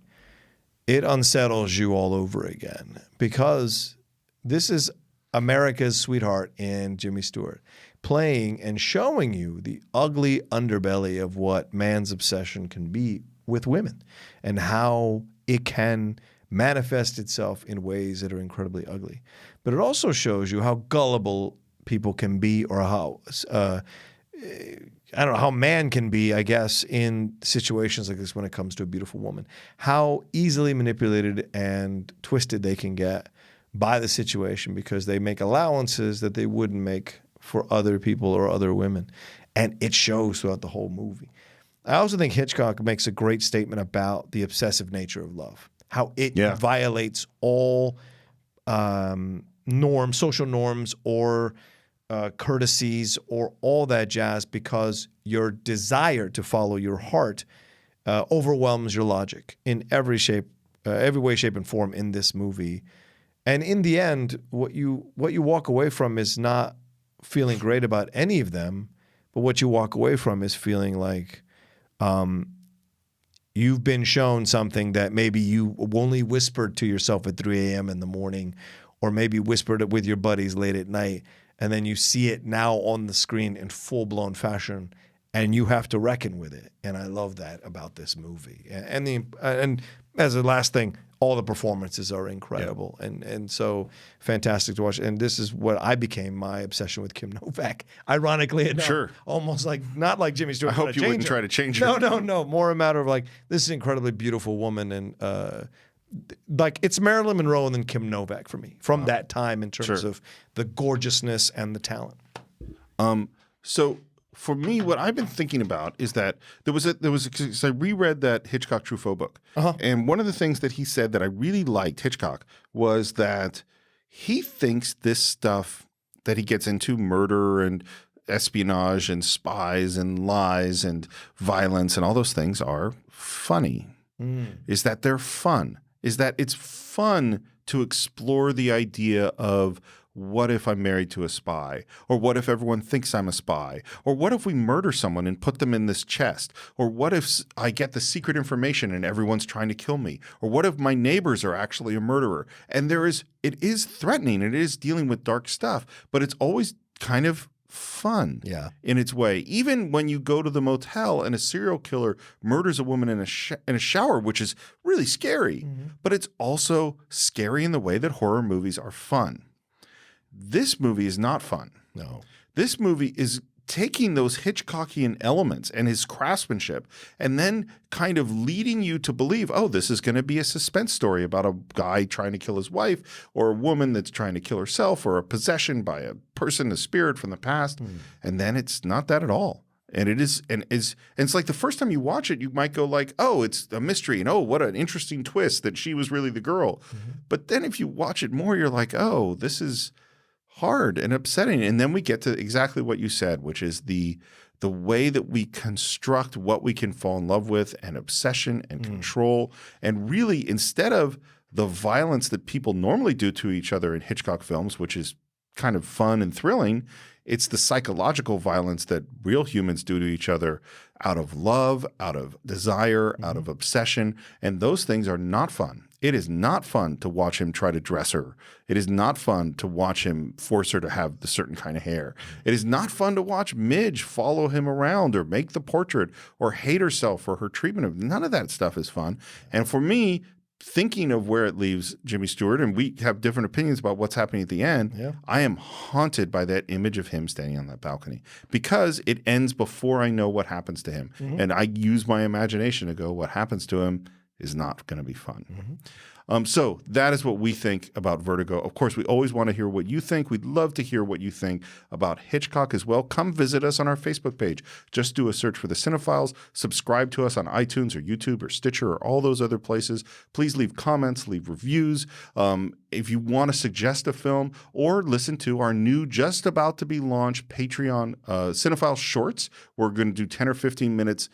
S4: it unsettles you all over again, because this is America's sweetheart in Jimmy Stewart playing and showing you the ugly underbelly of what man's obsession can be with women and how it can manifest itself in ways that are incredibly ugly. But it also shows you how gullible people can be, or how I don't know, how man can be, I guess, in situations like this when it comes to a beautiful woman. How easily manipulated and twisted they can get by the situation because they make allowances that they wouldn't make for other people or other women. And it shows throughout the whole movie. I also think Hitchcock makes a great statement about the obsessive nature of love, how it violates all norms, social norms, or courtesies, or all that jazz, because your desire to follow your heart overwhelms your logic in every way, shape, and form in this movie. And in the end, what you walk away from is not feeling great about any of them, but what you walk away from is feeling like you've been shown something that maybe you only whispered to yourself at 3 a.m. in the morning, or maybe whispered it with your buddies late at night, and then you see it now on the screen in full-blown fashion, and you have to reckon with it. And I love that about this movie. And as a last thing, all the performances are incredible and so fantastic to watch. And this is what I became my obsession with Kim Novak. Ironically enough, almost like not like Jimmy Stewart.
S3: I hope you wouldn't try to change her.
S4: No. More a matter of like, this is an incredibly beautiful woman, and like it's Marilyn Monroe and then Kim Novak for me from that time in terms of the gorgeousness and the talent.
S3: So for me, what I've been thinking about is that because I reread that Hitchcock Truffaut book, and one of the things that he said that I really liked Hitchcock was that he thinks this stuff that he gets into, murder and espionage and spies and lies and violence and all those things, are funny. Is that they're fun. Is that it's fun to explore the idea of, what if I'm married to a spy? Or what if everyone thinks I'm a spy? Or what if we murder someone and put them in this chest? Or what if I get the secret information and everyone's trying to kill me? Or what if my neighbors are actually a murderer? And it is threatening. It is dealing with dark stuff, but it's always kind of fun in its way. Even when you go to the motel and a serial killer murders a woman in a shower, which is really scary, but it's also scary in the way that horror movies are fun. This movie is not fun.
S4: No.
S3: This movie is taking those Hitchcockian elements and his craftsmanship and then kind of leading you to believe, oh, this is going to be a suspense story about a guy trying to kill his wife, or a woman that's trying to kill herself, or a possession by a person, a spirit from the past. And then it's not that at all. And it's like the first time you watch it, you might go like, oh, it's a mystery, and oh, what an interesting twist that she was really the girl. But then if you watch it more, you're like, oh, this is hard and upsetting. And then we get to exactly what you said, which is the way that we construct what we can fall in love with, and obsession and control. And really, instead of the violence that people normally do to each other in Hitchcock films, which is kind of fun and thrilling, It's the psychological violence that real humans do to each other out of love, out of desire, out of obsession. And those things are not fun. It is not fun to watch him try to dress her. It is not fun to watch him force her to have the certain kind of hair. It is not fun to watch Midge follow him around or make the portrait or hate herself for her treatment of. None of that stuff is fun. And for me, thinking of where it leaves Jimmy Stewart, and we have different opinions about what's happening at the end, I am haunted by that image of him standing on that balcony because it ends before I know what happens to him. And I use my imagination to go, what happens to him is not going to be fun. So that is what we think about Vertigo. Of course, we always want to hear what you think. We'd love to hear what you think about Hitchcock as well. Come visit us on our Facebook page. Just do a search for the Cine-Files. Subscribe to us on iTunes or YouTube or Stitcher or all those other places. Please leave comments, leave reviews. If you want to suggest a film or listen to our new, just about to be launched Patreon Cine-Files Shorts, we're going to do 10 or 15 minutes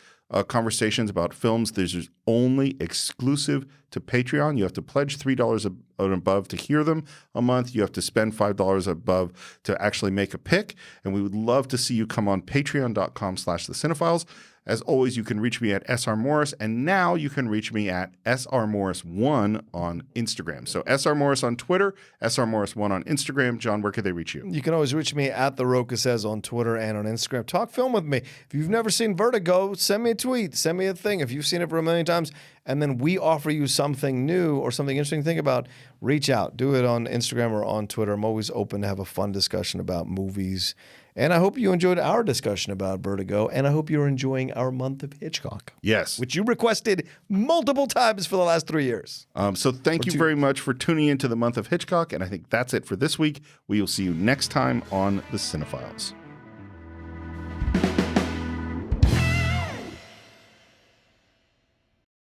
S3: conversations about films. This is only exclusive to Patreon. You have to pledge $3 and above to hear them a month. You have to spend $5 above to actually make a pick. And we would love to see you come on patreon.com/thecine-files. As always, you can reach me at SR Morris, and now you can reach me at SR Morris1 on Instagram. So SR Morris on Twitter, SR Morris1 on Instagram. John, where can they reach you?
S4: You can always reach me at The Roca Says on Twitter and on Instagram. Talk film with me. If you've never seen Vertigo, send me a tweet, send me a thing. If you've seen it for a million times, and then we offer you something new or something interesting to think about, reach out. Do it on Instagram or on Twitter. I'm always open to have a fun discussion about movies. And I hope you enjoyed our discussion about Vertigo, and I hope you're enjoying our month of Hitchcock.
S3: Yes.
S4: Which you requested multiple times for the last 3 years.
S3: So thank you very much for tuning into the month of Hitchcock, and I think that's it for this week. We will see you next time on the Cine-Files.